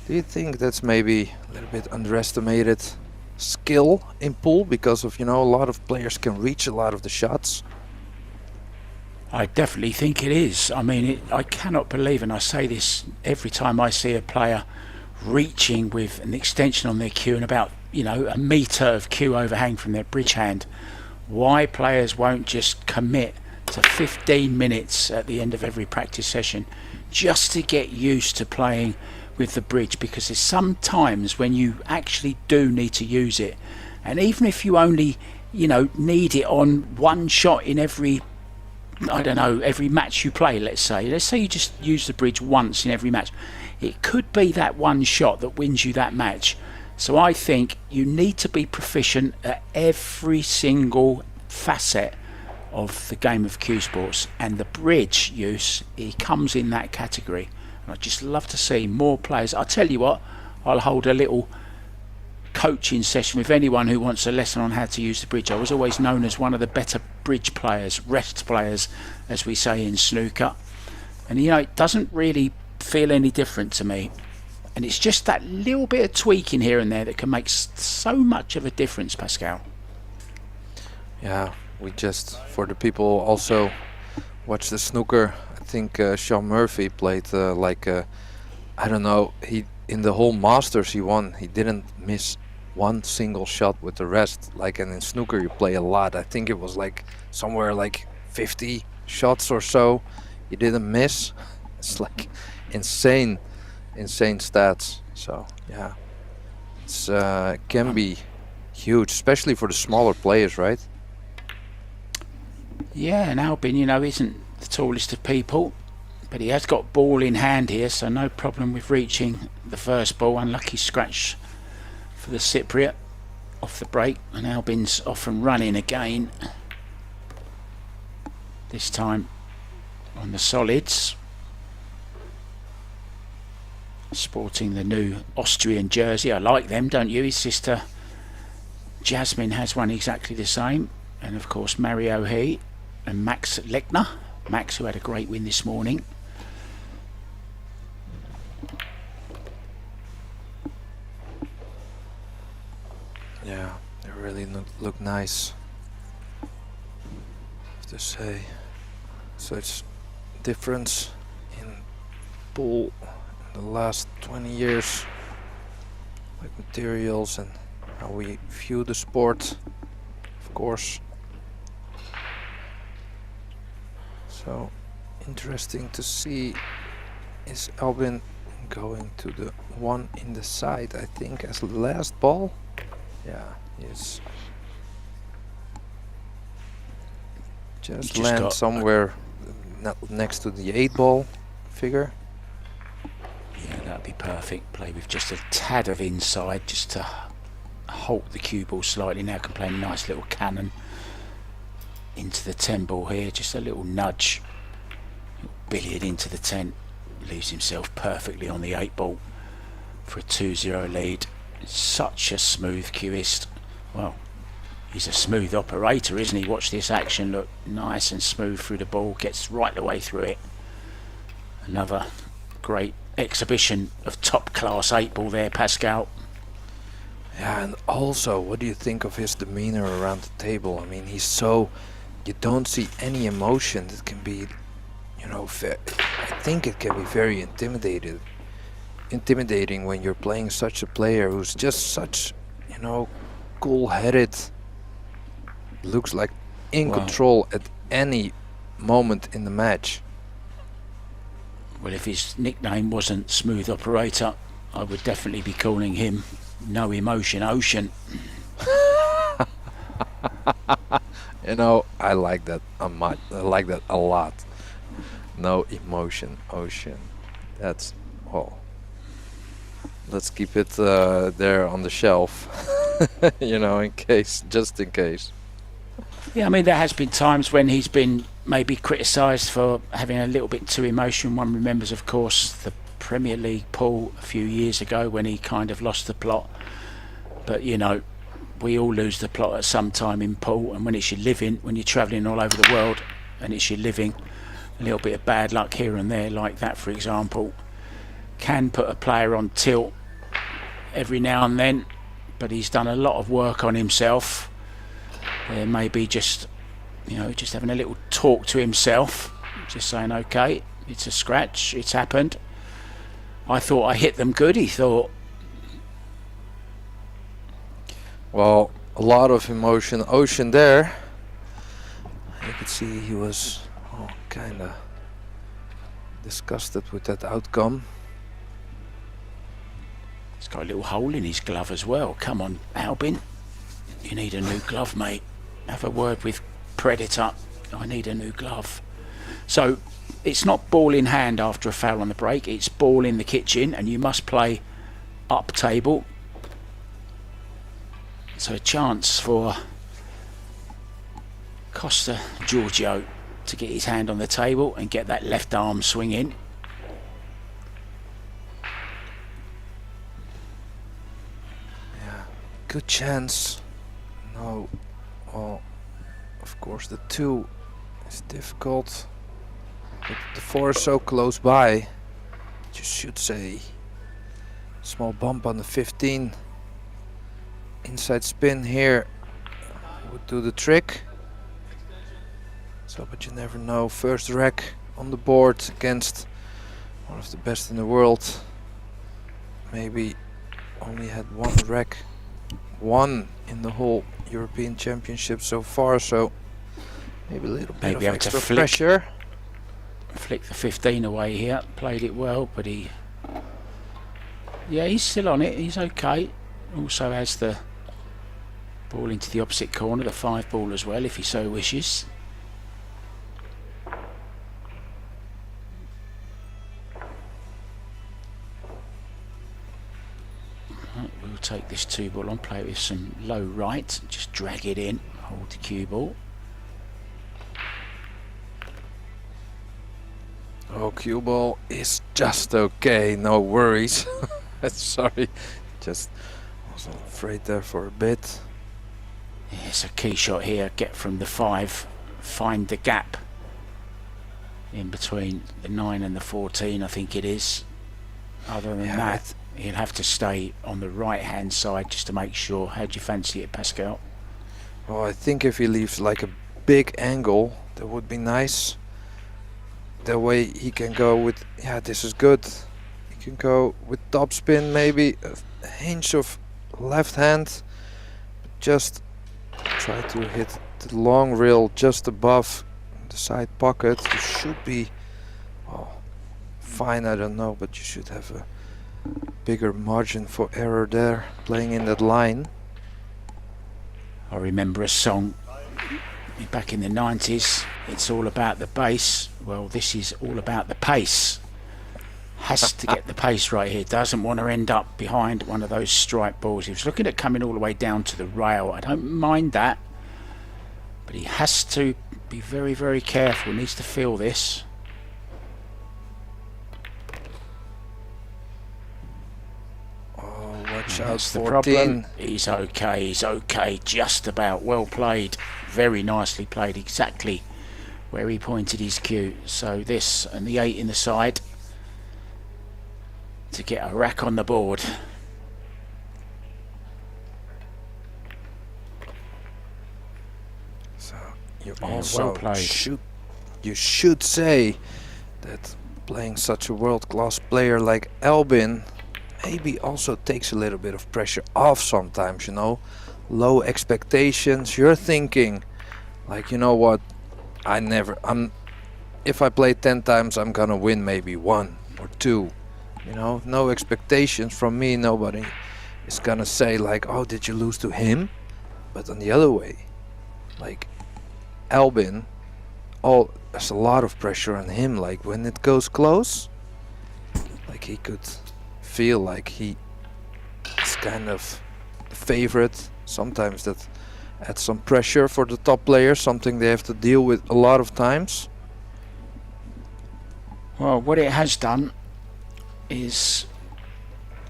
Do you think that's maybe a little bit underestimated skill in pool, because of, you know, a lot of players can reach a lot of the shots? I definitely think it is. I mean, I cannot believe, and I say this every time I see a player reaching with an extension on their cue and about, you know, a metre of cue overhang from their bridge hand, why players won't just commit to 15 minutes at the end of every practice session just to get used to playing with the bridge, because there's some times when you actually do need to use it, and even if you only, you know, need it on one shot in every, I don't know, every match you play, let's say you just use the bridge once in every match, it could be that one shot that wins you that match. So I think you need to be proficient at every single facet of the game of cue sports, and the bridge use, it comes in that category. And I'd just love to see more players. I'll tell you what, I'll hold a little coaching session with anyone who wants a lesson on how to use the bridge. I was always known as one of the better bridge players, rest players, as we say in snooker. And you know, it doesn't really feel any different to me. And it's just that little bit of tweaking here and there that can make so much of a difference, Pascal. Yeah, we just, for the people also watch the snooker, I think Sean Murphy played I don't know, he in the whole Masters he won, he didn't miss one single shot with the rest. Like, and in snooker you play a lot. I think it was like somewhere like 50 shots or so he didn't miss. It's like insane stats. So yeah, it's can be huge, especially for the smaller players, right? Yeah, and Albin, you know, isn't the tallest of people, but he has got ball in hand here, so no problem with reaching the first ball. Unlucky scratch for the Cypriot off the break, and Albin's off and running again, this time on the solids, sporting the new Austrian jersey. I like them, don't you? His sister Jasmine has one exactly the same, and of course Mario He and Max Lechner. Max, who had a great win this morning. Yeah, they really look nice, I have to say. Such difference in pool in the last 20 years, like materials and how we view the sport, of course. So interesting to see. Is Albin going to the one in the side, I think, as the last ball? Yeah, yes. Just land somewhere next to the 8 ball figure. Yeah, that'd be perfect. Play with just a tad of inside, just to halt the cue ball slightly. Now can play a nice little cannon into the 10 ball here, just a little nudge, billiard into the 10, leaves himself perfectly on the 8 ball for a 2-0 lead. Such a smooth cueist. Well, he's a smooth operator, isn't he? Watch this action, look, nice and smooth through the ball, gets right the way through it. Another great exhibition of top class 8 ball there, Pascal. Yeah, and also, what do you think of his demeanor around the table? I mean, he's so, you don't see any emotion. That can be, you know, I think it can be very intimidating when you're playing such a player who's just such, you know, cool-headed, looks like in control at any moment in the match. Well, if his nickname wasn't Smooth Operator, I would definitely be calling him No Emotion Ocean. You know, I like that a lot. I like that a lot. No Emotion Ocean. That's, well, let's keep it there on the shelf. You know, in case, just in case. Yeah, I mean, there has been times when he's been maybe criticised for having a little bit too emotion. One remembers, of course, the Premier League pool a few years ago when he kind of lost the plot. But, you know, we all lose the plot at some time in pool, and when it's your living, when you're travelling all over the world and it's your living, a little bit of bad luck here and there, like that, for example, can put a player on tilt every now and then. But he's done a lot of work on himself. Maybe just, you know, just having a little talk to himself, just saying, okay, it's a scratch, it's happened. I thought I hit them good, he thought. Well, a lot of emotion, ocean there. could see he was kind of disgusted with that outcome. He's got a little hole in his glove as well. Come on, Albin. You need a new glove, mate. Have a word with Predator. I need a new glove. So it's not ball in hand after a foul on the break. It's ball in the kitchen, and you must play up table. So a chance for Costa Giorgio to get his hand on the table and get that left arm swing in. Yeah, good chance. No, well, of course the 2 is difficult, but the 4 is so close by. You should say small bump on the 15. Inside spin here would do the trick. So, but you never know. First rack on the board against one of the best in the world. Maybe only had one rack, one in the whole European Championship so far. So maybe a little bit of extra pressure. Flick the 15 away here. Played it well, but he's still on it. He's okay. Also has the ball into the opposite corner, the 5 ball as well, if he so wishes. We'll take this 2 ball on, play it with some low right, just drag it in, hold the cue ball. Oh, cue ball is just okay, no worries. Sorry, just was afraid there for a bit. Yeah, it's a key shot here, get from the 5, find the gap in between the 9 and the 14, I think it is. Other than that, he'll have to stay on the right hand side just to make sure. How do you fancy it, Pascal? Well, I think if he leaves like a big angle, that would be nice. That way he can go with, yeah, this is good. He can go with top spin, maybe a hinge of left hand. Just try to hit the long rail just above the side pocket. You should be, well, fine, I don't know, but you should have a bigger margin for error there, playing in that line. I remember a song back in the 90s, it's all about the bass. Well, this is all about the pace. Has to get the pace right here, doesn't want to end up behind one of those strike balls. He was looking at coming all the way down to the rail. I don't mind that, but he has to be very, very careful. He needs to feel this. Watch out, That's the 14. problem. He's okay, just about. Well played, very nicely played, exactly where he pointed his cue. So this and the 8 in the side to get a rack on the board. So you Yeah, also well played. should say that playing such a world-class player like Albin maybe also takes a little bit of pressure off sometimes, you know. Low expectations. You're thinking like, you know what, if I play 10 times I'm gonna win maybe 1 or 2, you know. No expectations from me. Nobody is gonna say like, oh, did you lose to him? But on the other way, like Albin, there's a lot of pressure on him. Like when it goes close, like he could feel like he is kind of the favorite. Sometimes that adds some pressure for the top players, something they have to deal with a lot of times. Well, what it has done is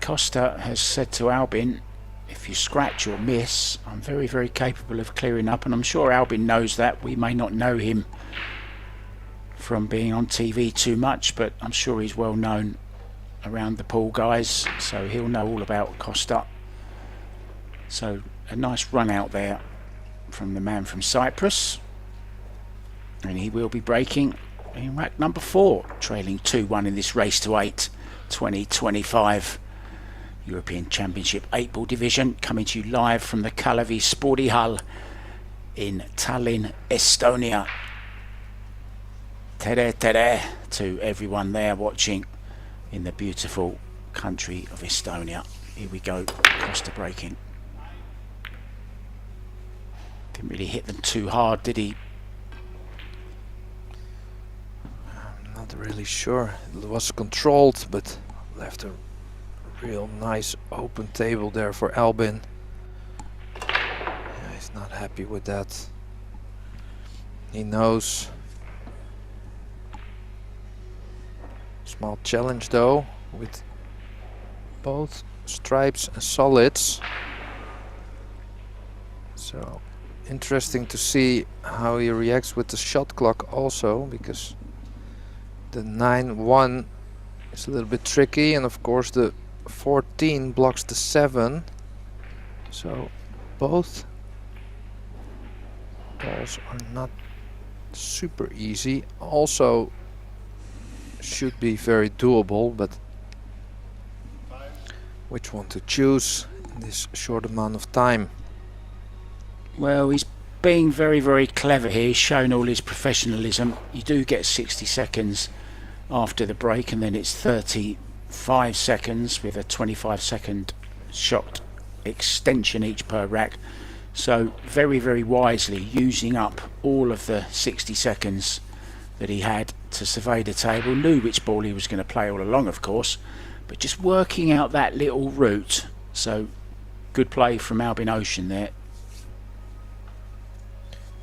Costa has said to Albin, if you scratch or miss, I'm very, very capable of clearing up, and I'm sure Albin knows that. We may not know him from being on TV too much, but I'm sure he's well known around the pool guys, so he'll know all about Costa. So a nice run out there from the man from Cyprus, and he will be breaking in rack number 4, trailing 2-1 in this race to 8 2025 European Championship 8-ball division, coming to you live from the Kalevi Sporty Hall in Tallinn, Estonia. tere to everyone there watching in the beautiful country of Estonia. Here we go, Costa breaking. Didn't really hit them too hard, did he? I'm not really sure. It was controlled, but left a real nice open table there for Albin. Yeah, he's not happy with that. He knows. Small challenge though, with both stripes and solids. So interesting to see how he reacts with the shot clock also, because the 9-1 is a little bit tricky, and of course the 14 blocks the 7. So both balls are not super easy. Also should be very doable, but which one to choose in this short amount of time? Well, he's being very, very clever here. He's shown all his professionalism. You do get 60 seconds after the break, and then it's 35 seconds with a 25-second shot extension each per rack. So very, very wisely using up all of the 60 seconds that he had to survey the table. Knew which ball he was going to play all along, of course, but just working out that little route. So good play from Albin Ocean there.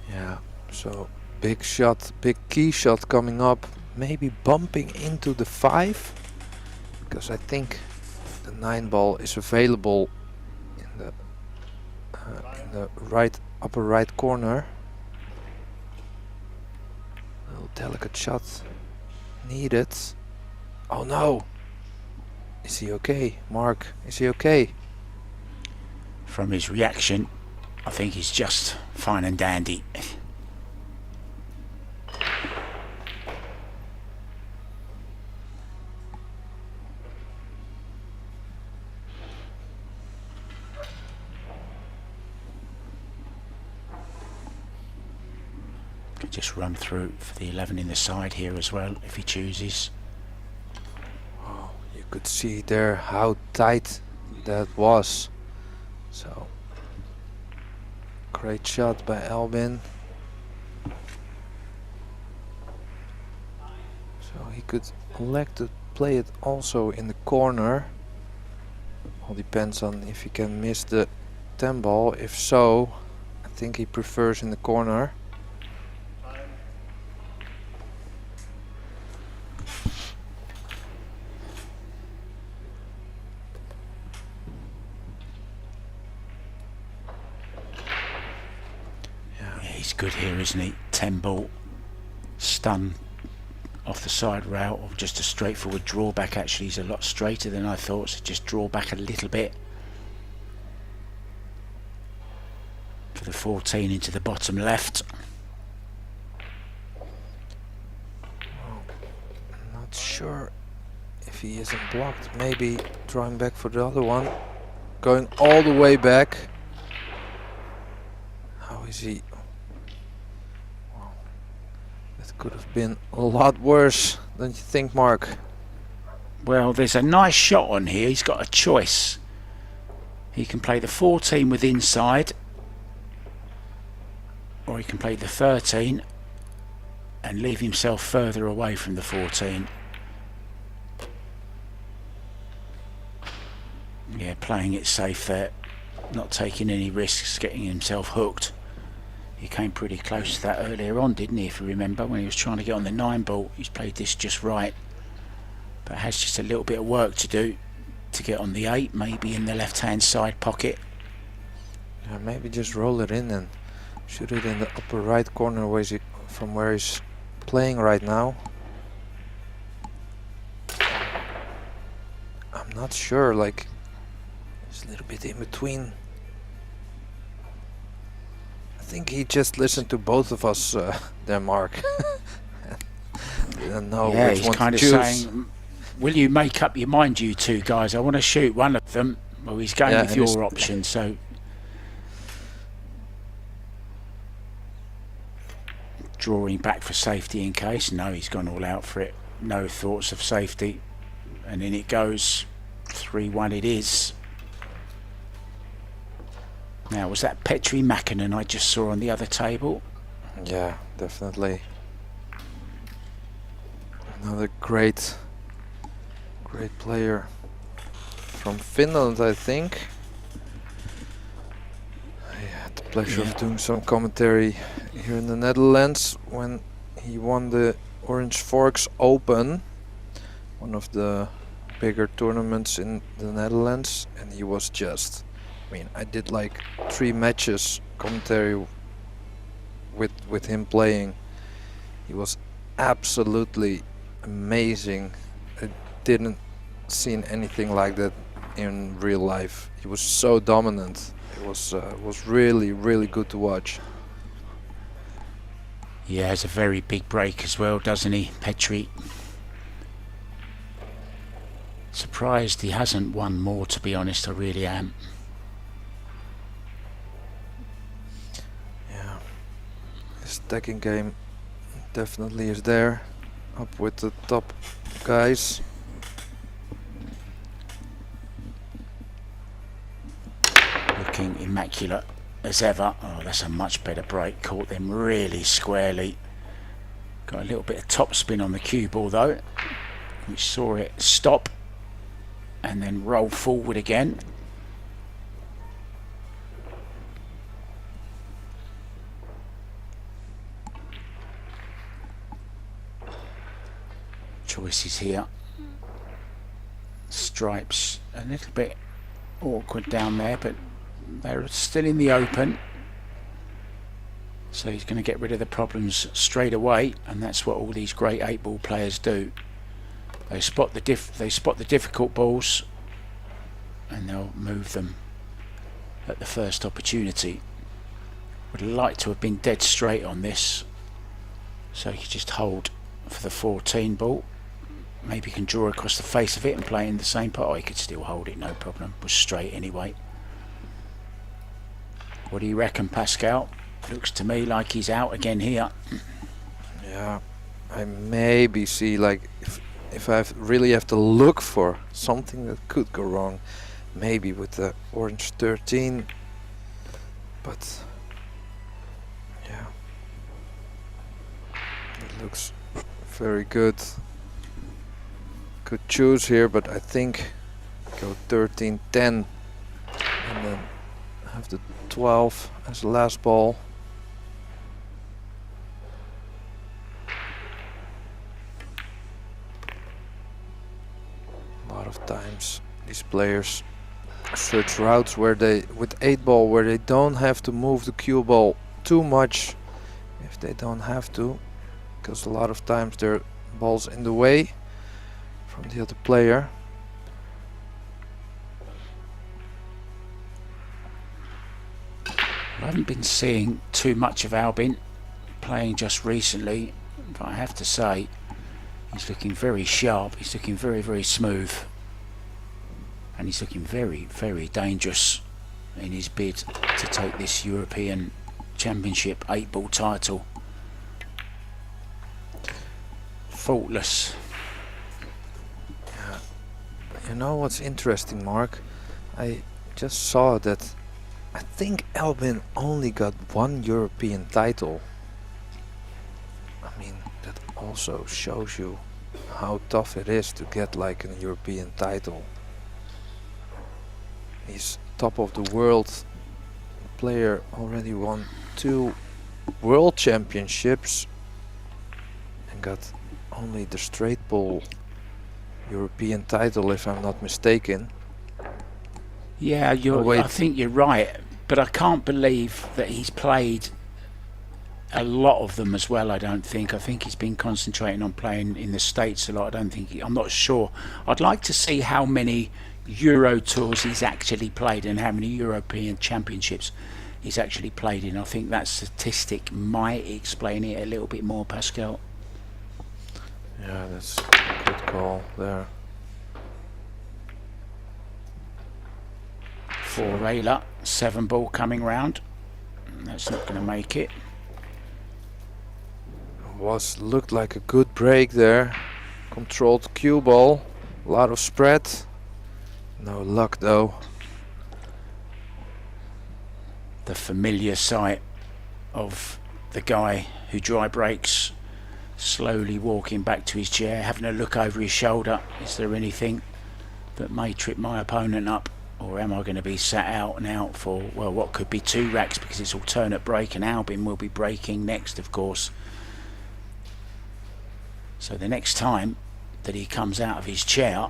Yeah, so big shot, big key shot coming up, maybe bumping into the 5, because I think the 9 ball is available in the right upper right corner. Little delicate shot needed. Oh no! Is he okay, Mark? Is he okay? From his reaction, I think he's just fine and dandy. Could just run through for the 11 in the side here as well if he chooses. Oh, you could see there how tight that was. So great shot by Albin. So he could elect to play it also in the corner. All depends on if he can miss the 10 ball. If so, I think he prefers in the corner. He's good here, isn't he? 10 ball, stun off the side rail, or just a straightforward drawback. Actually, he's a lot straighter than I thought, so just draw back a little bit for the 14 into the bottom left. I'm not sure if he isn't blocked. Maybe drawing back for the other one, going all the way back. How is he? Could have been a lot worse, don't you think, Mark? Well, there's a nice shot on here. He's got a choice. He can play the 14 with inside, or he can play the 13 and leave himself further away from the 14. Yeah, playing it safe there, not taking any risks, getting himself hooked. He came pretty close to that earlier on, didn't he, if you remember, when he was trying to get on the 9 ball. He's played this just right, but has just a little bit of work to do to get on the 8, maybe in the left hand side pocket. Yeah, maybe just roll it in and shoot it in the upper right corner from where he's playing right now. I'm not sure, like it's a little bit in between. I think he just listened to both of us there, Mark. Didn't know Yeah, which he's one kind to of choose. saying, will you make up your mind, you two guys? I want to shoot one of them. Well, he's going with your option, so drawing back for safety in case. No, he's gone all out for it. No thoughts of safety. And in it goes. 3-1 it is. Now, was that Petri Mäkinen I just saw on the other table? Yeah, definitely. Another great player from Finland, I think. I had the pleasure of doing some commentary here in the Netherlands when he won the Orange Forks Open, one of the bigger tournaments in the Netherlands, and he was just, I mean, I did like 3 matches commentary with him playing. He was absolutely amazing. I didn't seen anything like that in real life. He was so dominant. It was really good to watch. He has a very big break as well, doesn't he, Petri? Surprised he hasn't won more, to be honest. I really am. Yeah, his stacking game definitely is there, up with the top guys. Looking immaculate as ever. Oh, that's a much better break. Caught them really squarely. Got a little bit of top spin on the cue ball though, which saw it stop and then roll forward again. Choices here. Stripes a little bit awkward down there, but they're still in the open. So he's going to get rid of the problems straight away, and that's what all these great 8-ball players do. They spot the difficult balls, and they'll move them at the first opportunity. Would like to have been dead straight on this, so he just hold for the 14 ball. Maybe he can draw across the face of it and play in the same part. Oh, he could still hold it, no problem. Was straight anyway. What do you reckon, Pascal? Looks to me like he's out again here. Yeah, I maybe see, like, if I really have to look for something that could go wrong, maybe with the orange 13, but yeah, it looks very good. Could choose here, but I think go 13-10 and then have the 12 as the last ball. A lot of times these players search routes where they, with 8-ball, where they don't have to move the cue ball too much if they don't have to, because a lot of times there are balls in the way from the other player. I haven't been seeing too much of Albin playing just recently, but I have to say he's looking very sharp, he's looking very smooth, and he's looking very dangerous in his bid to take this European Championship 8-ball title. Faultless. Yeah. You know what's interesting, Mark? I just saw that I think Albin only got 1 European title. I mean, that also shows you how tough it is to get like a European title. He's top of the world player, already won 2 world championships and got only the straight ball European title, if I'm not mistaken. Yeah, I think you're right, but I can't believe that he's played a lot of them as well. I think he's been concentrating on playing in the States a lot. I'm not sure. I'd like to see how many Euro tours he's actually played and how many European Championships he's actually played in. I think that statistic might explain it a little bit more, Pascal. Yeah, that's a good call there. For Rayla, 7-ball coming round. That's not going to make it. looked like a good break there. Controlled cue ball, a lot of spread. No luck though. The familiar sight of the guy who dry breaks, slowly walking back to his chair, having a look over his shoulder. Is there anything that may trip my opponent up, or am I going to be sat out and out for, well, what could be 2 racks, because it's alternate break and Albin will be breaking next, of course. So the next time that he comes out of his chair,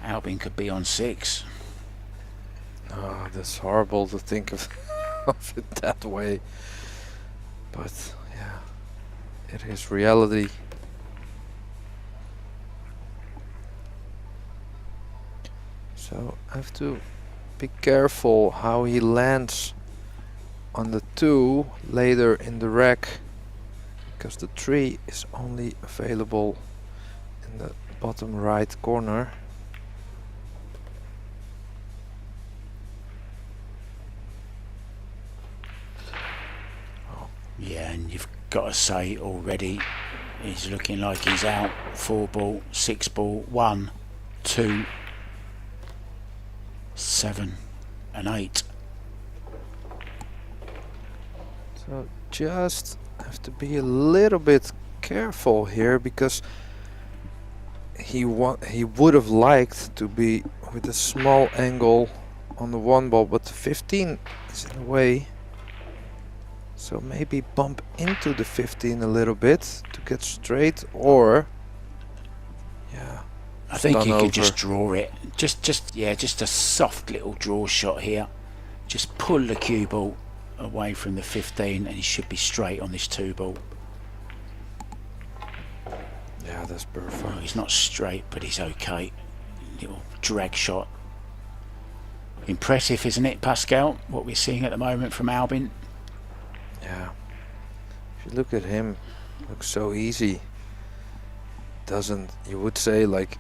Albin could be on 6. Oh, that's horrible to think of, of it that way. But yeah, it is reality. So I have to be careful how he lands on the 2 later in the rack, because the 3 is only available in the bottom right corner. Yeah, and you've got to say already, he's looking like he's out. 4 ball, 6 ball, 1, 2, 7 and 8. So just have to be a little bit careful here, because he would have liked to be with a small angle on the 1 ball, but the 15 is in the way. So maybe bump into the 15 a little bit to get straight, or yeah, I think done he over. could just draw it. Just a soft little draw shot here. Just pull the cue ball away from the 15 and he should be straight on this 2 ball. Yeah, that's perfect. Well, he's not straight, but he's okay. Little drag shot. Impressive, isn't it, Pascal? What we're seeing at the moment from Albin. Yeah. If you look at him, looks so easy. Doesn't, you would say, like,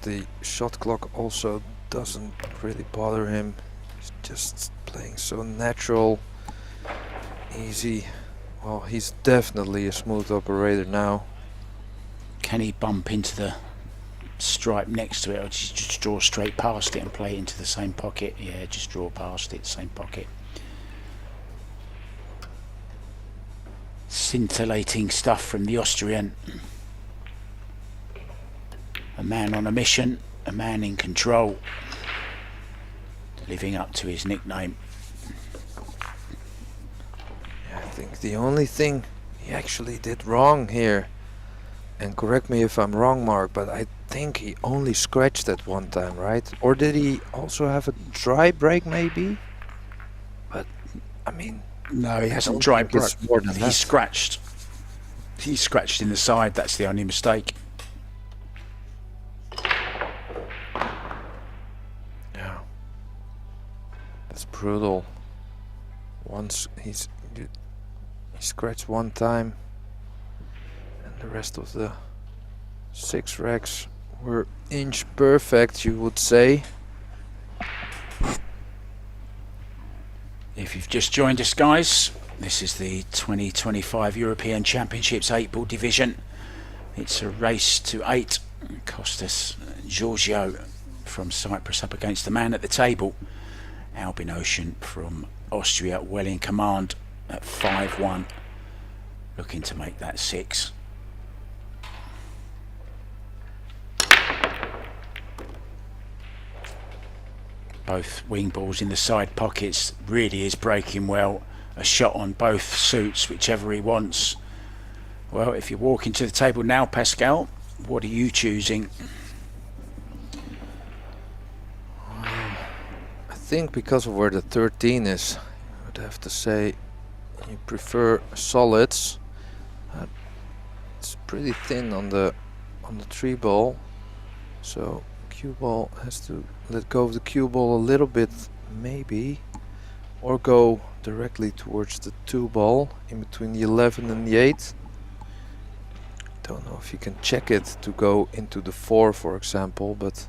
the shot clock also doesn't really bother him. He's just playing so natural, easy. Well, he's definitely a smooth operator now. Can he bump into the stripe next to it, or just draw straight past it and play it into the same pocket? Yeah, just draw past it, same pocket. Scintillating stuff from the Austrian. A man on a mission, a man in control, living up to his nickname. Yeah, I think the only thing he actually did wrong here, and correct me if I'm wrong, Mark, but I think he only scratched at one time, right? Or did he also have a dry break maybe? But I mean, No, he hasn't don't dry think it's broke. more than He that. scratched. He scratched in the side. That's the only mistake. Yeah, that's brutal. Once he scratched one time, and the rest of the 6 racks were inch perfect, you would say. If you've just joined us, guys, this is the 2025 European Championships 8-ball division. It's a race to 8. Kostas Georgiou from Cyprus up against the man at the table, Albin Ocean from Austria, well in command at 5-1, looking to make that 6. Both wing balls in the side pockets, really is breaking well. A shot on both suits, whichever he wants. Well, if you walk into the table now, Pascal, what are you choosing? I think because of where the 13 is, I would have to say you prefer solids. It's pretty thin on the 3 ball, so cue ball has to let go of the cue ball a little bit, maybe, or go directly towards the 2 ball in between the 11 and the 8. Don't know if you can check it to go into the 4, for example, but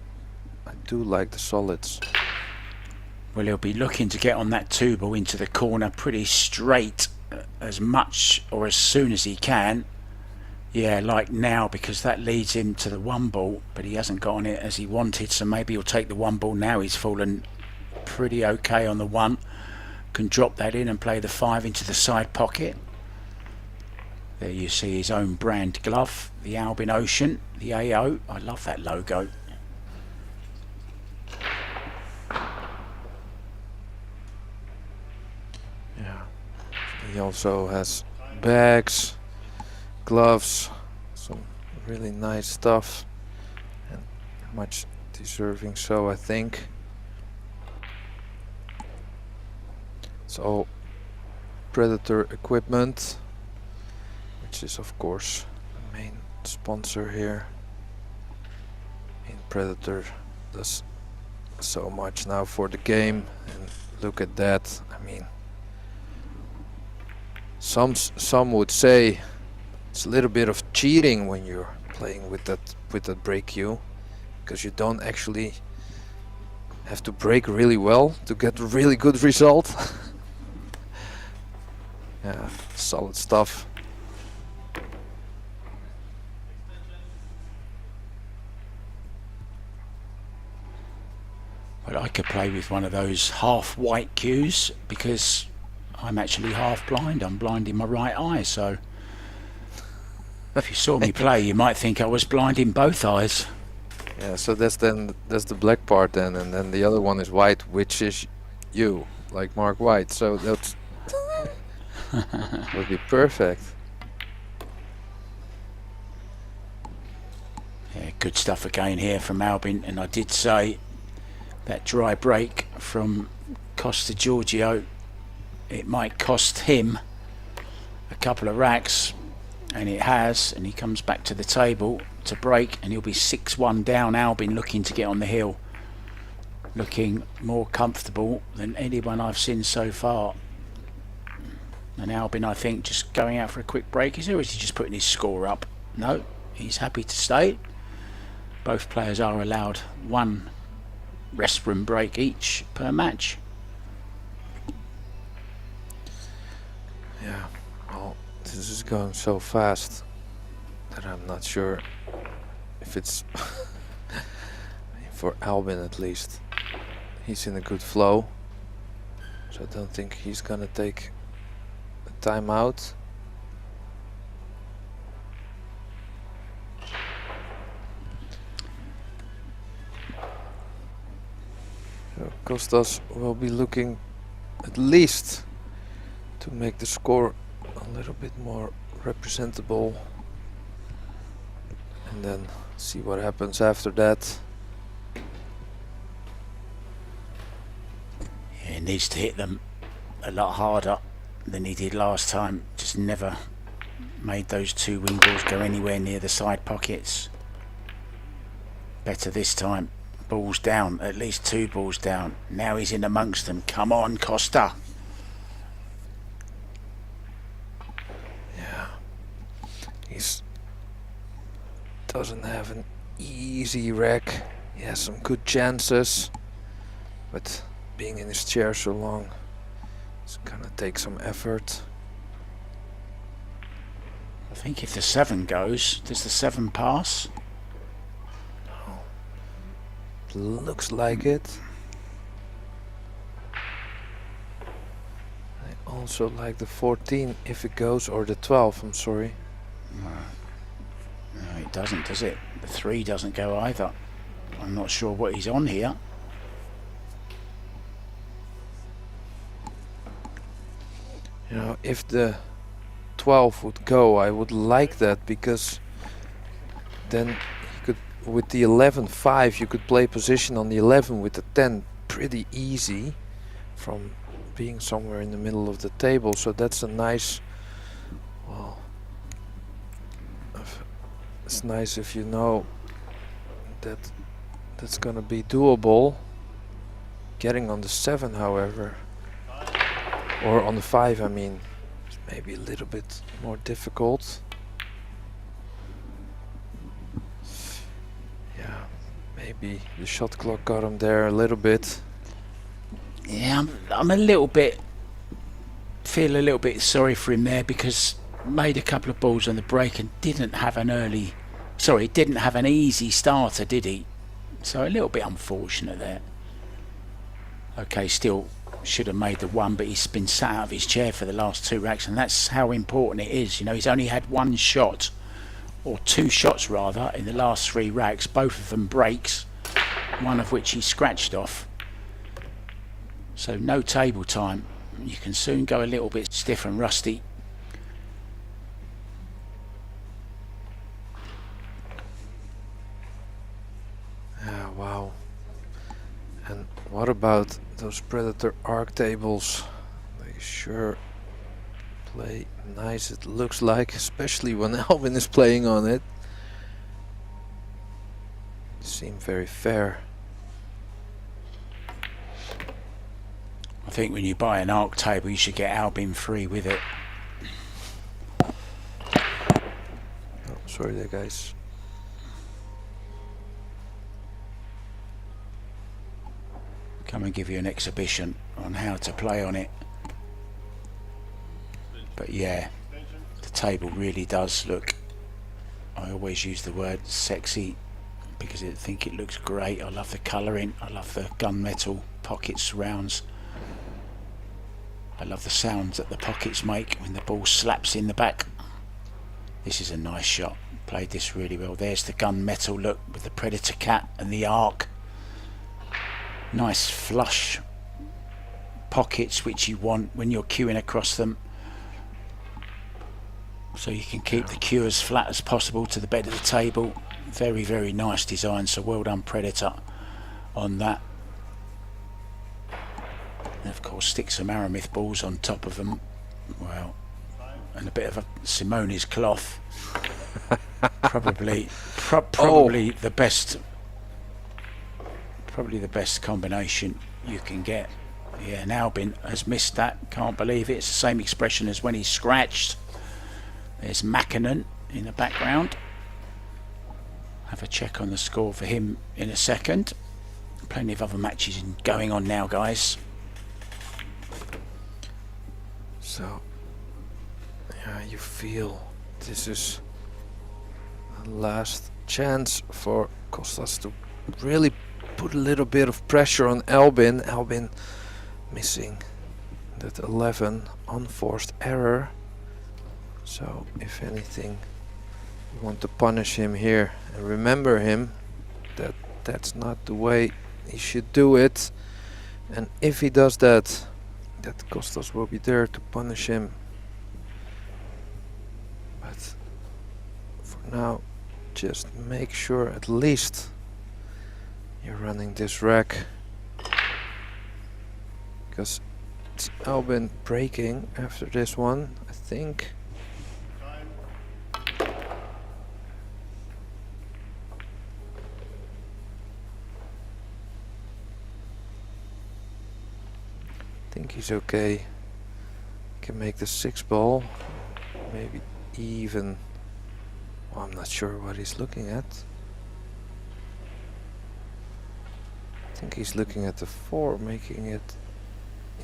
I do like the solids. Well, he'll be looking to get on that 2 ball into the corner pretty straight as much or as soon as he can. Yeah, like now, because that leads him to the 1 ball, but he hasn't got on it as he wanted, so maybe he'll take the 1 ball now. He's fallen pretty okay on the 1. Can drop that in and play the 5 into the side pocket. There you see his own brand glove, the Albin Ocean, the AO. I love that logo. Yeah. He also has bags, gloves, some really nice stuff, and much deserving so, I think. It's all Predator equipment, which is of course the main sponsor here. And Predator does so much now for the game, and look at that. I mean, some would say it's a little bit of cheating when you're playing with that break cue, because you don't actually have to break really well to get a really good result. Yeah, solid stuff. Well, I could play with one of those half white cues because I'm actually half blind. I'm blind in my right eye, so if you saw me play, you might think I was blind in both eyes. Yeah, so that's the black part then, and then the other one is white, which is you, like Mark White. So that's would be perfect. Yeah, good stuff again here from Albin, and I did say that dry break from Costa Giorgio, it might cost him a couple of racks, and it has, and he comes back to the table to break, and he'll be 6-1 down. Albin looking to get on the hill, looking more comfortable than anyone I've seen so far. And Albin, I think, just going out for a quick break. Is he just putting his score up? No, he's happy to stay. Both players are allowed 1 rest room break each per match. Yeah, well, this is going so fast that I'm not sure if it's for Albin at least. He's in a good flow, so I don't think he's gonna take a timeout. So Kostas will be looking at least to make the score a little bit more representable, and then see what happens after that. Yeah, he needs to hit them a lot harder than he did last time. Just never made those 2 wing balls go anywhere near the side pockets. Better this time. Balls down, at least 2 balls down. Now he's in amongst them. Come on, Costa. Yeah, he's doesn't have an easy rack. He has some good chances, but being in his chair so long, it's gonna take some effort. I think if the 7 goes, does the 7 pass? Looks like it. I also like the 14 if it goes, or the 12, I'm sorry. No, it doesn't, does it? The 3 doesn't go either. I'm not sure what he's on here. You know, if the 12 would go, I would like that, because then you could, with the 11-5, you could play position on the 11 with the 10 pretty easy from being somewhere in the middle of the table. So that's a nice, well, it's nice if you know that that's gonna be doable. Getting on the 7, however, or on the 5, I mean, it's maybe a little bit more difficult. Yeah, maybe the shot clock got him there a little bit. Yeah, I'm a little bit feel a little bit sorry for him there, because made a couple of balls on the break and didn't have an easy starter, did he? So a little bit unfortunate there. Okay, still should have made the one, but he's been sat out of his chair for the last 2 racks, and that's how important it is. You know, he's only had 1 shot, or 2 shots rather, in the last 3 racks, both of them breaks, one of which he scratched off. So no table time. You can soon go a little bit stiff and rusty. Yeah, wow. And what about those Predator arc tables? They sure play nice, it looks like, especially when Albin is playing on it. Seem very fair. I think when you buy an arc table, you should get Albin free with it. Oh, sorry there, guys. Come and give you an exhibition on how to play on it. But yeah, the table really does look, I always use the word sexy, because I think it looks great. I love the colouring, I love the gunmetal pocket surrounds. I love the sounds that the pockets make when the ball slaps in the back. This is a nice shot, played this really well. There's the gunmetal look with the Predator cat and the arc. Nice flush pockets, which you want when you're queuing across them, so you can keep the cue as flat as possible to the bed of the table. Very, very nice design, so well done Predator on that. And of course stick some Aramith balls on top of them, well, and a bit of a Simonis cloth. Probably the best, probably the best combination you can get. Yeah, and Albin has missed that, can't believe it. It's the same expression as when he's scratched. There's Mackinnon in the background. Have a check on the score for him in a second. Plenty of other matches going on now, guys. So, yeah, you feel this is the last chance for Kostas to really put a little bit of pressure on Albin. Albin missing that 11 unforced error. So, if anything, you want to punish him here and remember him that that's not the way he should do it. And if he does that, that Kostas will be there to punish him. But for now, just make sure at least you're running this rack, because it's Albin breaking after this one, I think. I think he's okay. Can make the 6-ball, maybe even. Well, I'm not sure what he's looking at. I think he's looking at the 4, making it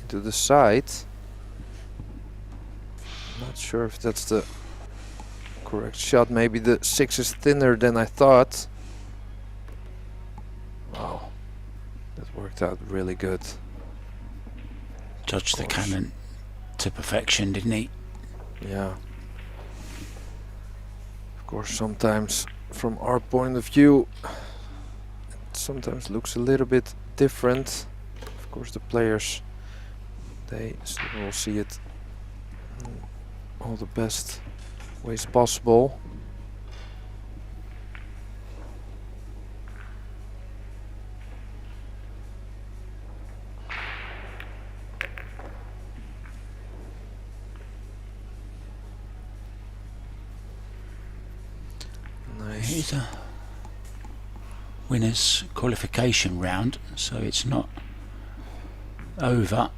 into the side. I'm not sure if that's the correct shot. Maybe the 6 is thinner than I thought. Wow, that worked out really good. Judged the cannon to perfection, didn't he? Yeah. Of course, sometimes from our point of view, it sometimes looks a little bit different. Of course, the players, they will see it in all the best ways possible. Here's a winners qualification round, so it's not over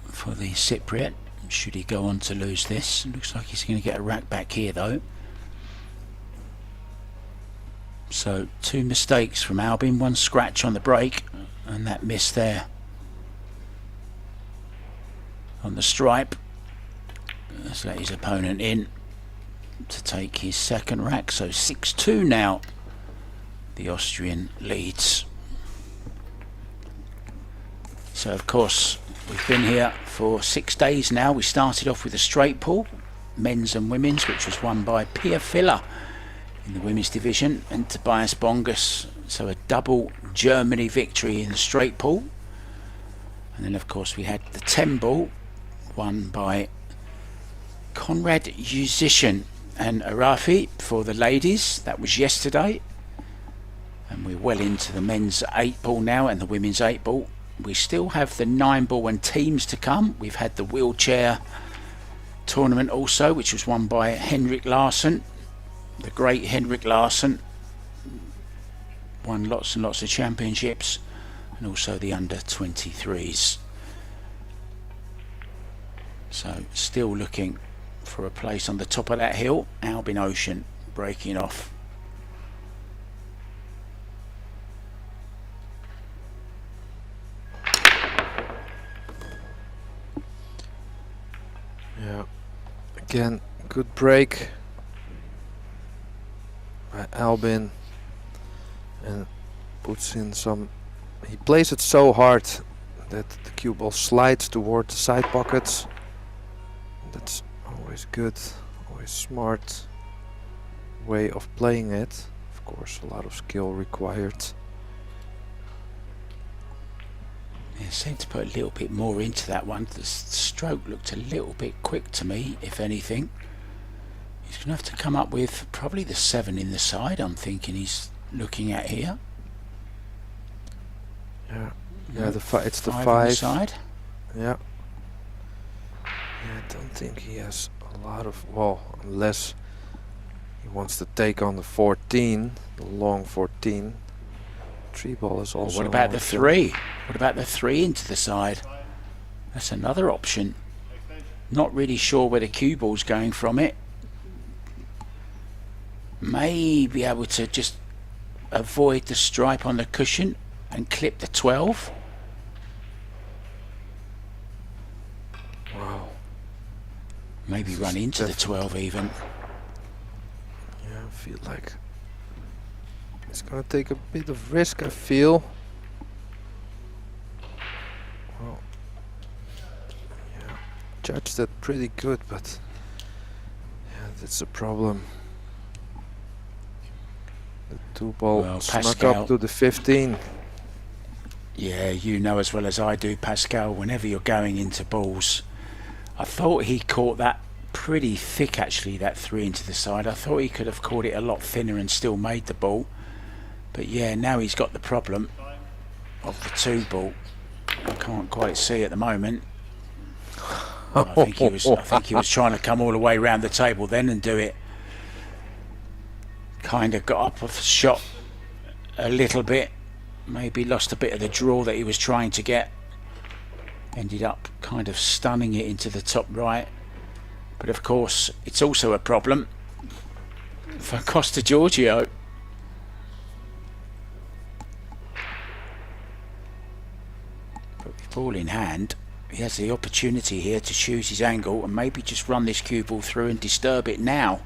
for the Cypriot should he go on to lose this. Looks like he's going to get a rack back here though. So 2 mistakes from Albin, 1 scratch on the break, and that miss there. on the stripe. Let's let his opponent in to take his second rack. So 6-2 now. The Austrian leads. So of course we've been here for 6 days now. We started off with a straight pool, men's and women's, which was won by Pia Filler in the women's division and Tobias Bongus. So a double Germany victory in the straight pool. And then of course we had the 10 ball won by Konrad Musician and Arafi for the ladies. That was yesterday. And we're well into the men's 8 ball now and the women's 8 ball. We still have the 9 ball and teams to come. We've had the wheelchair tournament also, which was won by Henrik Larsson, the great Henrik Larsson. Won lots and lots of championships, and also the under 23s. So still looking for a place on the top of that hill. Albin Ocean breaking off. Yeah, again, good break by Albin, and puts in some. He plays it so hard that the cue ball slides toward the side pockets. That's always good, always smart way of playing it. Of course, a lot of skill required. Yeah, seemed to put a little bit more into that one. The stroke looked a little bit quick to me, if anything. He's going to have to come up with probably the 7 in the side, I'm thinking he's looking at here. Yeah, yeah, it's the 5 on the side. Yeah. Yeah, I don't think he has a lot of, well, unless he wants to take on the 14, the long 14. 3 ball is also. What about the 3? What about the 3 into the side? That's another option. Not really sure where the cue ball's going from it. May be able to just avoid the stripe on the cushion and clip the 12. Wow. Maybe run into the 12 even. Yeah, I feel like it's gonna take a bit of risk, I feel. Well, yeah, judged that pretty good, but yeah, that's a problem. The 2 ball Well, snuck Pascal, up to the 15. Yeah, you know as well as I do, Pascal, whenever you're going into balls, I thought he caught that pretty thick actually, that 3 into the side. I thought he could have caught it a lot thinner and still made the ball. But yeah, now he's got the problem of the 2 ball. I can't quite see at the moment. I think he was trying to come all the way around the table then and do it. Kind of got up off shot a little bit. Maybe lost a bit of the draw that he was trying to get. Ended up kind of stunning it into the top right. But of course, it's also a problem for Costa Giorgio. But with ball in hand, he has the opportunity here to choose his angle and maybe just run this cue ball through and disturb it now.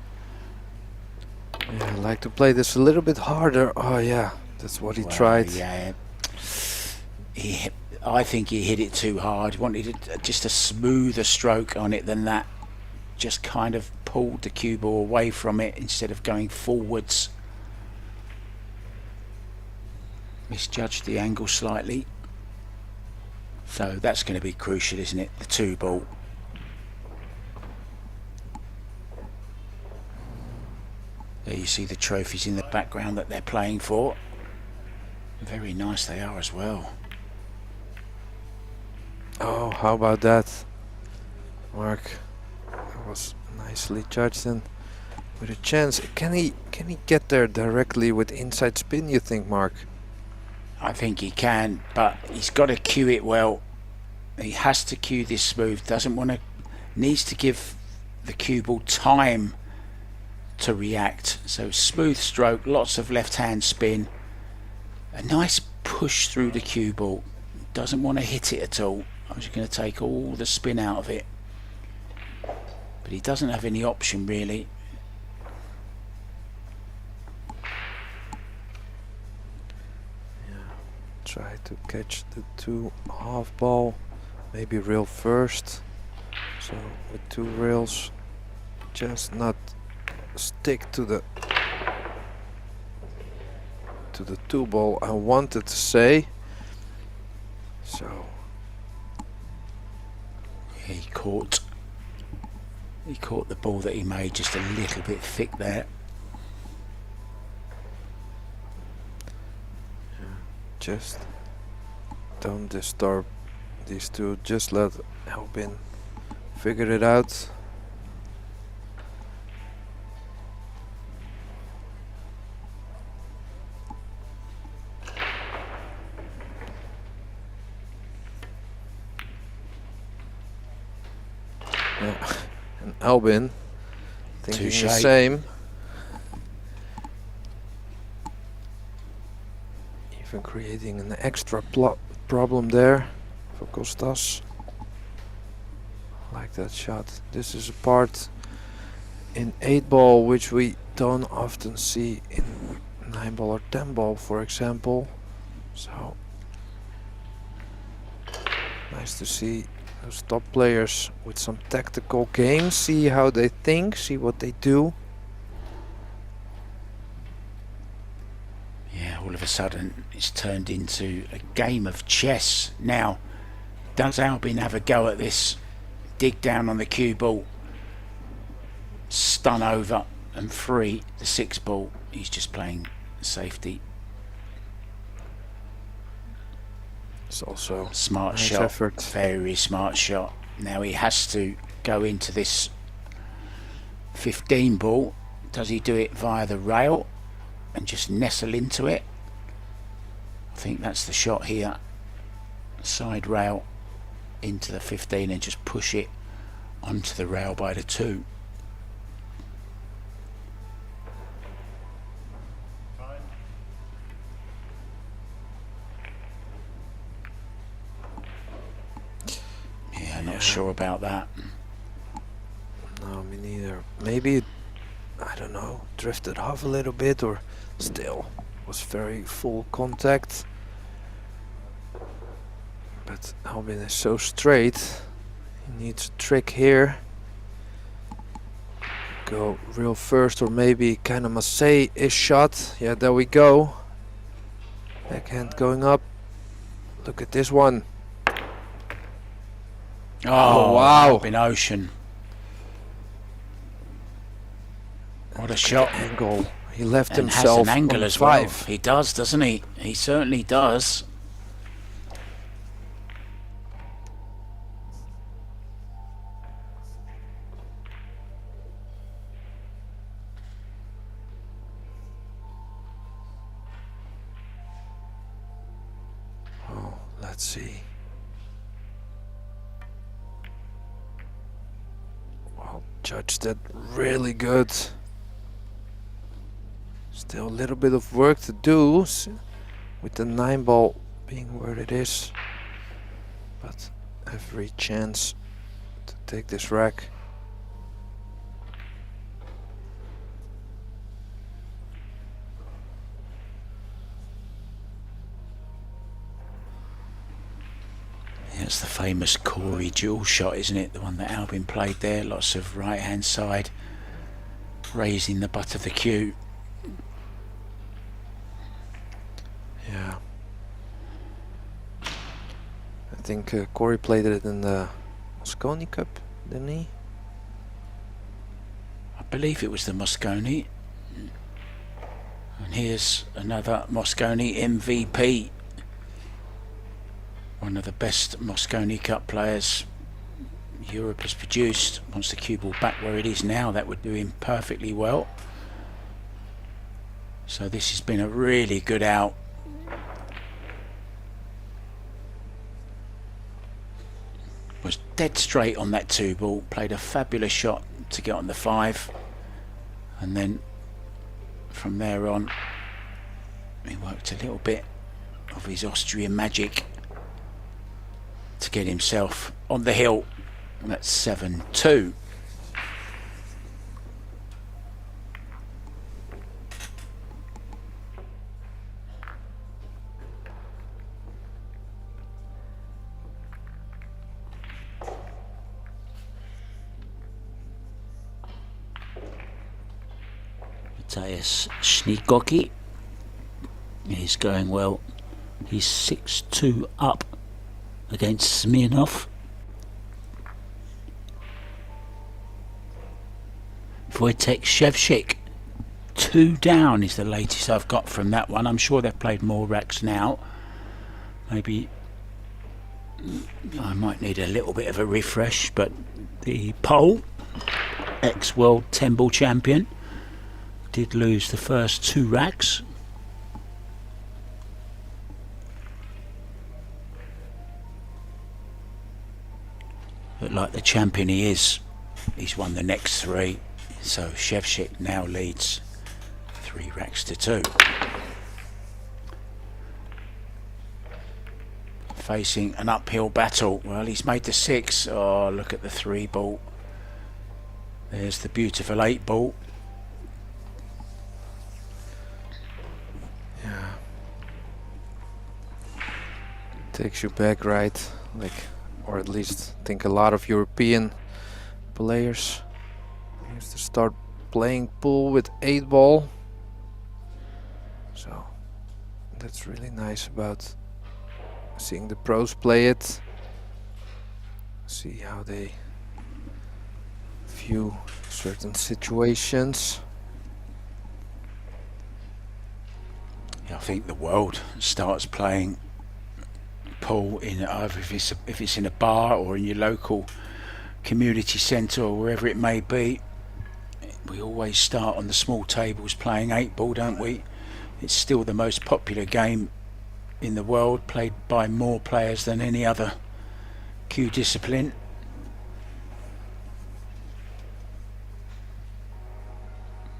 Yeah, I'd like to play this a little bit harder. Oh yeah, that's what he tried. Yeah, I think he hit it too hard. Wanted just a smoother stroke on it than that. Just kind of pulled the cue ball away from it instead of going forwards. Misjudged the angle slightly. So that's going to be crucial, isn't it? The 2 ball. There you see the trophies in the background that they're playing for. Very nice they are as well. Oh, how about that, Mark? That was nicely judged and with a chance. Can he get there directly with inside spin, you think, Mark? I think he can, but he's got to cue it well. He has to cue this smooth. Needs to give the cue ball time to react. So smooth stroke, lots of left hand spin, a nice push through the cue ball. Doesn't want to hit it at all. I was going to take all the spin out of it, but he doesn't have any option really. Try to catch the 2 half ball, maybe reel first. So with 2 reels, just not stick to the 2 ball I wanted to say. So He caught the ball that he made just a little bit thick there. just don't disturb these two, just let Albin figure it out. Yeah. And Albin thinking the same. Even creating an extra problem there for Kostas. Like that shot. This is a part in 8-ball which we don't often see in 9-ball or 10-ball, for example. So nice to see those top players with some tactical games, see how they think, see what they do. Yeah, all of a sudden it's turned into a game of chess. Now, does Albin have a go at this? Dig down on the cue ball, stun over and free the 6-ball. He's just playing safety. It's also Smart nice shot, effort. very smart shot. Now he has to go into this 15 ball. Does he do it via the rail and just nestle into it? I think that's the shot here. Side rail into the 15 and just push it onto the rail by the 2. Yeah, not sure about that. No, me neither. Maybe it, I don't know, drifted off a little bit, or still was very full contact. But Albin is so straight. He needs a trick here. Go real first, or maybe kind of Massey-ish shot. Yeah, there we go. Backhand going up. Look at this one. Oh, wow. Albin Ocean. What a shot. Angle. He left And has himself an angle on as 5. well. He does, doesn't he? He certainly does. Oh, let's see. Well, judged that really good. Still a little bit of work to do with the 9-ball being where it is, but every chance to take this rack. Yeah, it's the famous Corey dual shot, isn't it? The one that Albin played there. Lots of right hand side, raising the butt of the cue. Yeah. I think Corey played it in the Mosconi Cup, didn't he? I believe it was the Mosconi. And here's another Mosconi MVP. One of the best Mosconi Cup players Europe has produced. Wants the cue ball back where it is now. That would do him perfectly well. So this has been a really good out. Was dead straight on that 2-ball. Played a fabulous shot to get on the 5. And then from there on, he worked a little bit of his Austrian magic. to get himself on the hill. That's 7-2. Matthias Snikoki is going well. He's 6-2 up against Smirnov. Wojtek Shevchik 2 down is the latest I've got from that one. I'm sure they've played more racks now. Maybe I might need a little bit of a refresh, but the Pole, ex-world 10-ball champion, did lose the first 2 racks. But like the champion he is, he's won the next 3. So Shevchik now leads 3 racks to 2. Facing an uphill battle. Well, he's made the 6. Oh, look at the 3 ball. There's the beautiful 8 ball. Yeah. Takes you back, right? Like, or at least I think a lot of European players used to start playing pool with 8 ball. So that's really nice about seeing the pros play it. See how they view certain situations. I think the world starts playing pool in either if it's in a bar or in your local community centre or wherever it may be. We always start on the small tables playing 8 ball, don't we? It's still the most popular game in the world, played by more players than any other cue discipline.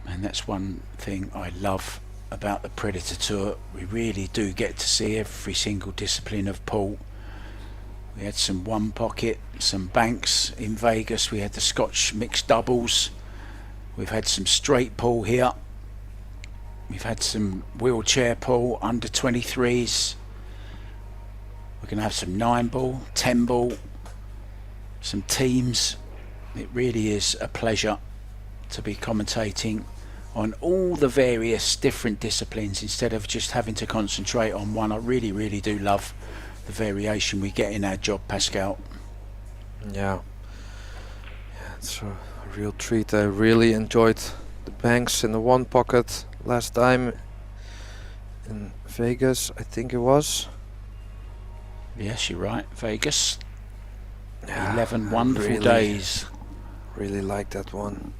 And that's one thing I love about the Predator Tour. We really do get to see every single discipline of pool. We had some one pocket, some banks in Vegas, we had the Scotch mixed doubles, we've had some straight pool here, we've had some wheelchair pool under 23s, we're going to have some 9 ball, 10 ball, some teams. It really is a pleasure to be commentating on all the various different disciplines instead of just having to concentrate on one. I really do love the variation we get in our job, Pascal. Yeah, it's a real treat. I really enjoyed the banks in the one pocket last time in Vegas, I think it was. Yes, you're right, Vegas. Yeah, 11 wonderful days. Really like that one.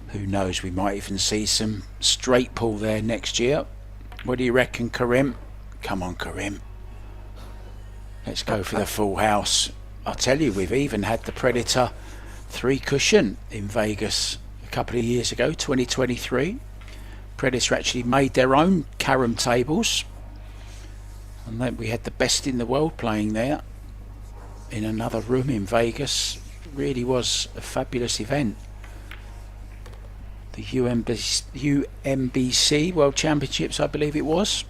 Who knows, we might even see some straight pool there next year. What do you reckon, Karim? Come on, Karim. Let's go for the full house. I'll tell you, we've even had the Predator 3 cushion in Vegas a couple of years ago, 2023. Predator actually made their own carom tables. And then we had the best in the world playing there in another room in Vegas. It really was a fabulous event. The UMBC World Championships, I believe it was.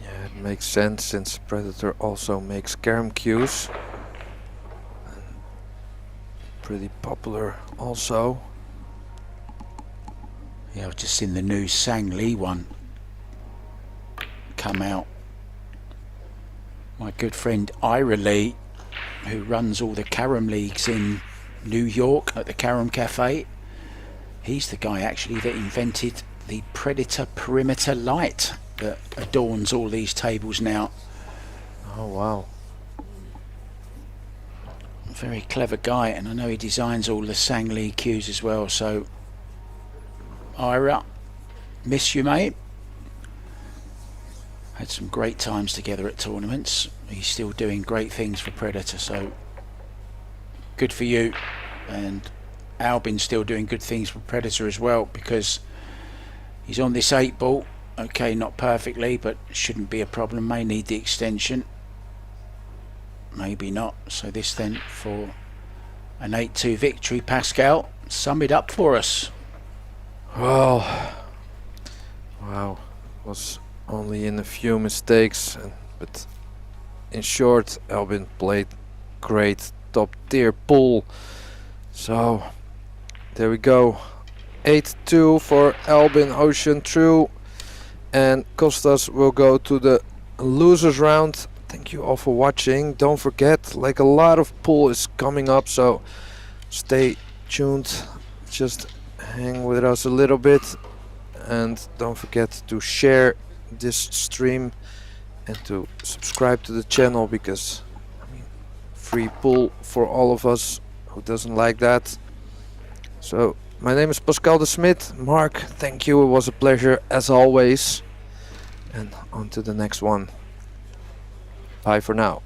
Yeah, it makes sense since Predator also makes carom cues. And pretty popular also. Yeah, I've just seen the new Sang Lee one come out. My good friend Ira Lee, who runs all the carom leagues in New York at the Carom Cafe, he's the guy actually that invented the Predator perimeter light that adorns all these tables now. Oh wow. A very clever guy, and I know he designs all the Sang Lee cues as well. So Ira, miss you, mate. Had some great times together at tournaments. He's still doing great things for Predator, so good for you. And Albin's still doing good things for Predator as well, because he's on this 8 ball Okay, not perfectly, but shouldn't be a problem. May need the extension. Maybe not. So this then for an 8-2 victory. Pascal, sum it up for us. Well, wow, was only in a few mistakes, but in short, Albin played great, top tier pool. So there we go, 8-2 for Albin Ocean True, and Kostas will go to the losers round. Thank you all for watching. Don't forget, like, a lot of pool is coming up, so stay tuned. Just hang with us a little bit, and don't forget to share this stream and to subscribe to the channel, because I mean, free pool for all of us. Who doesn't like that? So my name is Pascal de Smit. Mark, thank you, it was a pleasure as always, and on to the next one. Bye for now.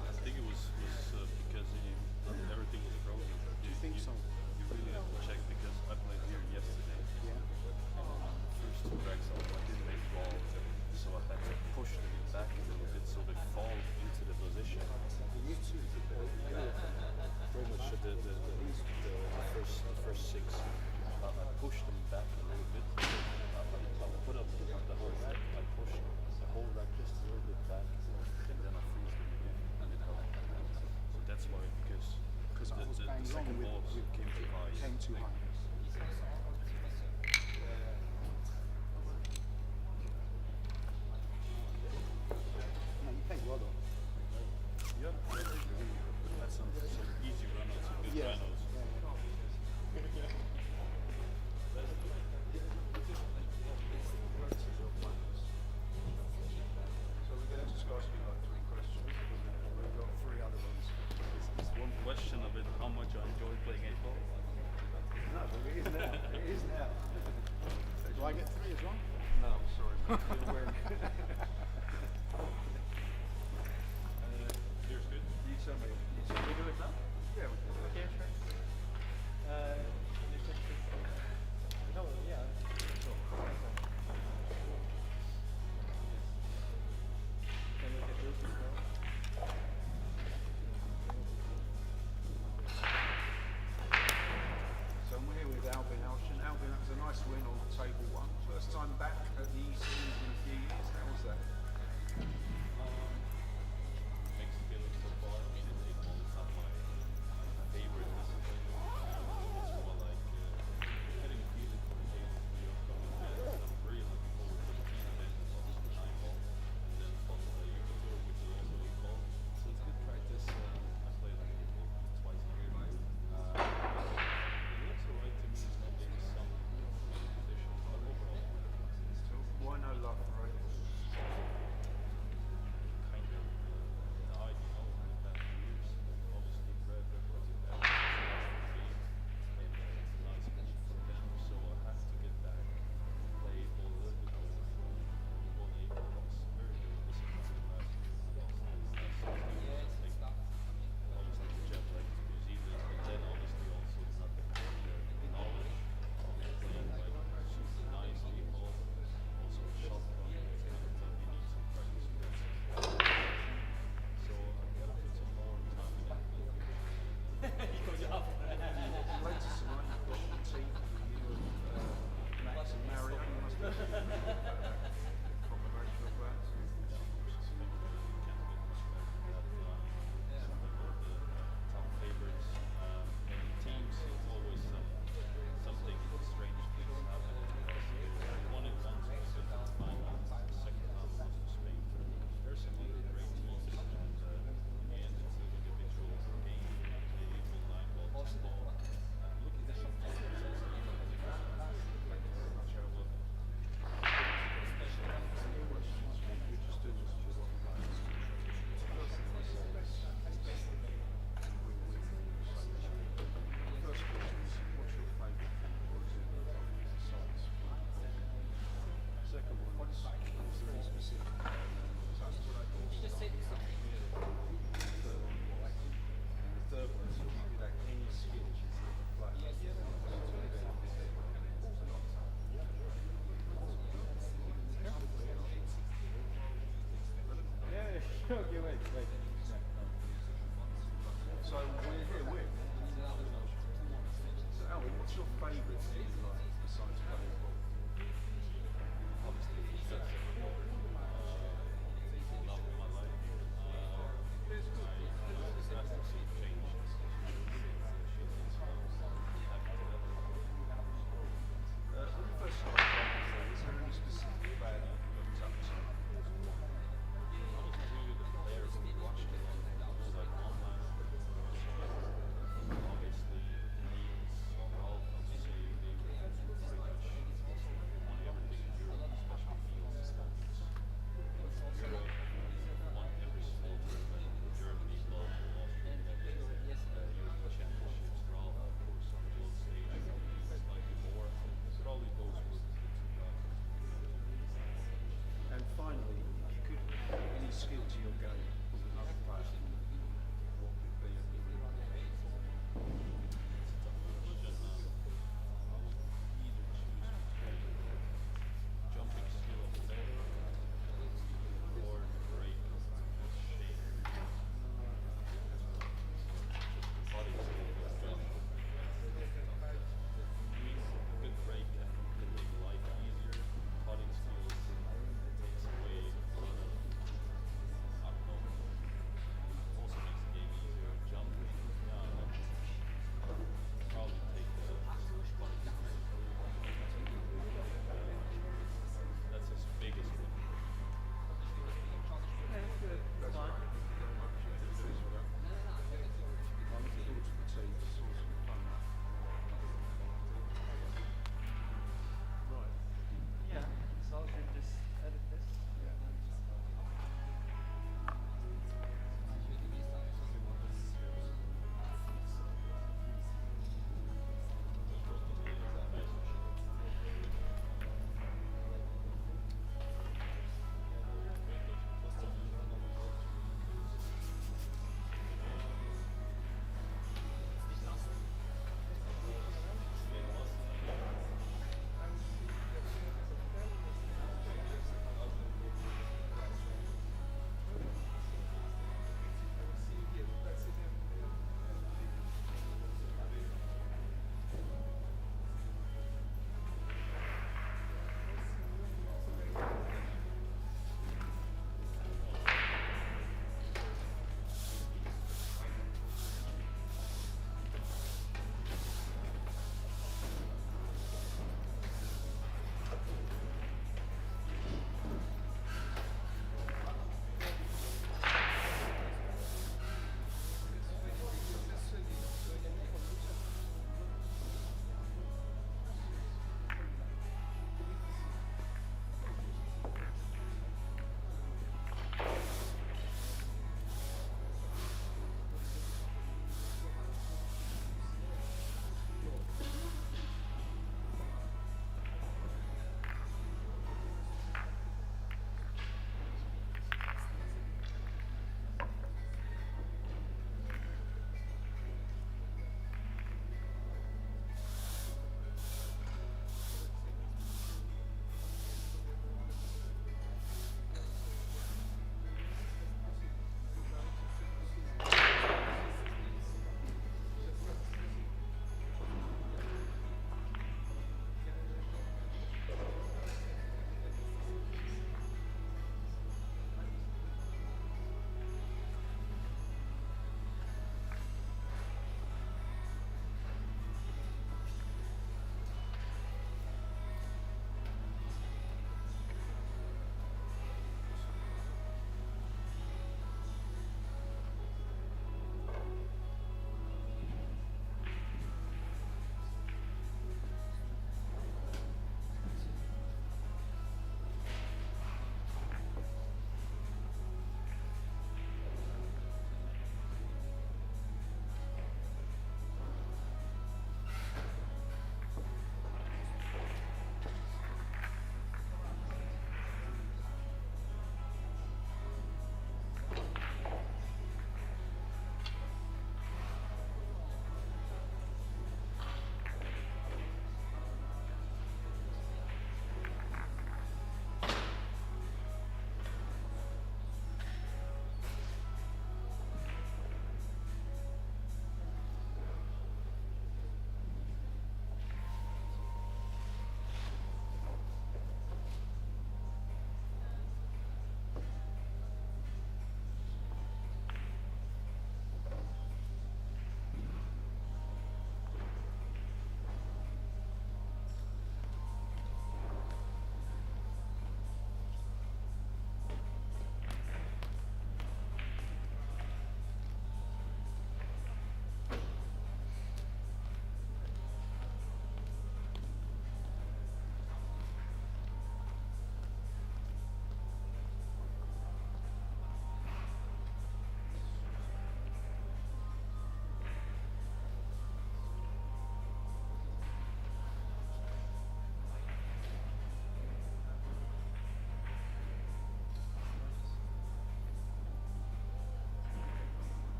I think it was because everything was frozen. Do you think so? You really have to check, because I played here yesterday. First two racks I didn't make balls, so I had to push them back a little bit so they fall into the position. Pretty much the first six, I pushed them back a little bit. I put up the whole rack, I pushed the whole rack just a little bit back, and then I freeze them again, and it helped. So that's why, because the second balls came too high. Yeah, that's some easy run-outs and good run-outs. It's one question of it, how much I enjoy playing 8-ball. No, but it is now. It is now. Do I get 3 as well? No, I'm sorry, man. You'll win. Here's good. You tell me. Should we do it now? Yeah, we can. Okay, sure. No, yeah. So we're here with Albin Ocean. Albin, that was a nice win on table 1. First time back at the EC in a few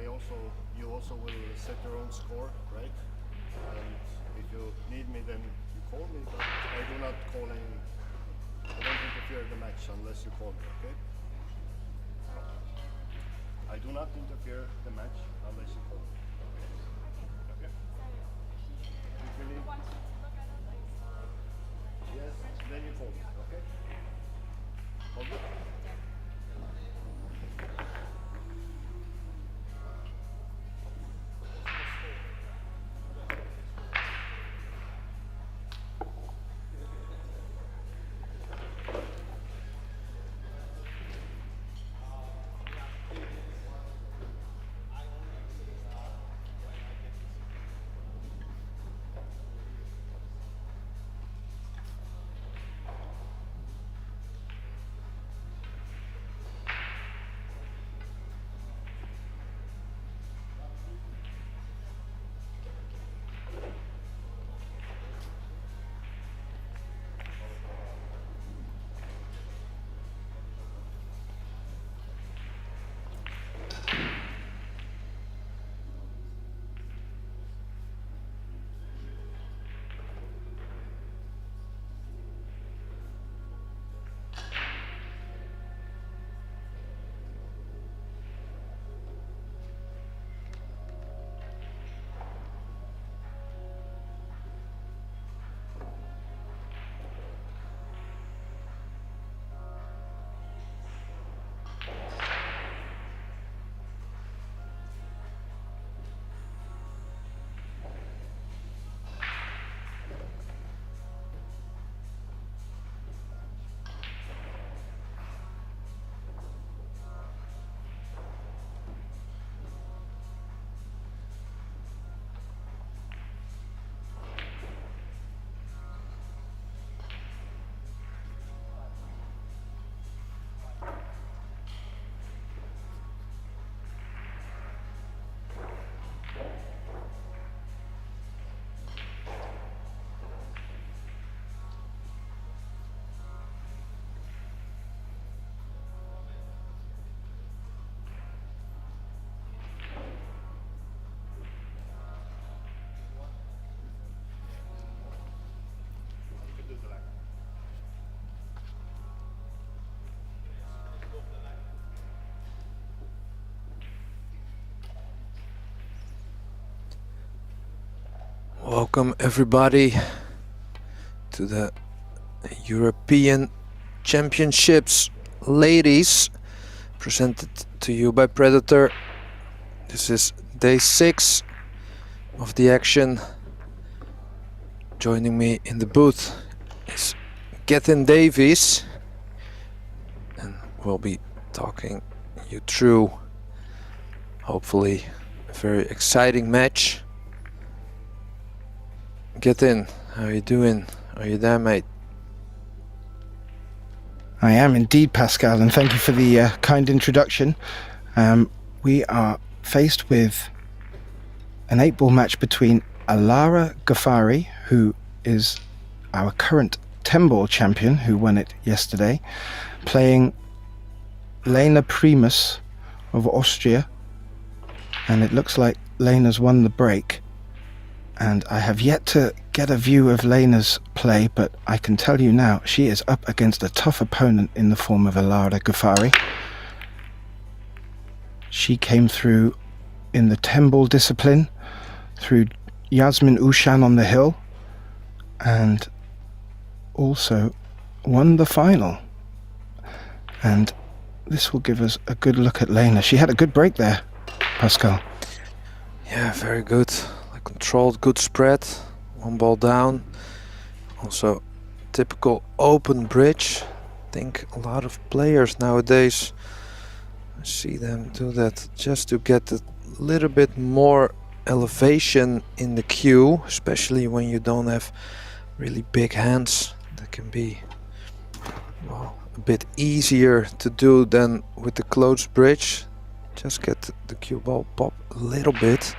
you also will set your own score, right? And if you need me, then you call me, but I do not call any, I don't interfere in the match unless you call me, okay? I do not interfere the match unless you call me. Okay? If you need, yes, then you call me, okay? All good? Welcome everybody to the European Championships Ladies, presented to you by Predator. This is day 6 of the action. Joining me in the booth is Gethin Davies, and we'll be talking you through, hopefully, a very exciting match. Gethin, how you doing? Are you there, mate? I am indeed, Pascal, and thank you for the kind introduction. We are faced with an 8-ball match between Alara Ghaffari, who is our current 10-ball champion, who won it yesterday, playing Lena Primus of Austria, and it looks like Lena's won the break. And I have yet to get a view of Lena's play, but I can tell you now, she is up against a tough opponent in the form of Alara Ghaffari. She came through in the 10-ball discipline, through Yasmin Ushan on the hill, and also won the final. And this will give us a good look at Lena. She had a good break there, Pascal. Yeah, very good. Controlled, good spread, 1 ball down. Also typical open bridge. I think a lot of players nowadays, I see them do that just to get a little bit more elevation in the cue, especially when you don't have really big hands. That can be, well, a bit easier to do than with the closed bridge. Just get the cue ball pop a little bit.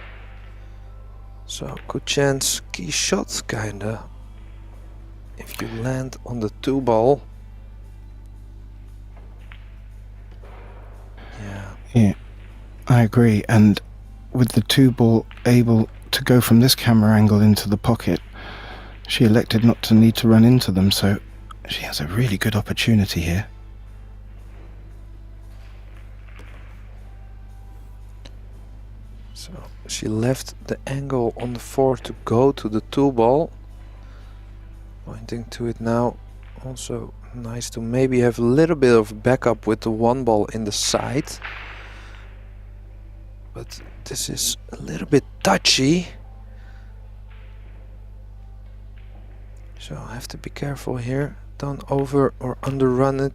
So, good chance, key shot kinda, if you land on the 2-ball. Yeah. I agree, and with the 2-ball able to go from this camera angle into the pocket, she elected not to need to run into them, so she has a really good opportunity here. So she left the angle on the 4 to go to the 2-ball. Pointing to it now. Also nice to maybe have a little bit of backup with the 1-ball in the side. But this is a little bit touchy. So I have to be careful here. Don't over or underrun it.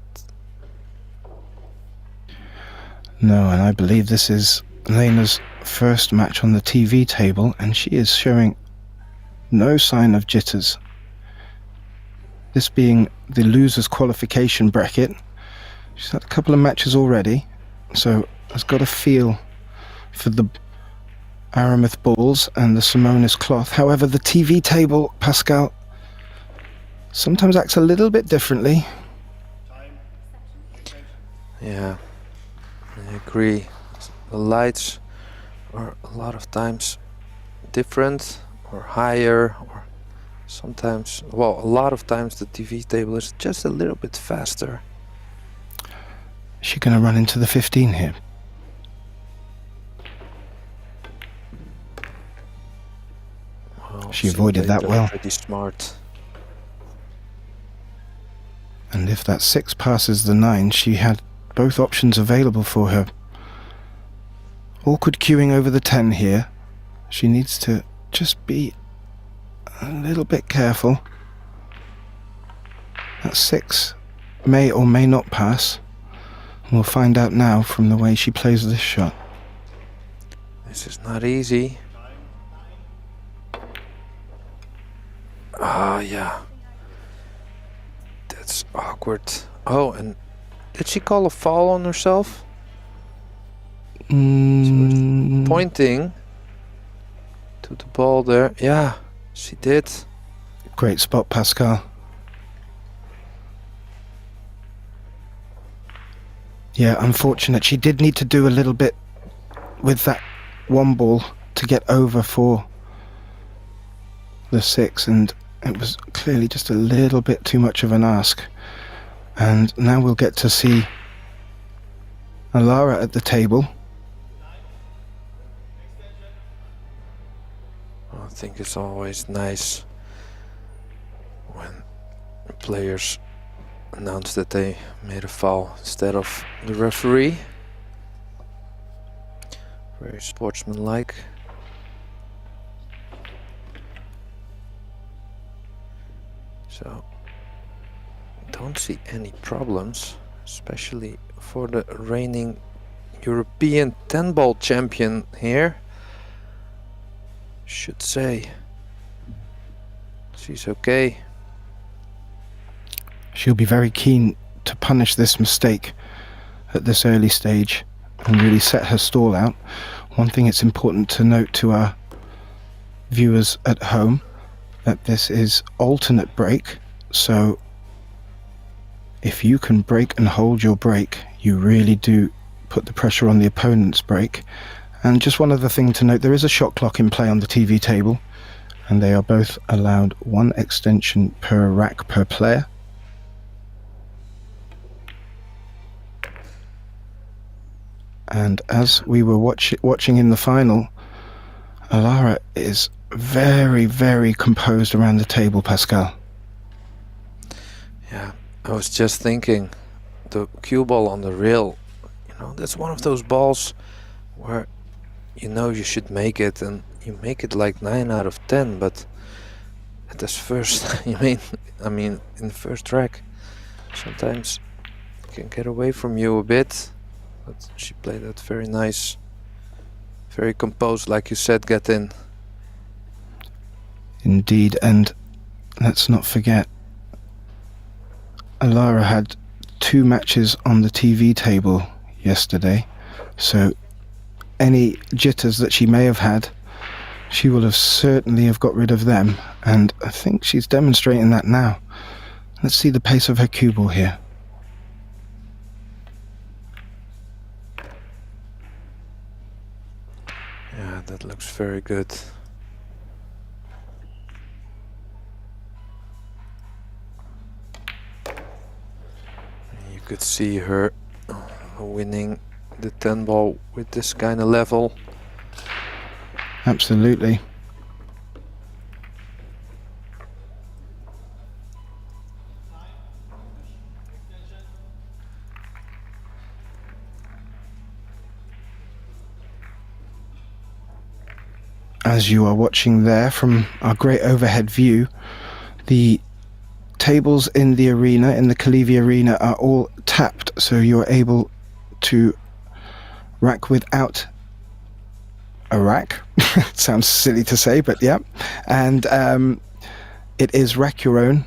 No, and I believe this is Lena's first match on the TV table, and she is showing no sign of jitters. This being the losers qualification bracket. She's had a couple of matches already, so has got a feel for the Aramith balls and the Simonis cloth. However, the TV table, Pascal, sometimes acts a little bit differently. Yeah, I agree. The lights are a lot of times different or higher, or sometimes, well, a lot of times the TV table is just a little bit faster. Is she going to run into the 15 here? Well, She avoided that well. Pretty smart. And if that 6 passes the 9, she had both options available for her. Awkward queuing over the 10 here. She needs to just be a little bit careful. That 6 may or may not pass. We'll find out now from the way she plays this shot. This is not easy. Ah, yeah. That's awkward. Oh, and did she call a foul on herself? She was pointing to the ball there. Yeah, she did. Great spot, Pascal. Yeah, unfortunate. She did need to do a little bit with that 1-ball to get over for the 6, and it was clearly just a little bit too much of an ask. And now we'll get to see Alara at the table. I think it's always nice when players announce that they made a foul instead of the referee. Very sportsmanlike. So, don't see any problems, especially for the reigning European 10-ball champion here. Should say she's okay. She'll be very keen to punish this mistake at this early stage and really set her stall out. One thing it's important to note to our viewers at home, that this is alternate break, so if you can break and hold your break, you really do put the pressure on the opponent's break. And just one other thing to note, there is a shot clock in play on the TV table, and they are both allowed 1 extension per rack per player. And as we were watching in the final, Alara is very, very composed around the table, Pascal. Yeah, I was just thinking, the cue ball on the rail, you know, that's one of those balls where you know you should make it, and you make it like 9 out of 10, but at this first, I mean, in the first rack, sometimes it can get away from you a bit. But she played that very nice, very composed, like you said, get in. Indeed, and let's not forget, Alara had 2 matches on the TV table yesterday, so any jitters that she may have had, she will have certainly have got rid of them, and I think she's demonstrating that now. Let's see the pace of her cue ball here. Yeah, that looks very good. You could see her winning the 10 ball with this kind of level. Absolutely. As you are watching there from our great overhead view, the tables in the arena, in the Kalevi arena, are all tapped, so you're able to rack without a rack. Sounds silly to say, but yeah. And it is rack your own,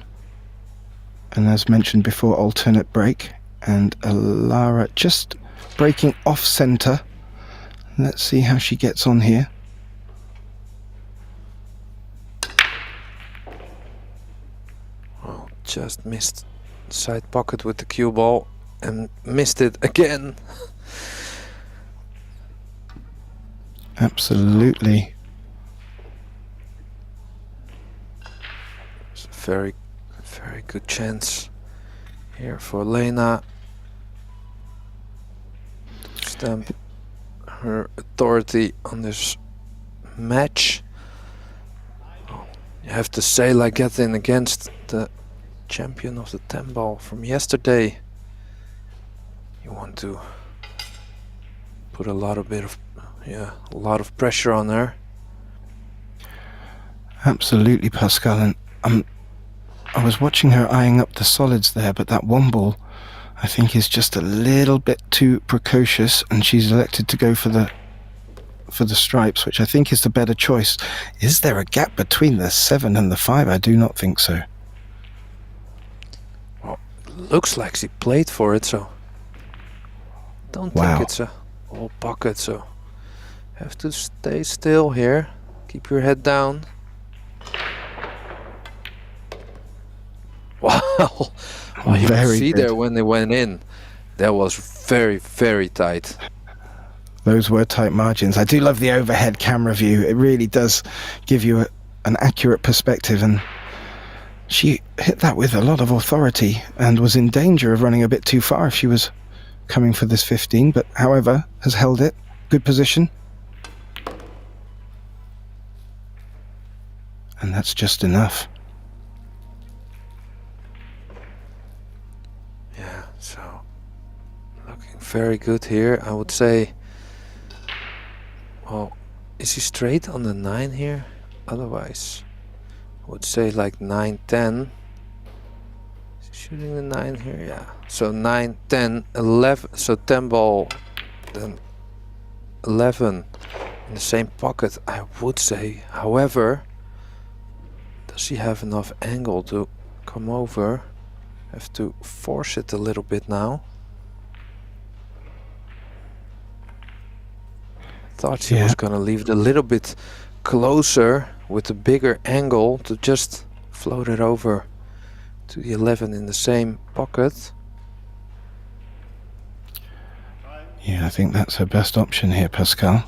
and as mentioned before, alternate break. And Lara just breaking off center. Let's see how she gets on here. Oh, just missed side pocket with the cue ball and missed it again. Absolutely. It's a very good chance here for Lena to stamp her authority on this match. You have to say, like, getting against the champion of the 10 ball from yesterday, you want to put a lot of pressure on her. Absolutely, Pascal. And I was watching her eyeing up the solids there, but that one ball, I think, is just a little bit too precocious, and she's elected to go for the stripes, which I think is the better choice. Is there a gap between the 7 and the 5? I do not think so. Well, looks like she played for it, so don't Wow. think it's a whole pocket, so have to stay still here. Keep your head down. Wow. Well, you can Very see good. there when they went in, that was very tight. Those were tight margins. I do love the overhead camera view. It really does give you an accurate perspective, and she hit that with a lot of authority and was in danger of running a bit too far if she was coming for this 15, but however has held it. Good position. And that's just enough. Yeah, so looking very good here, I would say. Well, is he straight on the 9 here? Otherwise, I would say like 9-10. Is he shooting the 9 here? Yeah. So 9, 10, 11. So 10 ball, then 11 in the same pocket, I would say. However, does he have enough angle to come over? Have to force it a little bit now. Thought she was gonna leave it a little bit closer with a bigger angle to just float it over to the 11 in the same pocket. Yeah, I think that's her best option here, Pascal.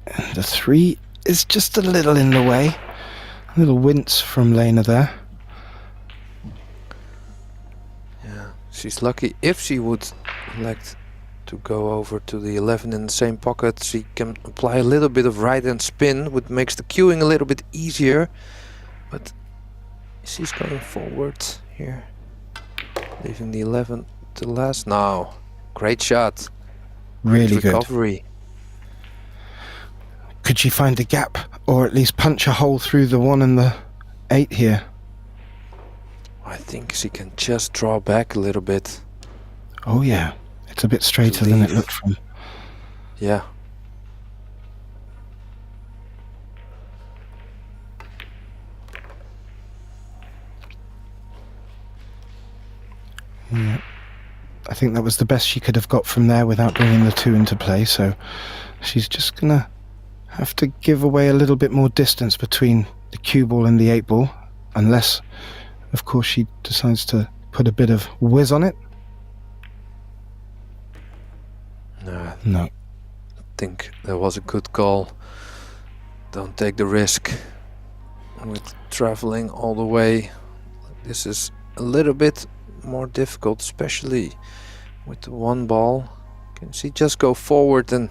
And the 3 is just a little in the way. A little wince from Lena there. Yeah, she's lucky. If she would elect to go over to the 11 in the same pocket, she can apply a little bit of right hand spin, which makes the cueing a little bit easier. But she's going forward here, leaving the 11 to last. Now, great shot. Really Great good. recovery. Could she find a gap, or at least punch a hole through the 1 and the 8 here? I think she can just draw back a little bit. Oh yeah, it's a bit straighter than it looked from. Yeah. Yeah. I think that was the best she could have got from there without bringing the 2 into play, so she's just gonna have to give away a little bit more distance between the cue ball and the 8 ball, unless, of course, she decides to put a bit of whiz on it. No. No. think that was a good call. Don't take the risk with traveling all the way. This is a little bit more difficult, especially with the one ball. You can see, just go forward and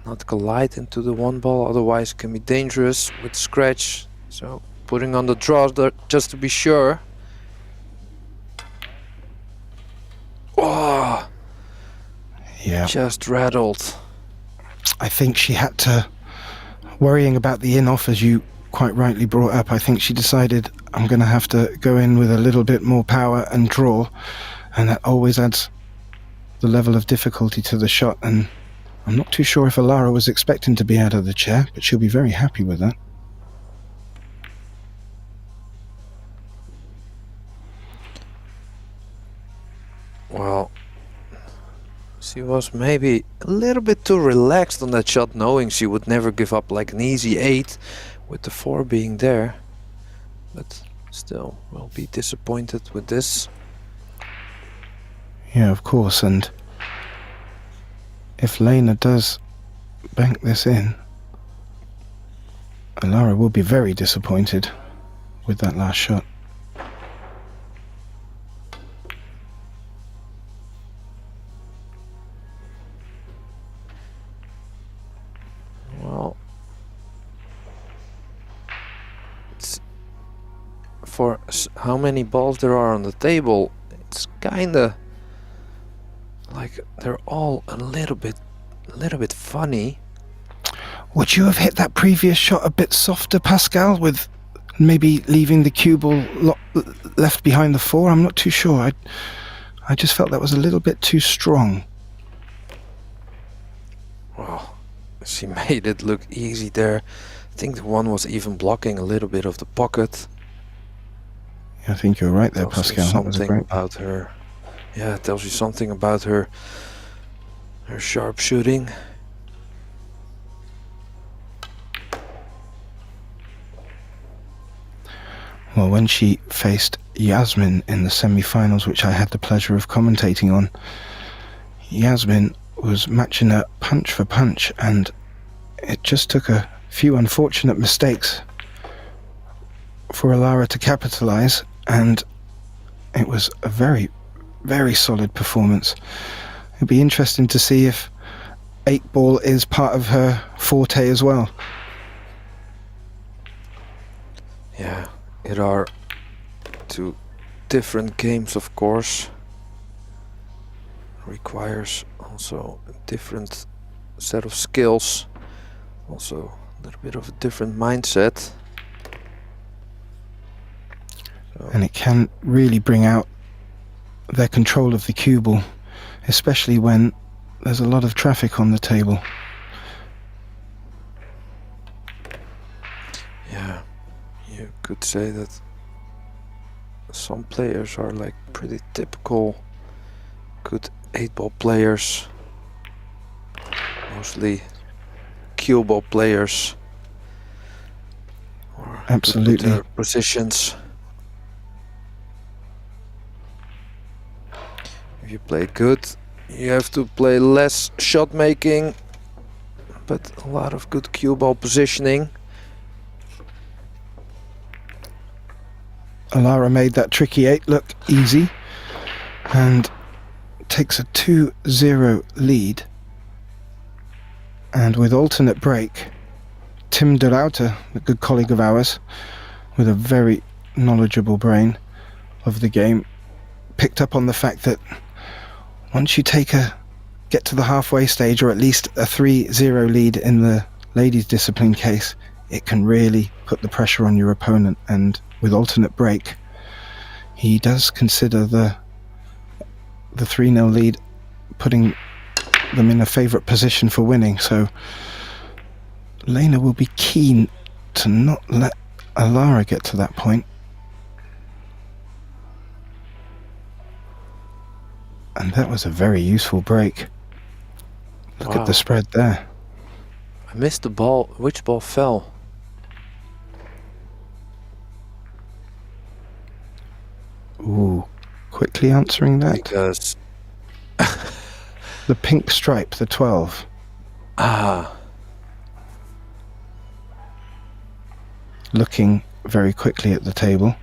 not collide into the one ball, otherwise it can be dangerous with scratch. So putting on the draw just to be sure. Oh, Yeah, just rattled. I think she had to, worrying about the in-off, as you quite rightly brought up, I think she decided, I'm going to have to go in with a little bit more power and draw, and that always adds the level of difficulty to the shot. And I'm not too sure if Alara was expecting to be out of the chair, but she'll be very happy with that. Well, she was maybe a little bit too relaxed on that shot, knowing she would never give up like an easy 8 with the 4 being there. But still, will be disappointed with this. Yeah, of course, and if Lena does bank this in, Alara will be very disappointed with that last shot. Well, it's for how many balls there are on the table, it's kinda like they're all a little bit funny. Would you have hit that previous shot a bit softer, Pascal, with maybe leaving the cue ball left behind the 4? I'm not too sure. I just felt that was a little bit too strong. Well, she made it look easy there. I think the one was even blocking a little bit of the pocket. I think you're right there, Tells you Pascal. That was a something great... about her. Yeah, it tells you something about her sharp shooting. Well, when she faced Yasmin in the semi-finals, which I had the pleasure of commentating on, Yasmin was matching her punch for punch, and it just took a few unfortunate mistakes for Alara to capitalize, and it was a very, very solid performance. It'd be interesting to see if 8-ball is part of her forte as well. Yeah, it are 2 different games, of course. Requires also a different set of skills, also a little bit of a different mindset. And it can really bring out their control of the cue ball, especially when there's a lot of traffic on the table. Yeah, you could say that some players are like pretty typical good 8-ball players, mostly cue ball players, or Absolutely. good with their positions. If you play good, you have to play less shot making, but a lot of good cue ball positioning. Alara made that tricky 8 look easy and takes a 2-0 lead. And with alternate break, Tim de Ruyter, a good colleague of ours, with a very knowledgeable brain of the game, picked up on the fact that once you get to the halfway stage, or at least a 3-0 lead in the ladies' discipline case, it can really put the pressure on your opponent. And with alternate break, he does consider the 3-0 lead putting them in a favourite position for winning. So Lena will be keen to not let Alara get to that point. And that was a very useful break. Look at the spread there. I missed the ball. Which ball fell? Ooh, quickly answering that. Because The pink stripe, the 12. Looking very quickly at the table.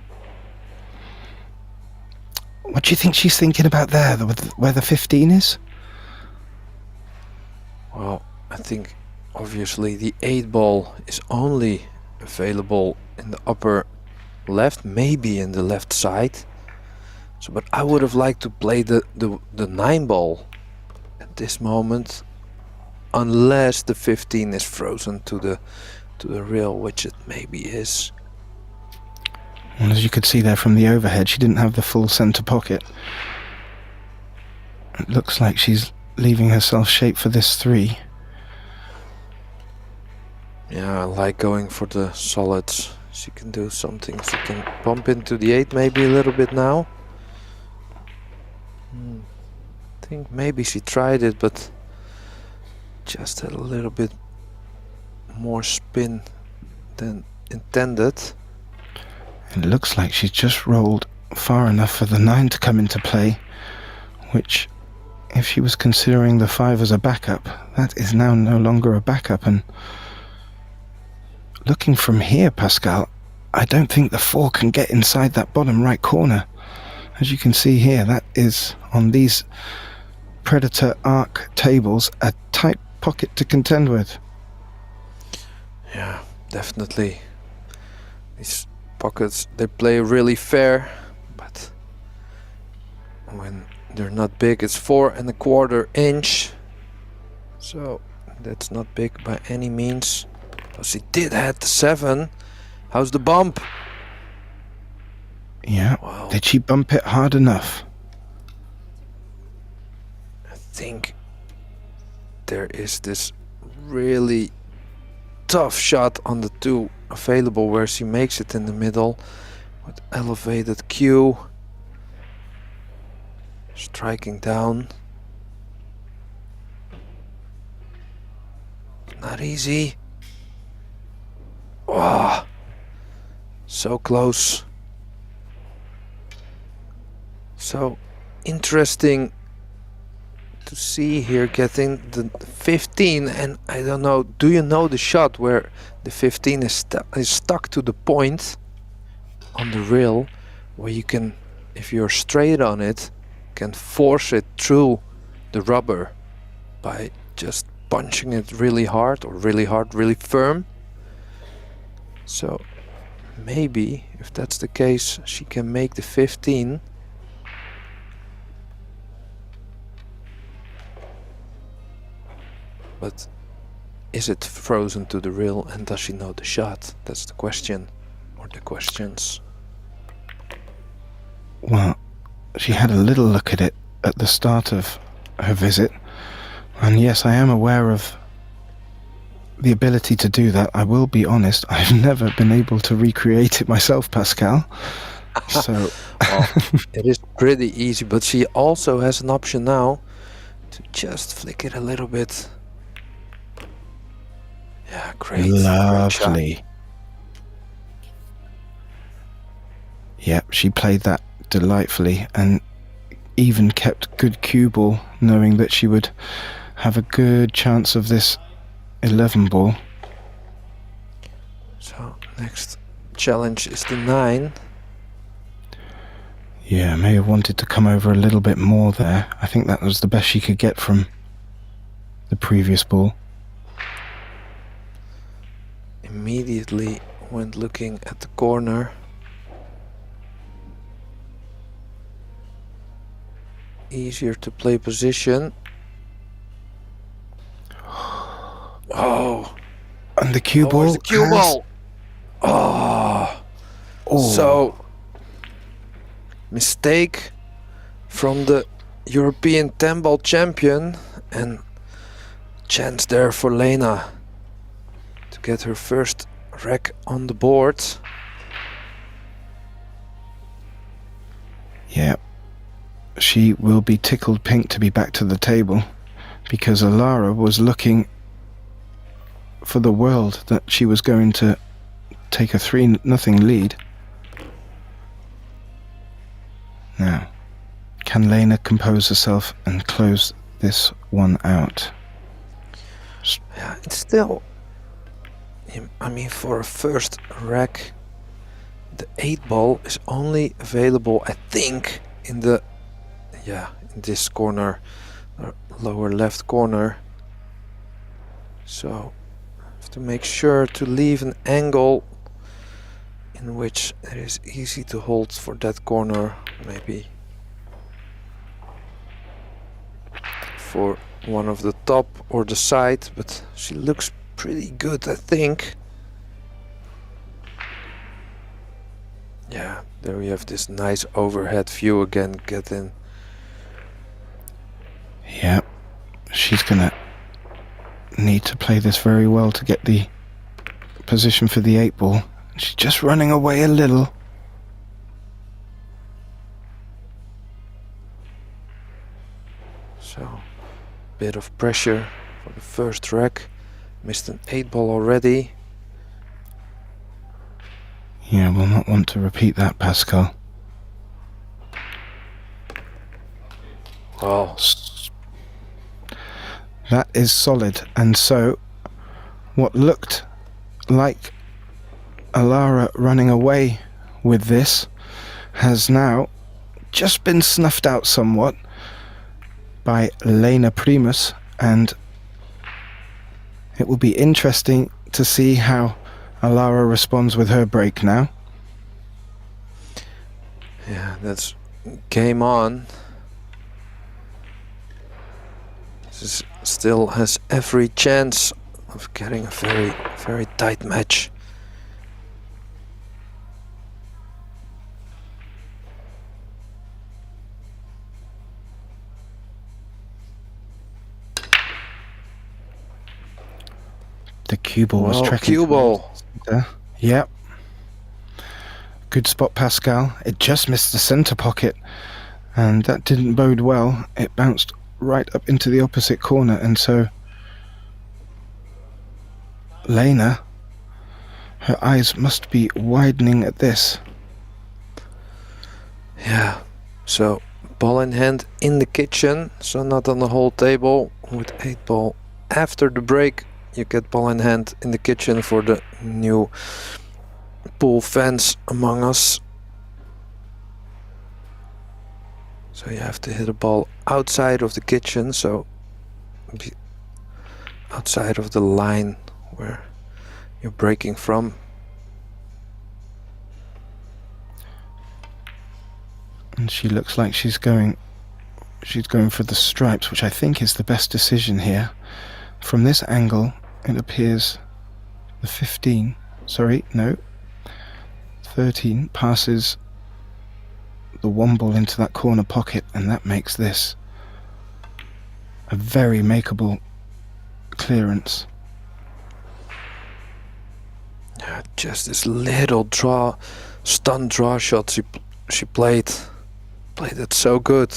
What do you think she's thinking about there, where the 15 is? Well, I think obviously the 8 ball is only available in the upper left, maybe in the left side. So, but I would have liked to play the 9 ball at this moment, unless the 15 is frozen to the rail, which it maybe is. Well, as you could see there from the overhead, she didn't have the full center pocket. It looks like she's leaving herself shape for this 3. Yeah, I like going for the solids. She can do something. She can bump into the 8 maybe a little bit now. I think maybe she tried it, but just had a little bit more spin than intended. It looks like she's just rolled far enough for the 9 to come into play, which, if she was considering the 5 as a backup, that is now no longer a backup. And looking from here, Pascal, I don't think the 4 can get inside that bottom right corner. As you can see here, that is, on these Predator Arc tables, a tight pocket to contend with. Yeah, definitely. These pockets, they play really fair, but when they're not big, it's 4 1/4 inch. So that's not big by any means. But she did have the 7. How's the bump? Yeah, Wow. did she bump it hard enough? I think there is this really tough shot on the 2 available where she makes it in the middle with elevated cue, striking down. Not easy. Oh, so close. So interesting to see here, getting the 15, and I don't know, do you know the shot where the 15 is stuck to the point on the rail, where you can, if you're straight on it, can force it through the rubber by just punching it really hard, really firm. So maybe if that's the case, she can make the 15. But is it frozen to the rail, and does she know the shot? That's the question, or the questions. Well, she had a little look at it at the start of her visit, and yes, I am aware of the ability to do that. I will be honest, I've never been able to recreate it myself, Pascal. So well, it is pretty easy, but she also has an option now to just flick it a little bit. Yeah, great. Lovely. Yep, she played that delightfully and even kept good cue ball, knowing that she would have a good chance of this 11 ball. So next challenge is the 9. Yeah, may have wanted to come over a little bit more there. I think that was the best she could get from the previous ball. Immediately went looking at the corner. Easier to play position. Oh, And the cue ball. where's the cue ball? Oh, so mistake from the European 10 ball champion, and chance there for Lena to get her first rack on the board. Yeah, she will be tickled pink to be back to the table, because Alara was looking for the world that she was going to take a 3-0 lead. Now, can Lena compose herself and close this one out? Yeah, it's still. I mean, for a first rack, the 8-ball is only available, I think, in the in this corner, lower left corner. So have to make sure to leave an angle in which it is easy to hold for that corner, maybe for one of the top or the side, but she looks pretty good, I think. Yeah, there we have this nice overhead view again, get in. Yeah, she's gonna need to play this very well to get the position for the 8-ball. She's just running away a little. So, bit of pressure for the first rack. Missed an 8-ball already. Yeah, we'll not want to repeat that, Pascal. Oh, that is solid. And so, what looked like Alara running away with this has now just been snuffed out somewhat by Lena Primus, and it will be interesting to see how Alara responds with her break now. yeah, that's game on. This still has every chance of getting a very, very tight match. The cue ball was Well, tracking. cue ball. Yep. Good spot, Pascal. It just missed the center pocket, and that didn't bode well. It bounced right up into the opposite corner, and so Lena, her eyes must be widening at this. Yeah, so ball in hand in the kitchen, so not on the whole table. With 8-ball after the break, you get ball in hand in the kitchen for the new pool fans among us. So you have to hit a ball outside of the kitchen, so be outside of the line where you're breaking from. And she looks like she's going for the stripes, which I think is the best decision here. From this angle, it appears the 13 passes the 1-ball into that corner pocket, and that makes this a very makeable clearance. Yeah, just this little stun draw shot she played it so good.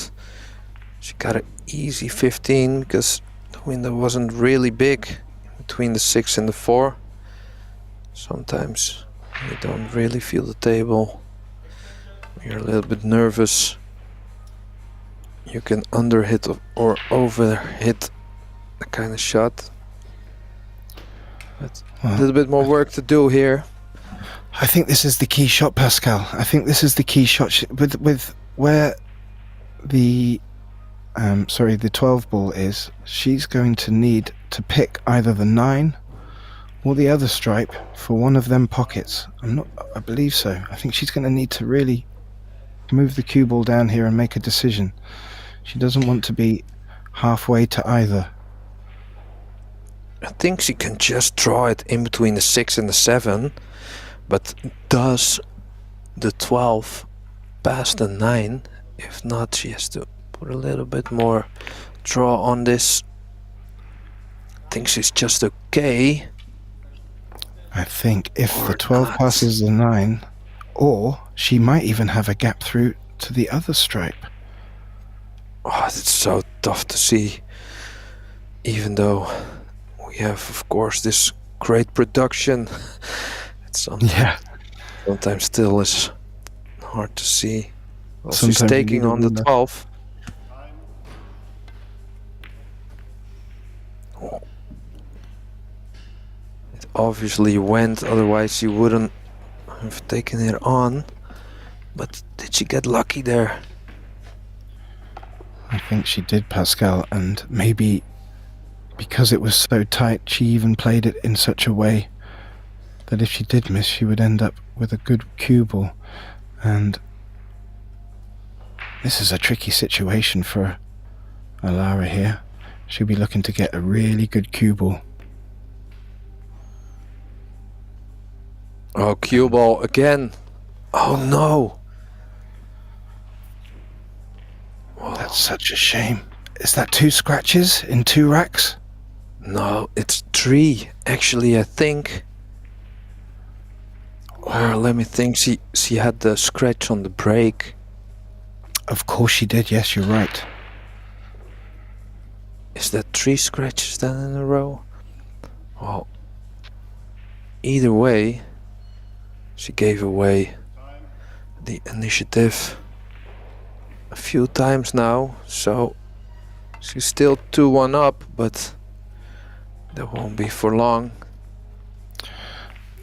She got an easy 15 because the window wasn't really big between the 6 and the 4. Sometimes you don't really feel the table. You're a little bit nervous. You can underhit or overhit a kind of shot. But a little bit more work to do here. I think this is the key shot, Pascal. I think this is the key shot with where the 12 ball is. She's going to need to pick either the 9 or the other stripe for one of them pockets. I believe so. I think she's going to need to really move the cue ball down here and make a decision. She doesn't want to be halfway to either. I think she can just draw it in between the 6 and the 7, but does the 12 pass the 9? If not, she has to put a little bit more draw on this. I think she's just okay. I think if the 12 not. passes the 9, or she might even have a gap through to the other stripe. Oh, it's so tough to see, even though we have, of course, this great production. It's sometimes still is hard to see. Well, she's Sometimes taking on the 12. Oh, obviously went, otherwise she wouldn't have taken it on. But did she get lucky there? I think she did, Pascal, and maybe because it was so tight, she even played it in such a way that if she did miss, she would end up with a good cue ball. And this is a tricky situation for Alara here. She'll be looking to get a really good cue ball. Oh, cue ball again. Oh no. That's such a shame. Is that 2 scratches in 2 racks? No, it's 3. Actually, I think. Or let me think. She had the scratch on the break. Of course she did. Yes, you're right. Is that 3 scratches then in a row? Well, either way, she gave away the initiative a few times now, so she's still 2-1 up, but that won't be for long.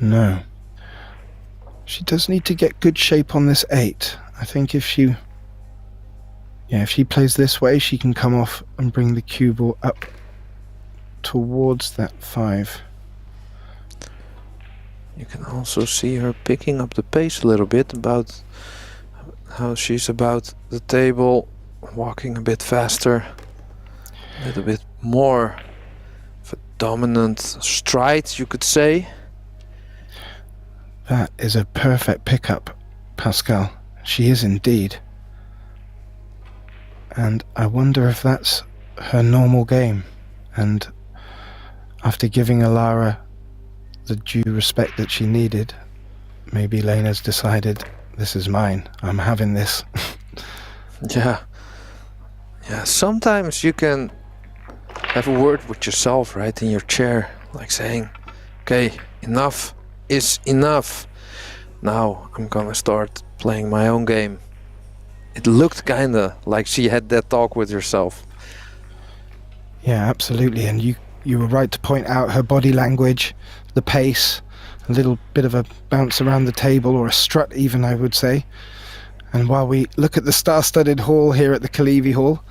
No. She does need to get good shape on this 8. I think if she plays this way, she can come off and bring the cue ball up towards that 5. You can also see her picking up the pace a little bit, about how she's about the table, walking a bit faster, a little bit more of a dominant stride, you could say. That is a perfect pickup, Pascal. She is indeed. And I wonder if that's her normal game. And after giving Alara the due respect that she needed, maybe Lena's decided, this is mine. I'm having this. Yeah, sometimes you can have a word with yourself, right, in your chair, like saying, okay, enough is enough. Now I'm gonna start playing my own game. It looked kinda like she had that talk with herself. Yeah, absolutely. And you were right to point out her body language, the pace, a little bit of a bounce around the table, or a strut even, I would say. And while we look at the star-studded hall here at the Kalevi Hall,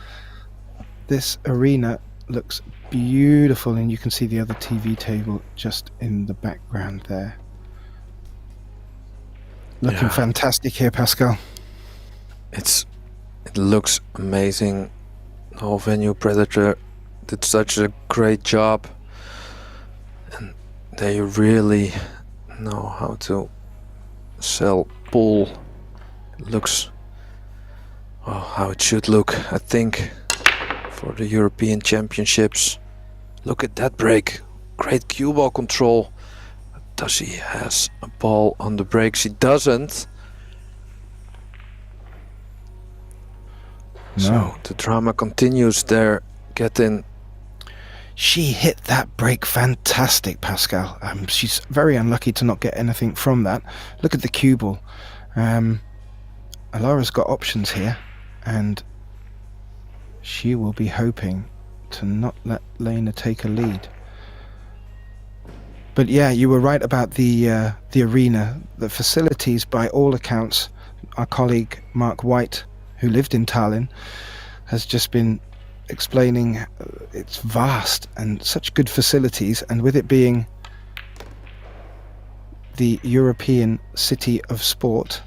this arena looks beautiful, and you can see the other TV table just in the background there. Looking fantastic here, Pascal. It looks amazing. The whole venue Predator did such a great job, and they really know how to sell pool. It looks how it should look, I think, for the European Championships. Look at that break. Great cue ball control. Does she has a ball on the break? She doesn't. No. So the drama continues there. Getting. She hit that break fantastic, Pascal. She's very unlucky to not get anything from that. Look at the cue ball. Alara's got options here, and she will be hoping to not let Lena take a lead. But yeah, you were right about the arena. The facilities, by all accounts, our colleague Mark White, who lived in Tallinn, has just been explaining it's vast and such good facilities, and with it being the European City of Sport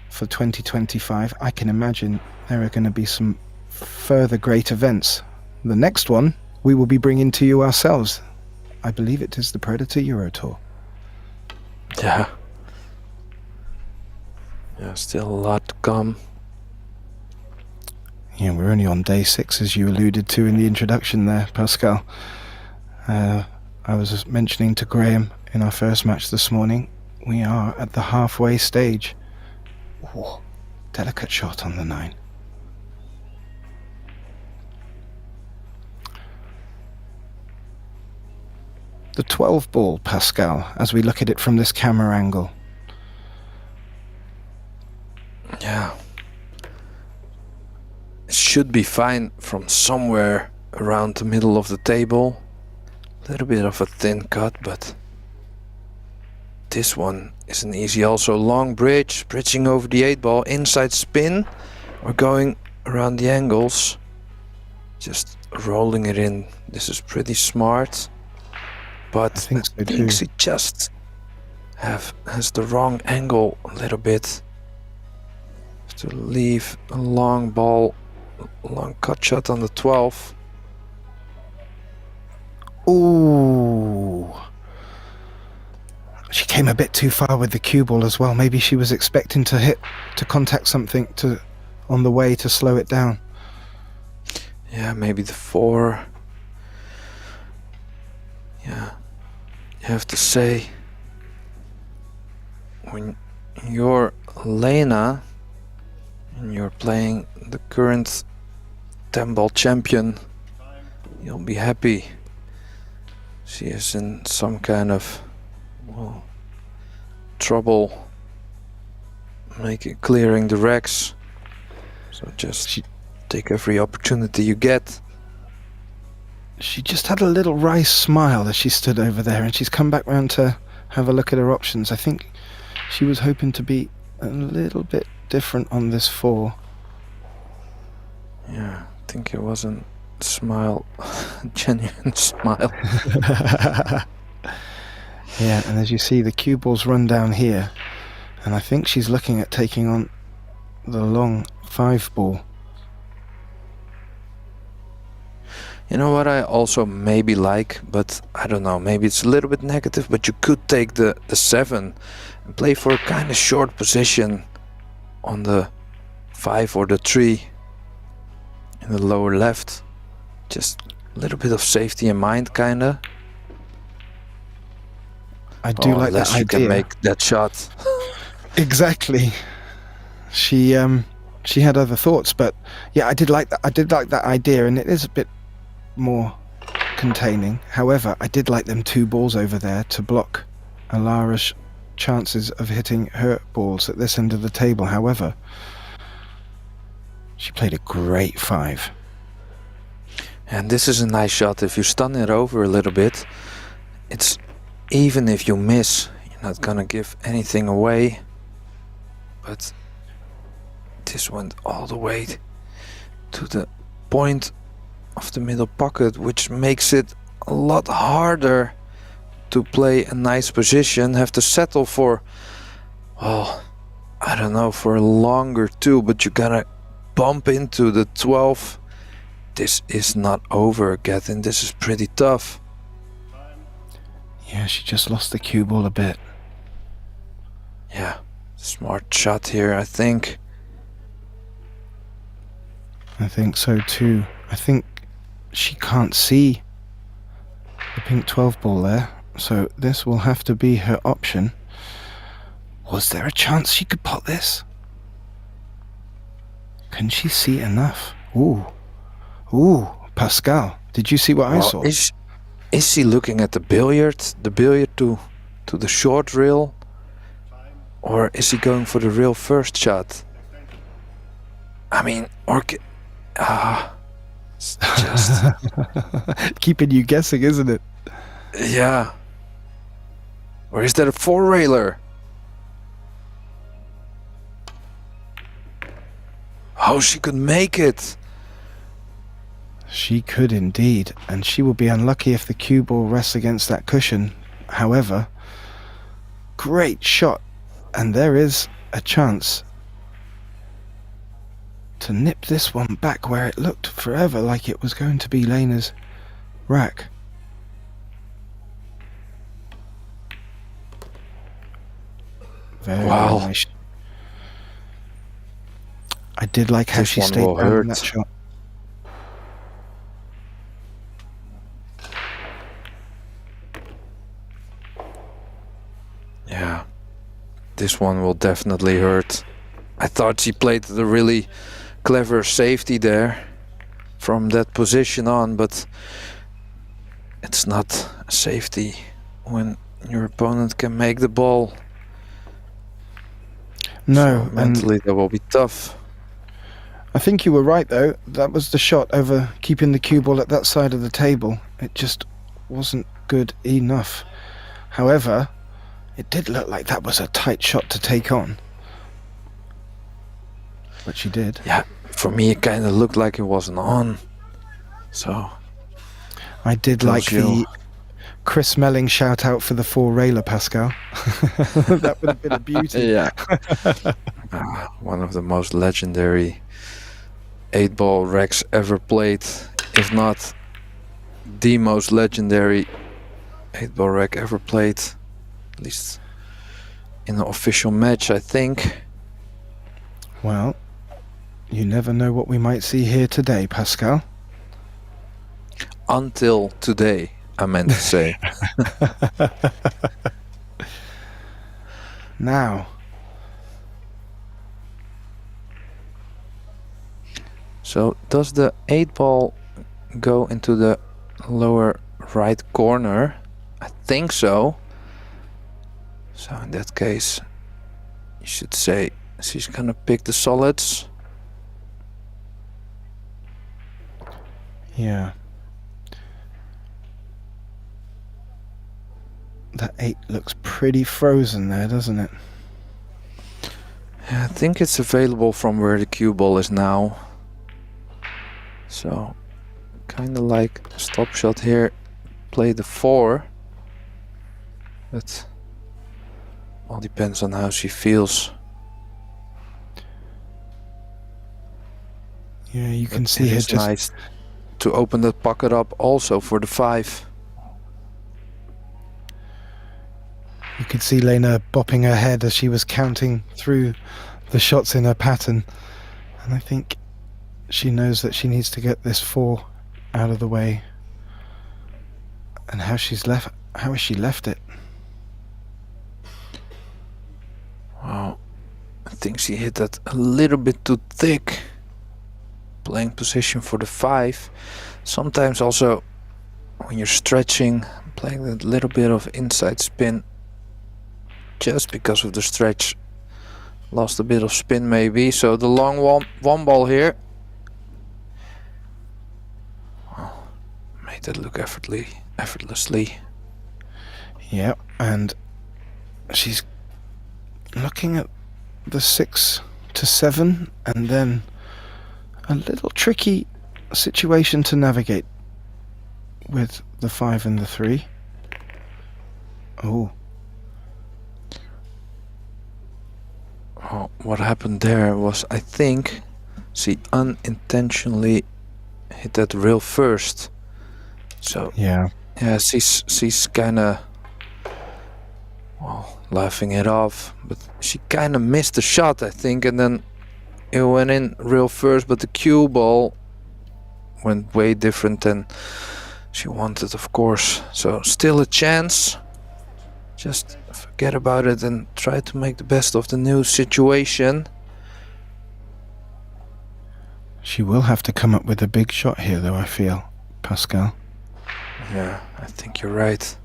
for 2025, I can imagine there are going to be some further great events. The next one we will be bringing to you ourselves. I believe it is the Predator Euro Tour. Yeah, still a lot to come. Yeah, we're only on day 6, as you alluded to in the introduction there, Pascal. I was mentioning to Graham in our first match this morning, we are at the halfway stage. Whoa, delicate shot on the 9. The 12 ball, Pascal, as we look at it from this camera angle. Yeah. It should be fine from somewhere around the middle of the table. A little bit of a thin cut, but this one isn't easy. Also, long bridge, bridging over the 8-ball, inside spin, or going around the angles. Just rolling it in. This is pretty smart, but I think so too. thinks he just has the wrong angle a little bit. To leave a long ball, long cut shot on the 12. Ooh. She came a bit too far with the cue ball as well. Maybe she was expecting to contact something on the way to slow it down. Yeah, maybe the 4. Yeah, you have to say, when you're Lena and you're playing the current 10-ball champion, you'll be happy. She is in some kind of trouble clearing the racks. So just take every opportunity you get. She just had a little wry smile as she stood over there, and she's come back round to have a look at her options. I think she was hoping to be a little bit different on this 4. Yeah, I think it wasn't smile, genuine smile. Yeah, and as you see, the cue ball's run down here, and I think she's looking at taking on the long 5-ball. You know what I also maybe like, but I don't know, maybe it's a little bit negative, but you could take the 7 and play for a kind of short position on the 5 or the 3 in the lower left. Just a little bit of safety in mind, kinda. I do like that idea. You can make that shot. Exactly. She had other thoughts, but yeah, I did like that. I did like that idea, and it is a bit more containing. However, I did like them 2 balls over there to block Alara's chances of hitting her balls at this end of the table. However, she played a great 5. And this is a nice shot. If you stun it over a little bit, it's even if you miss, you're not gonna give anything away. But this went all the way to the point of the middle pocket, which makes it a lot harder to play a nice position. Have to settle for, well, I don't know, for a longer 2, but you gotta bump into the 12. This is not over, Gatin. This is pretty tough. Yeah, she just lost the cue ball a bit. Yeah, smart shot here, I think. I think so too. I think she can't see the pink 12 ball there, so this will have to be her option. Was there a chance she could pot this? Can she see enough? Ooh, Pascal, did you see what I saw? Is she looking at the billiard to the short rail, or is he going for the real first shot? I mean, it's just keeping you guessing, isn't it? Yeah. Or is that a 4-railer? Oh, she could make it. She could indeed, and she will be unlucky if the cue ball rests against that cushion. However, great shot, and there is a chance to nip this one back where it looked forever like it was going to be Lena's rack. Very Wow. nice. I did like how This she one stayed will down in hurt. that shot. Yeah, this one will definitely hurt. I thought she played the really clever safety there from that position on, but it's not a safety when your opponent can make the ball. No, So mentally that will be tough. I think you were right though. That was the shot over keeping the cue ball at that side of the table. It just wasn't good enough. However, it did look like that was a tight shot to take on. But she did. Yeah, for me it kind of looked like it wasn't on. So I did like the Chris Melling shout out for the 4-railer, Pascal. That would have been a beauty. yeah. One of the most legendary 8-ball racks ever played, if not the most legendary 8-ball rack ever played, at least in an official match, I think. Well, you never know what we might see here today, Pascal. Until today, I meant to say. Now. So does the 8-ball go into the lower right corner? I think so. So in that case, you should say she's gonna pick the solids. Yeah. That 8 looks pretty frozen there, doesn't it? Yeah, I think it's available from where the cue ball is now. So, kind of like stop shot here, play the 4. But all depends on how she feels. Yeah, you can But see it her is just... nice to open that pocket up also for the 5. You could see Lena bopping her head as she was counting through the shots in her pattern. And I think she knows that she needs to get this 4 out of the way. And how has she left it? Wow, I think she hit that a little bit too thick. Playing position for the 5. Sometimes also when you're stretching, playing that little bit of inside spin, just because of the stretch, lost a bit of spin maybe. So the long one ball here. Well, made that look effortlessly. Yeah, and she's looking at the 6 to 7, and then a little tricky situation to navigate with the 5 and the 3. Oh. Oh, what happened there was, I think, she unintentionally hit that rail first. So yeah, she's kind of, well, laughing it off, but she kind of missed the shot, I think, and then it went in rail first, but the cue ball went way different than she wanted, of course. So still a chance. Just forget about it and try to make the best of the new situation. She will have to come up with a big shot here, though, I feel, Pascal. Yeah, I think you're right.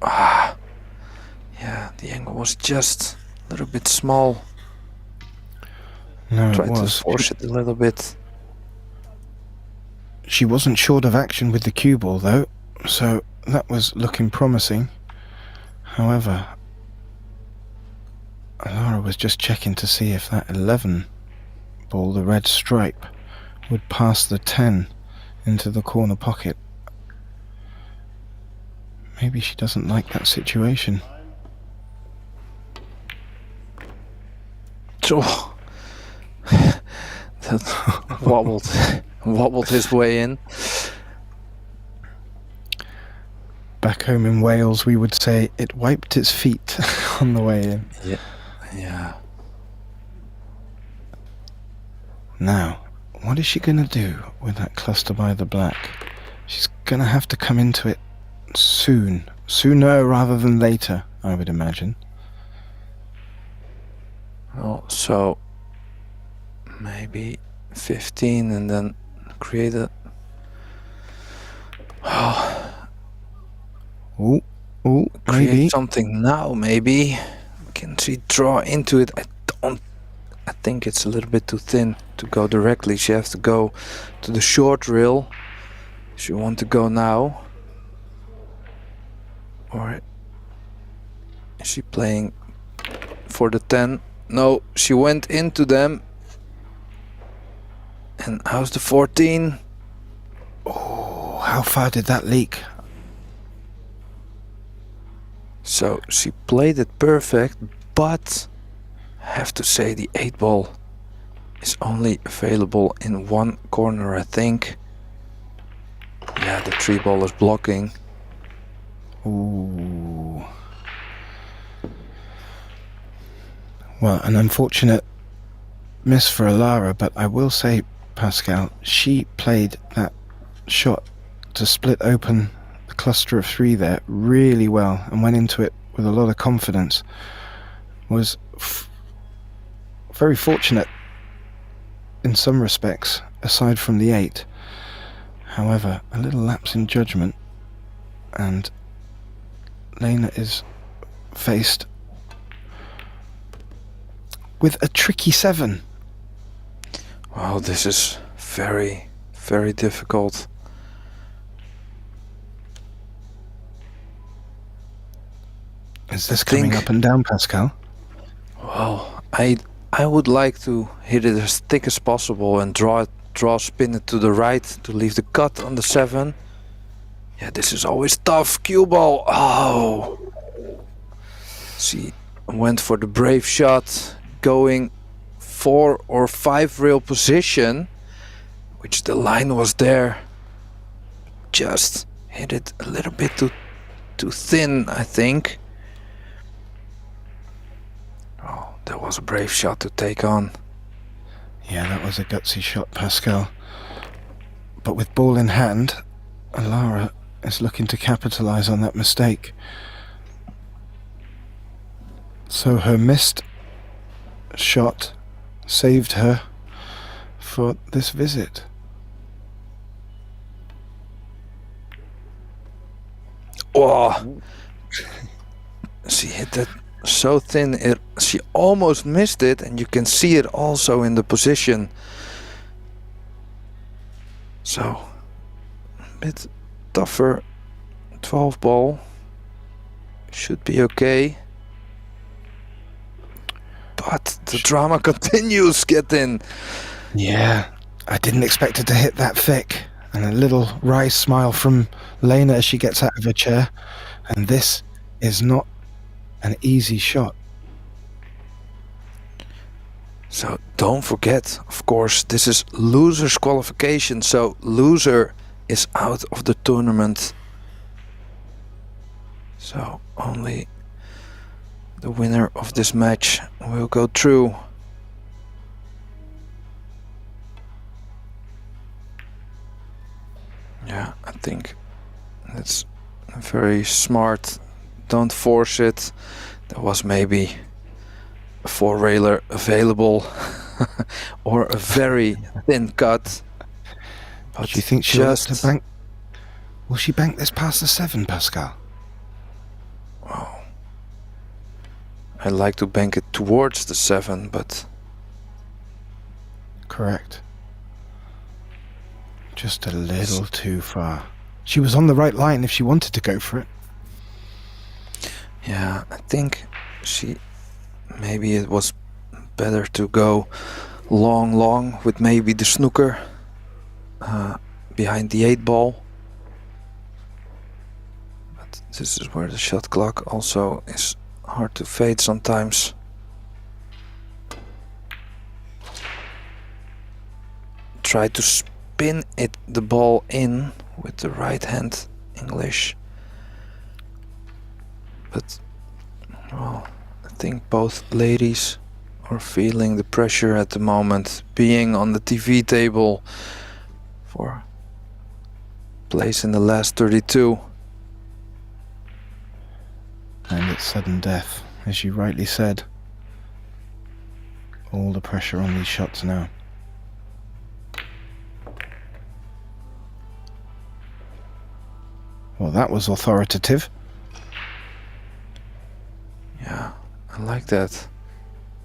Ah, yeah, the angle was just a little bit small. No, Try it to was. force it a little bit. She wasn't short of action with the cue ball, though, so that was looking promising. However, Alara was just checking to see if that 11 ball, the red stripe, would pass the 10 into the corner pocket. Maybe she doesn't like that situation. Oh, that wobbled his way in. Back home in Wales, we would say it wiped its feet on the way in. Yeah. Now, what is she going to do with that cluster by the black? She's going to have to come into it soon. Sooner rather than later, I would imagine. Well, so maybe 15 and then create a... Ooh, create maybe. something now, maybe. Can she draw into it? I don't I think it's a little bit too thin to go directly. She has to go to the short rail. She want to go now. Or is she playing for the 10? No, she went into them. And how's the 14? Oh, how far did that leak? So she played it perfect, but I have to say the 8 ball is only available in one corner, I think. Yeah, the 3 ball is blocking. Ooh. Well, an unfortunate miss for Alara, but I will say, Pascal, she played that shot to split open the cluster of 3 there really well and went into it with a lot of confidence. Was very fortunate in some respects, aside from the 8. However, a little lapse in judgment, and Lena is faced with a tricky 7. Wow, this is very, very difficult. Is this coming up and down, Pascal? Well, I would like to hit it as thick as possible and spin it to the right to leave the cut on the 7. Yeah, this is always tough. Cue ball. Oh, she went for the brave shot, going 4 or 5 rail position, which the line was there. Just hit it a little bit too thin, I think. Oh, that was a brave shot to take on. Yeah, that was a gutsy shot, Pascal. But with ball in hand, Alara is looking to capitalize on that mistake. So her missed shot saved her for this visit. Oh, she hit that so thin, she almost missed it, and you can see it also in the position. So, a bit tougher. 12 ball should be okay. But the drama continues, get in. Yeah, I didn't expect it to hit that thick. And a little wry smile from Lena as she gets out of her chair. And this is not an easy shot. So don't forget, of course, this is loser's qualification. So loser is out of the tournament. So only the winner of this match will go through. Yeah, I think that's very smart. Don't force it. There was maybe a 4-railer available or a very thin cut. But do you think she'll have to bank? Will she bank this past the 7, Pascal? Wow. I like to bank it towards the 7, but correct. Just a little too far. She was on the right line if she wanted to go for it. Yeah, I think maybe it was better to go long with maybe the snooker behind the 8 ball. But this is where the shot clock also is hard to fade sometimes. Try to spin the ball in with the right hand English. But, well, I think both ladies are feeling the pressure at the moment, being on the TV table for place in the last 32. And it's sudden death, as you rightly said. All the pressure on these shots now. Well, that was authoritative. Yeah, I like that.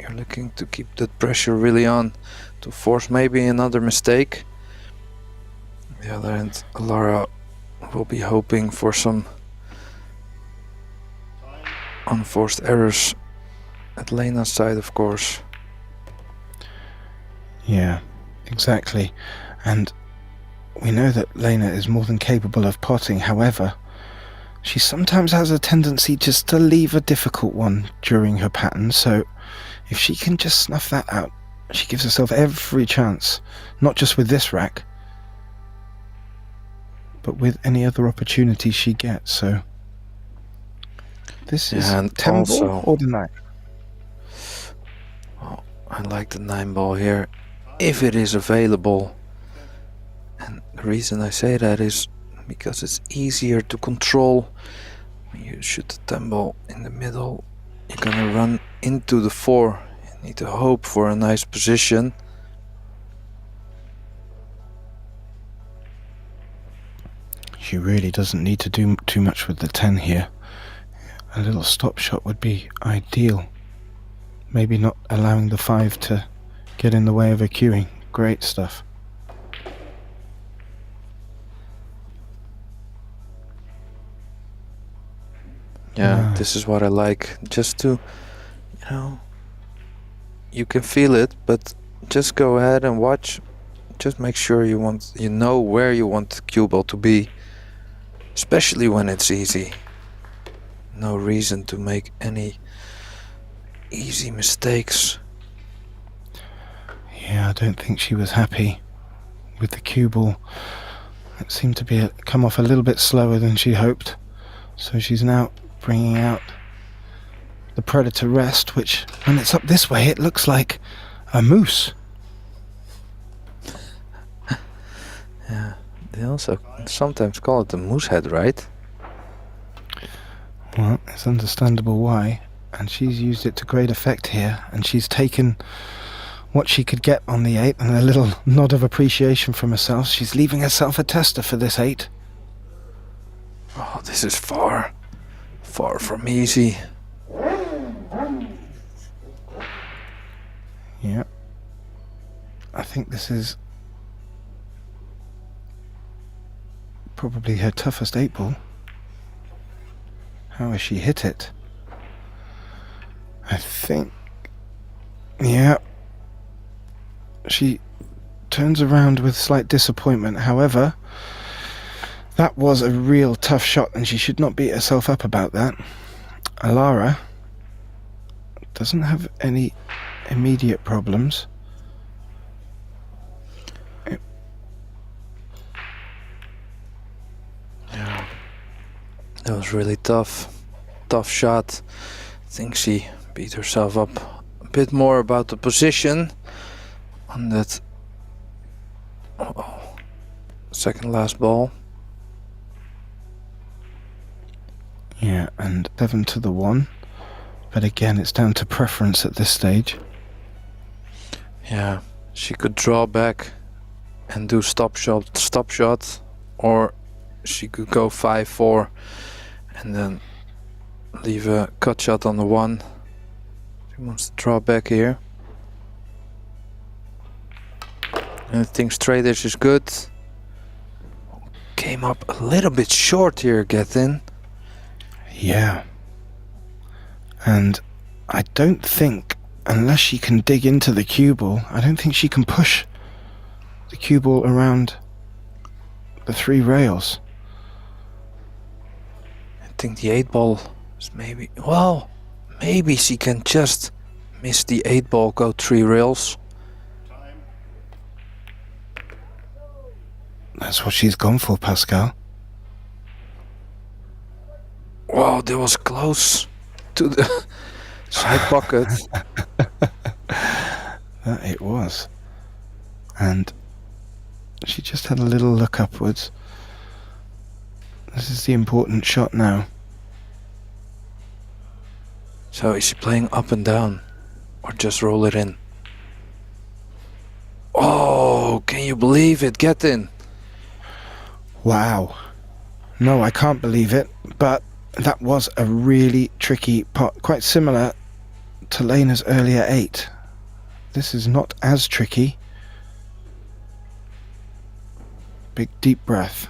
You're looking to keep that pressure really on to force maybe another mistake. On the other hand, Lara will be hoping for some unforced errors at Lena's side, of course. Yeah, exactly. And we know that Lena is more than capable of potting. However, she sometimes has a tendency just to leave a difficult one during her pattern. So if she can just snuff that out, she gives herself every chance, not just with this rack, but with any other opportunity she gets. So this is and 10 also, ball or the 9? Well, I like the 9 ball here, if it is available. And the reason I say that is because it's easier to control. When you shoot the 10 ball in the middle, you're gonna run into the 4. You need to hope for a nice position. She really doesn't need to do too much with the 10 here. A little stop shot would be ideal. Maybe not allowing the 5 to get in the way of her queuing. Great stuff. Yeah, this is what I like. Just to, you can feel it, but just go ahead and watch. Just make sure you know where you want the cue ball to be, especially when it's easy. No reason to make any easy mistakes. Yeah, I don't think she was happy with the cue ball. It seemed to come off a little bit slower than she hoped. So she's now bringing out the Predator Rest, which, when it's up this way, it looks like a moose. Yeah, they also sometimes call it the moose head, right? Well, it's understandable why, and she's used it to great effect here, and she's taken what she could get on the 8 and a little nod of appreciation from herself. She's leaving herself a tester for this 8. Oh, this is far from easy. Yeah. I think this is probably her toughest 8 ball. How has she hit it? I think... yeah. She turns around with slight disappointment. However, that was a real tough shot, and she should not beat herself up about that. Alara doesn't have any immediate problems. Yeah, that was really tough shot. I think she beat herself up a bit more about the position on that second last ball. Yeah, and 7 to the 1. But again, it's down to preference at this stage. Yeah, she could draw back and do stop shot, or she could go 5-4 and then leave a cut shot on the 1. She wants to draw back here. And I think straight edge is good. Came up a little bit short here, Gethin. Yeah. And I don't think, unless she can dig into the cue ball, I don't think she can push the cue ball around the 3 rails. I think the 8 ball is maybe... well, maybe she can just miss the 8 ball, go 3 rails. That's what she's gone for, Pascal. Wow, that was close to the side pocket. That it was. And she just had a little look upwards. This is the important shot now. So is she playing up and down or just roll it in? Oh, can you believe it? Get in. Wow. No, I can't believe it, but that was a really tricky pot, quite similar to Lena's earlier 8. This is not as tricky. Big deep breath.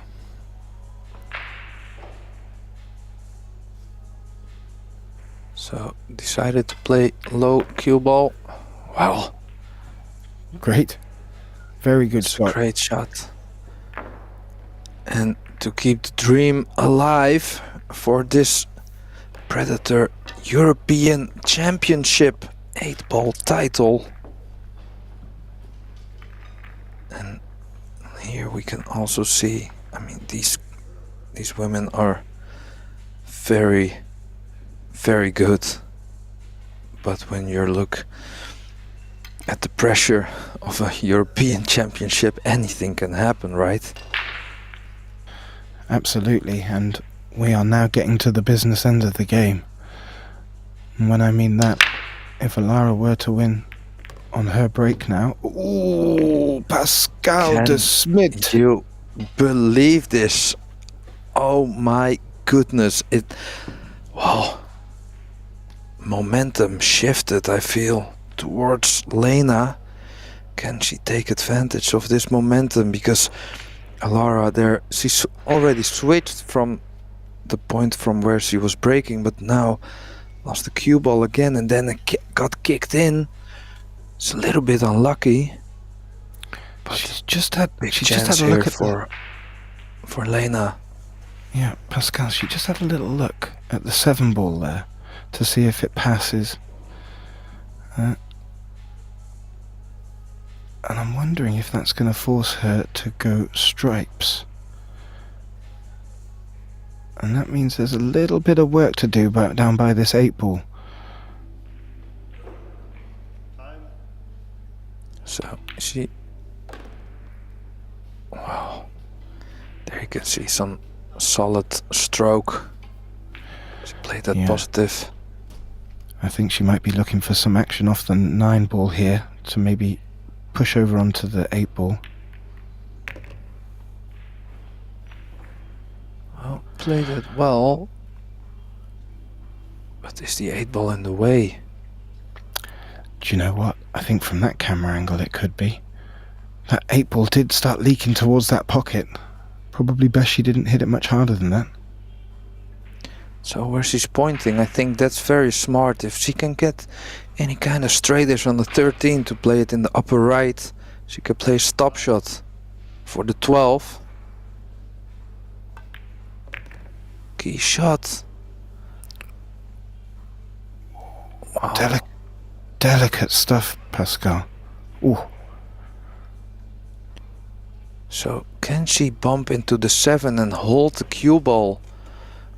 So decided to play low cue ball. Wow, Great. Very good it's a shot. great shot. And to keep the dream alive for this Predator European Championship 8-ball title. And here we can also see, I mean, these women are very, very good. But when you look at the pressure of a European Championship, anything can happen, right? Absolutely, and we are now getting to the business end of the game. And when I mean that, if Alara were to win on her break now... Ooh, Pascal Can de Smit! you believe this? Oh my goodness, wow. Momentum shifted, I feel, towards Lena. Can she take advantage of this momentum? Because Alara there, she's already switched from the point from where she was breaking, but now lost the cue ball again, and then it got kicked in. It's a little bit unlucky. But She's just had big a chance look here at for Lena. Yeah, Pascal, she just had a little look at the 7 ball there to see if it passes. And I'm wondering if that's going to force her to go stripes. And that means there's a little bit of work to do down by this 8 ball. So she... Wow. There you can see some solid stroke. She played that positive. I think she might be looking for some action off the 9 ball here to maybe push over onto the 8 ball. Well, played it well. But is the 8 ball in the way? Do you know what? I think from that camera angle it could be. That 8 ball did start leaking towards that pocket. Probably best she didn't hit it much harder than that. So where she's pointing, I think that's very smart. If she can get any kind of straightish on the 13 to play it in the upper right, she could play stop shot for the 12. Key shot. Wow. Delicate stuff, Pascal. Ooh. So can she bump into the 7 and hold the cue ball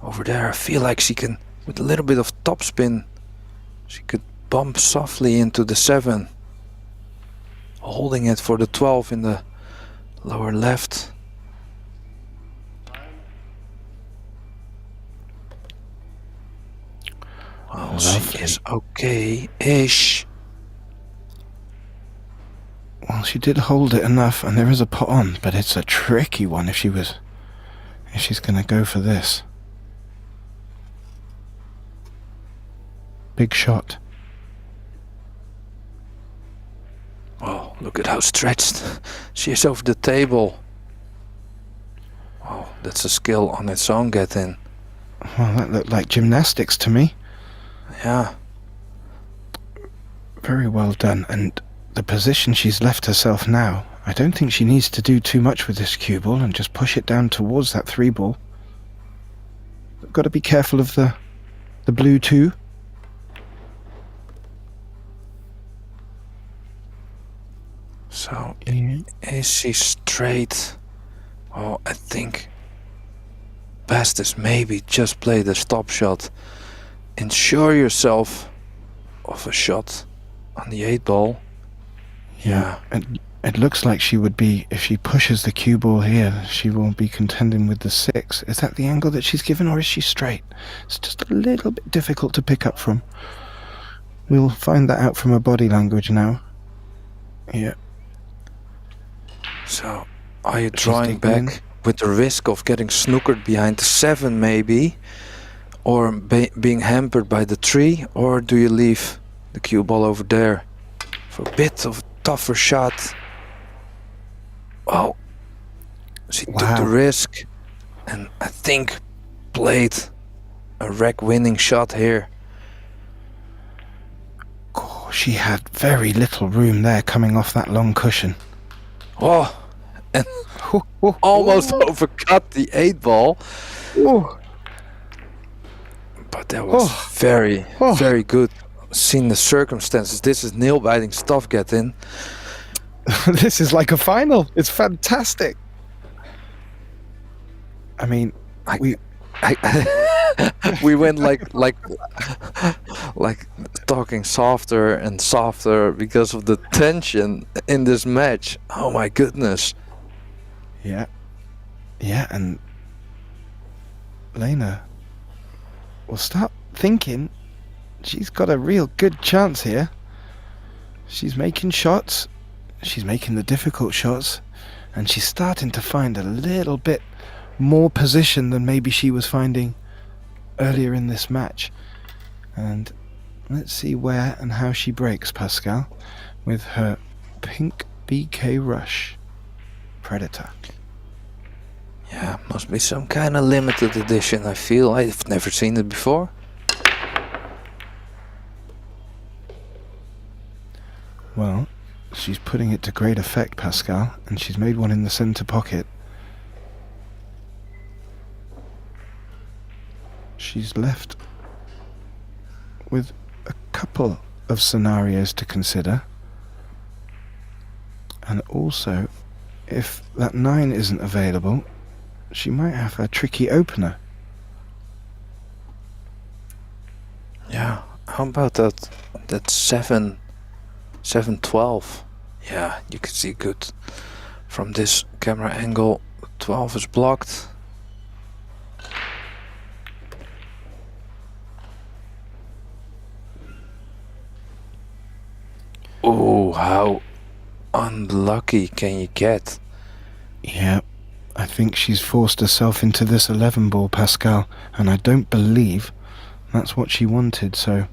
over there? I feel like she can, with a little bit of topspin, she could bump softly into the 7, holding it for the 12 in the lower left. Well, she is okay-ish. Well, she did hold it enough, and there is a pot on, but it's a tricky one if she's going to go for this. Big shot. Oh, look at how stretched she is over the table. Oh, that's a skill on its own, get in. Well, that looked like gymnastics to me. Yeah. Very well done, and the position she's left herself now, I don't think she needs to do too much with this cue ball and just push it down towards that 3 ball. Got to be careful of the blue too. So, is she straight? Oh, I think best is maybe just play the stop shot. Ensure yourself of a shot on the 8 ball. Yeah. It looks like she would be, if she pushes the cue ball here, she will be contending with the 6. Is that the angle that she's given, or is she straight? It's just a little bit difficult to pick up from. We'll find that out from her body language now. Yeah. So, are you drawing back with the risk of getting snookered behind the 7 maybe? Or being hampered by the 3? Or do you leave the cue ball over there for a bit of a tougher shot. Oh, she took the risk and I think played a rack winning shot here. She had very little room there coming off that long cushion. Oh, and almost overcut the 8-ball. But that was very good. Seeing the circumstances, this is nail-biting stuff, Gettin. This is like a final. It's fantastic. I mean, we went like talking softer and softer because of the tension in this match. Oh my goodness. Yeah, and Lena will start thinking she's got a real good chance here. She's making shots, she's making the difficult shots, and she's starting to find a little bit more position than maybe she was finding earlier in this match. And let's see where and how she breaks, Pascal, with her pink BK Rush Predator. Yeah, must be some kind of limited edition, I feel. I've never seen it before. Well, she's putting it to great effect, Pascal, and she's made one in the center pocket. She's left with a couple of scenarios to consider. And also, if that 9 isn't available, she might have a tricky opener. Yeah, how about that 7-12? Yeah, you can see good from this camera angle. 12 is blocked. Oh, how unlucky can you get? Yeah, I think she's forced herself into this 11 ball, Pascal, and I don't believe that's what she wanted, so...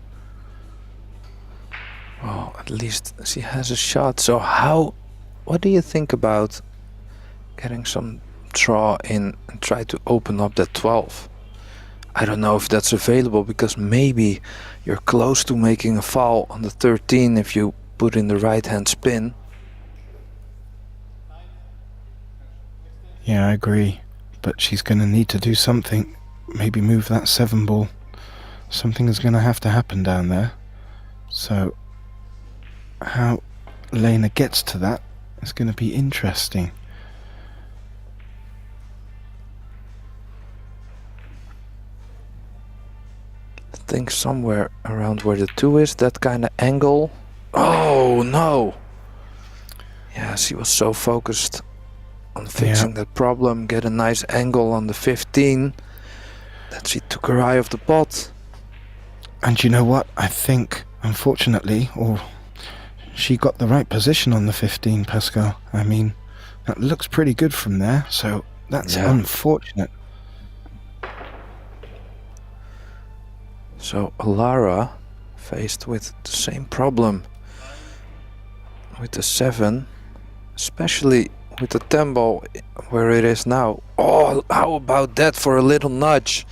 Well, at least she has a shot. So what do you think about getting some draw in and try to open up that 12? I don't know if that's available, because maybe you're close to making a foul on the 13 if you put in the right hand spin. Yeah, I agree, but she's going to need to do something. Maybe move that 7 ball. Something is going to have to happen down there. So how Lena gets to that is going to be interesting. I think somewhere around where the 2 is, that kind of angle. Oh no! Yeah, she was so focused on fixing that problem, get a nice angle on the 15, that she took her eye off the pot. And you know what? I think, unfortunately, she got the right position on the 15, Pascal. I mean, that looks pretty good from there, so that's unfortunate. So Lara faced with the same problem with the 7, especially with the 10 ball where it is now. Oh, how about that for a little nudge?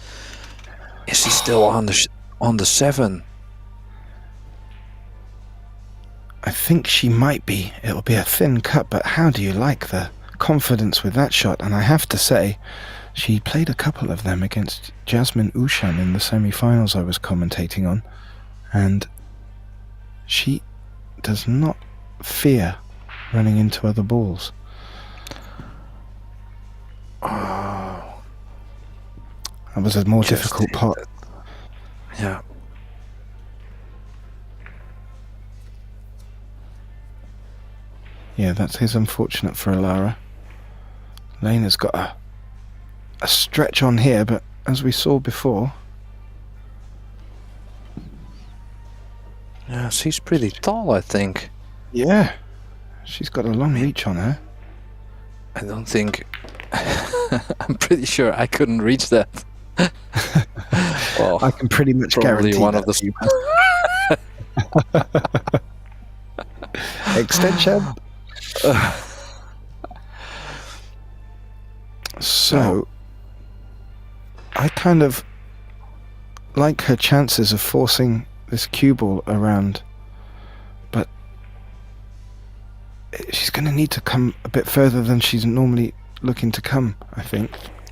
Is he still on the 7? I think she might be. It'll be a thin cut, but how do you like the confidence with that shot? And I have to say, she played a couple of them against Jasmine Ushan in the semi-finals I was commentating on, and she does not fear running into other balls. Oh, that was a more difficult pot. Yeah. Yeah, that is unfortunate for Alara. Lena's got a stretch on here, but as we saw before... Yeah, she's pretty tall, I think. Yeah, she's got a long reach on her. I don't think... I'm pretty sure I couldn't reach that. Well, I can pretty much probably guarantee one that of the Extension. So, I kind of like her chances of forcing this cue ball around, but she's going to need to come a bit further than she's normally looking to come, I think.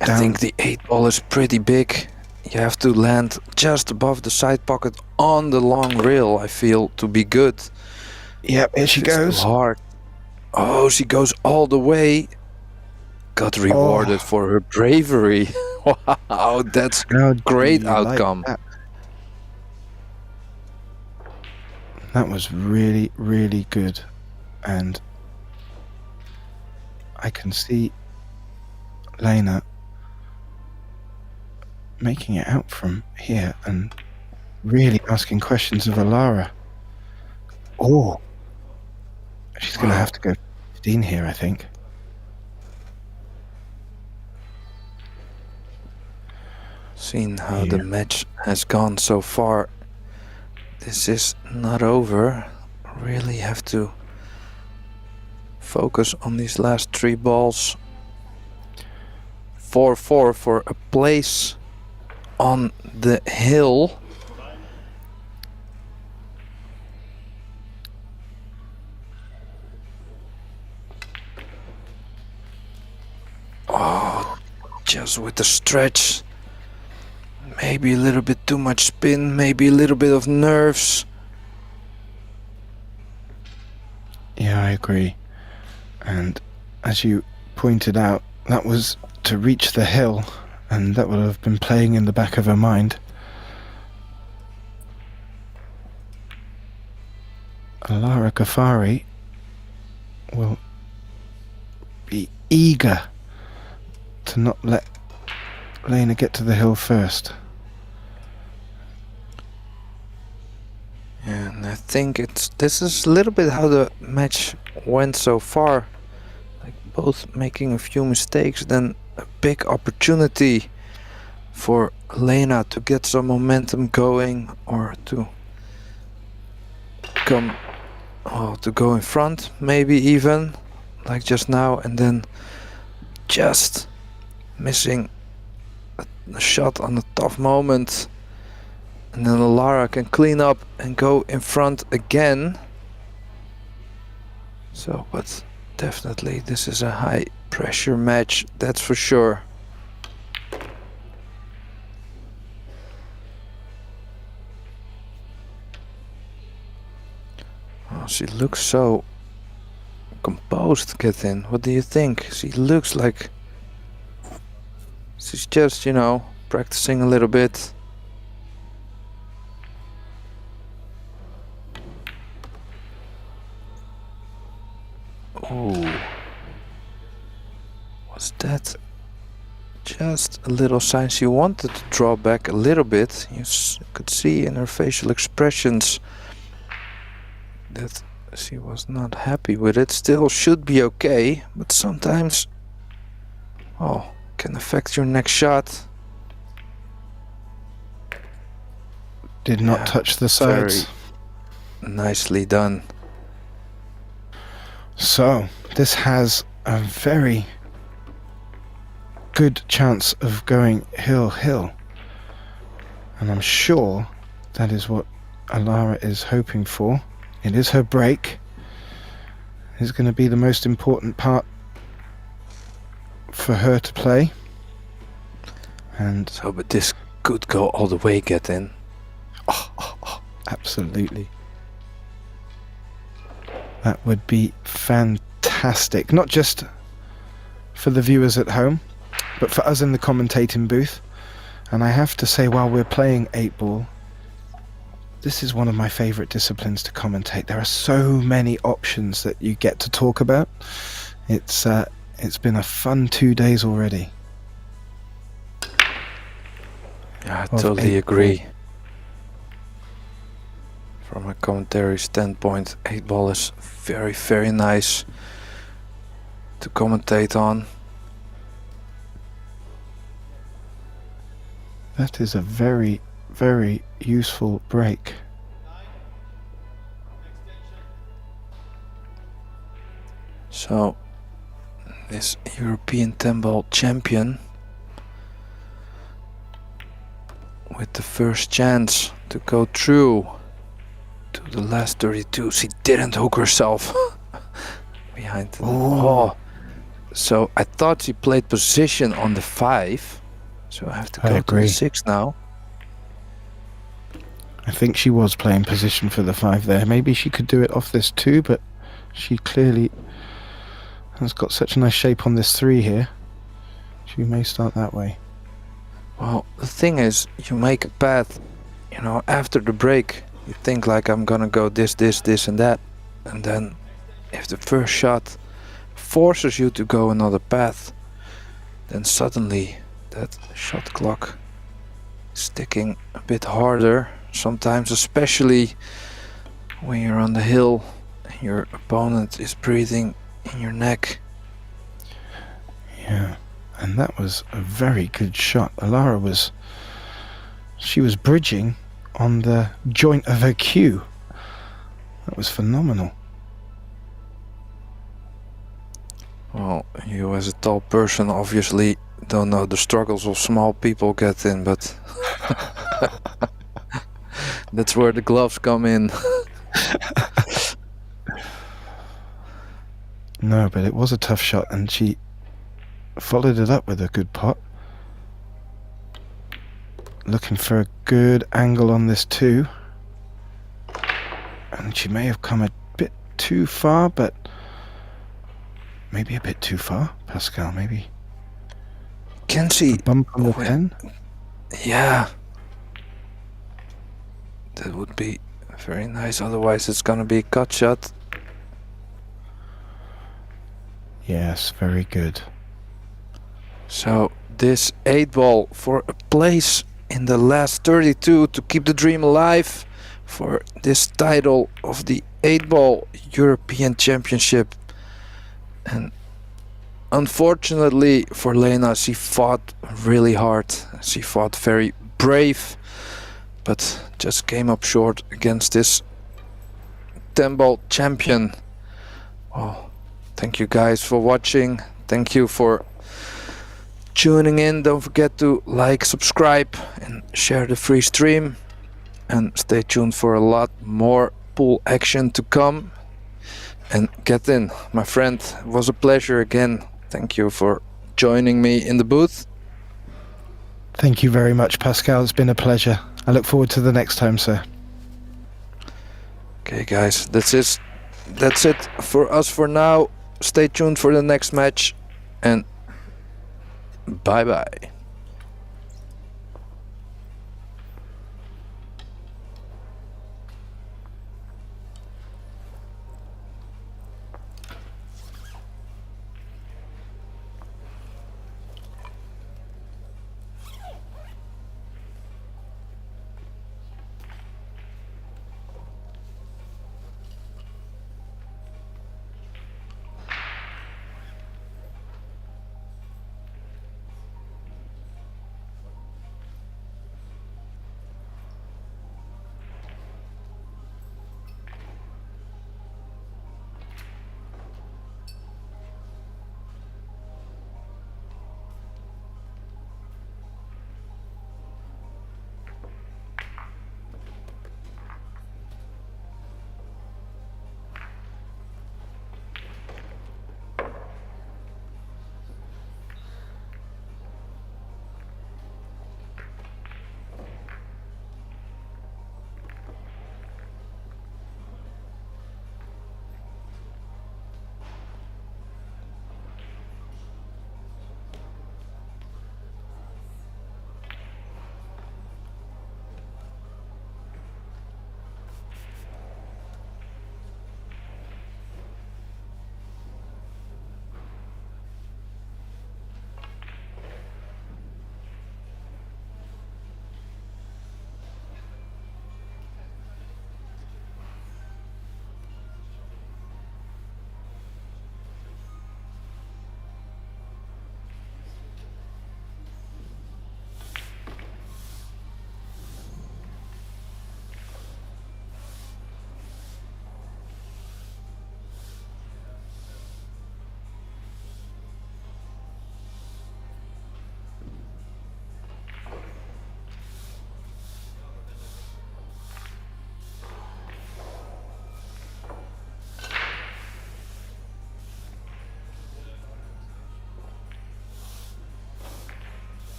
I think the 8-ball is pretty big. You have to land just above the side pocket on the long rail, I feel, to be good. Yep, here she goes. Hard. Oh, she goes all the way. Got rewarded for her bravery. Wow, that's a great outcome. Like that was really, really good. And I can see Lena making it out from here and really asking questions of Alara. Oh, she's going to have to go 15 here, I think. Seeing how the match has gone so far, this is not over. Really have to focus on these last 3 balls. 4-4 for a place on the hill. Oh, just with the stretch. Maybe a little bit too much spin, maybe a little bit of nerves. Yeah, I agree. And as you pointed out, that was to reach the hill, and that would have been playing in the back of her mind. Alara Ghaffari will be eager to not let Lena get to the hill first. And I think this is a little bit how the match went so far. Like both making a few mistakes, then a big opportunity for Lena to get some momentum going, or to go in front, maybe even like just now, and then just missing a shot on a tough moment. And then Alara can clean up and go in front again. So, but definitely this is a high pressure match, that's for sure. Oh, she looks so composed, Katin. What do you think? She looks like she's just, practicing a little bit. Oh, was that just a little sign she wanted to draw back a little bit? You could see in her facial expressions that she was not happy with it. Still should be okay, but sometimes can affect your next shot. Did not touch the sides. Very nicely done. So, this has a very good chance of going hill-hill. And I'm sure that is what Alara is hoping for. It is her break. It's going to be the most important part for her to play. And so, but this could go all the way, get in. Oh, absolutely. That would be fantastic, not just for the viewers at home, but for us in the commentating booth. And I have to say, while we're playing 8-ball, this is one of my favorite disciplines to commentate. There are so many options that you get to talk about. It's been a fun 2 days already. Yeah, I totally agree. From a commentary standpoint, 8-ball is very, very nice to commentate on. That is a very, very useful break. So this European 10-ball champion with the first chance to go through to the last 32. She didn't hook herself behind the oh. So I thought she played position on the 5. So I have to go to the 6 now. I think she was playing position for the 5 there. Maybe she could do it off this 2, but she clearly has got such a nice shape on this 3 here. She may start that way. Well, the thing is, you make a path, you know, after the break, you think like I'm gonna go this, and that. And then if the first shot forces you to go another path, then suddenly that shot clock is ticking a bit harder. Sometimes, especially when you're on the hill and your opponent is breathing in your neck. Yeah, and that was a very good shot. Alara was bridging on the joint of her cue. That was phenomenal. Well, you as a tall person obviously don't know the struggles of small people get in, but that's where the gloves come in. No, but it was a tough shot, and she followed it up with a good pot. Looking for a good angle on this 2. And she may have come a bit too far, but maybe a bit too far, Pascal, maybe. Can she... A bump on the 10? Yeah. That would be very nice, otherwise it's gonna be a cut shot. Yes, very good. So this 8-ball for a place in the last 32 to keep the dream alive for this title of the 8-ball European Championship. And unfortunately for Lena, she fought really hard. She fought very brave, but just came up short against this 10-ball champion. Well, thank you guys for watching. Thank you for tuning in. Don't forget to like, subscribe and share the free stream, and stay tuned for a lot more pool action to come. And get in, my friend. It was a pleasure again. Thank you for joining me in the booth. Thank you very much, Pascal. It's been a pleasure. I look forward to the next time, sir. Okay guys, that's it for us for now. Stay tuned for the next match, and bye bye.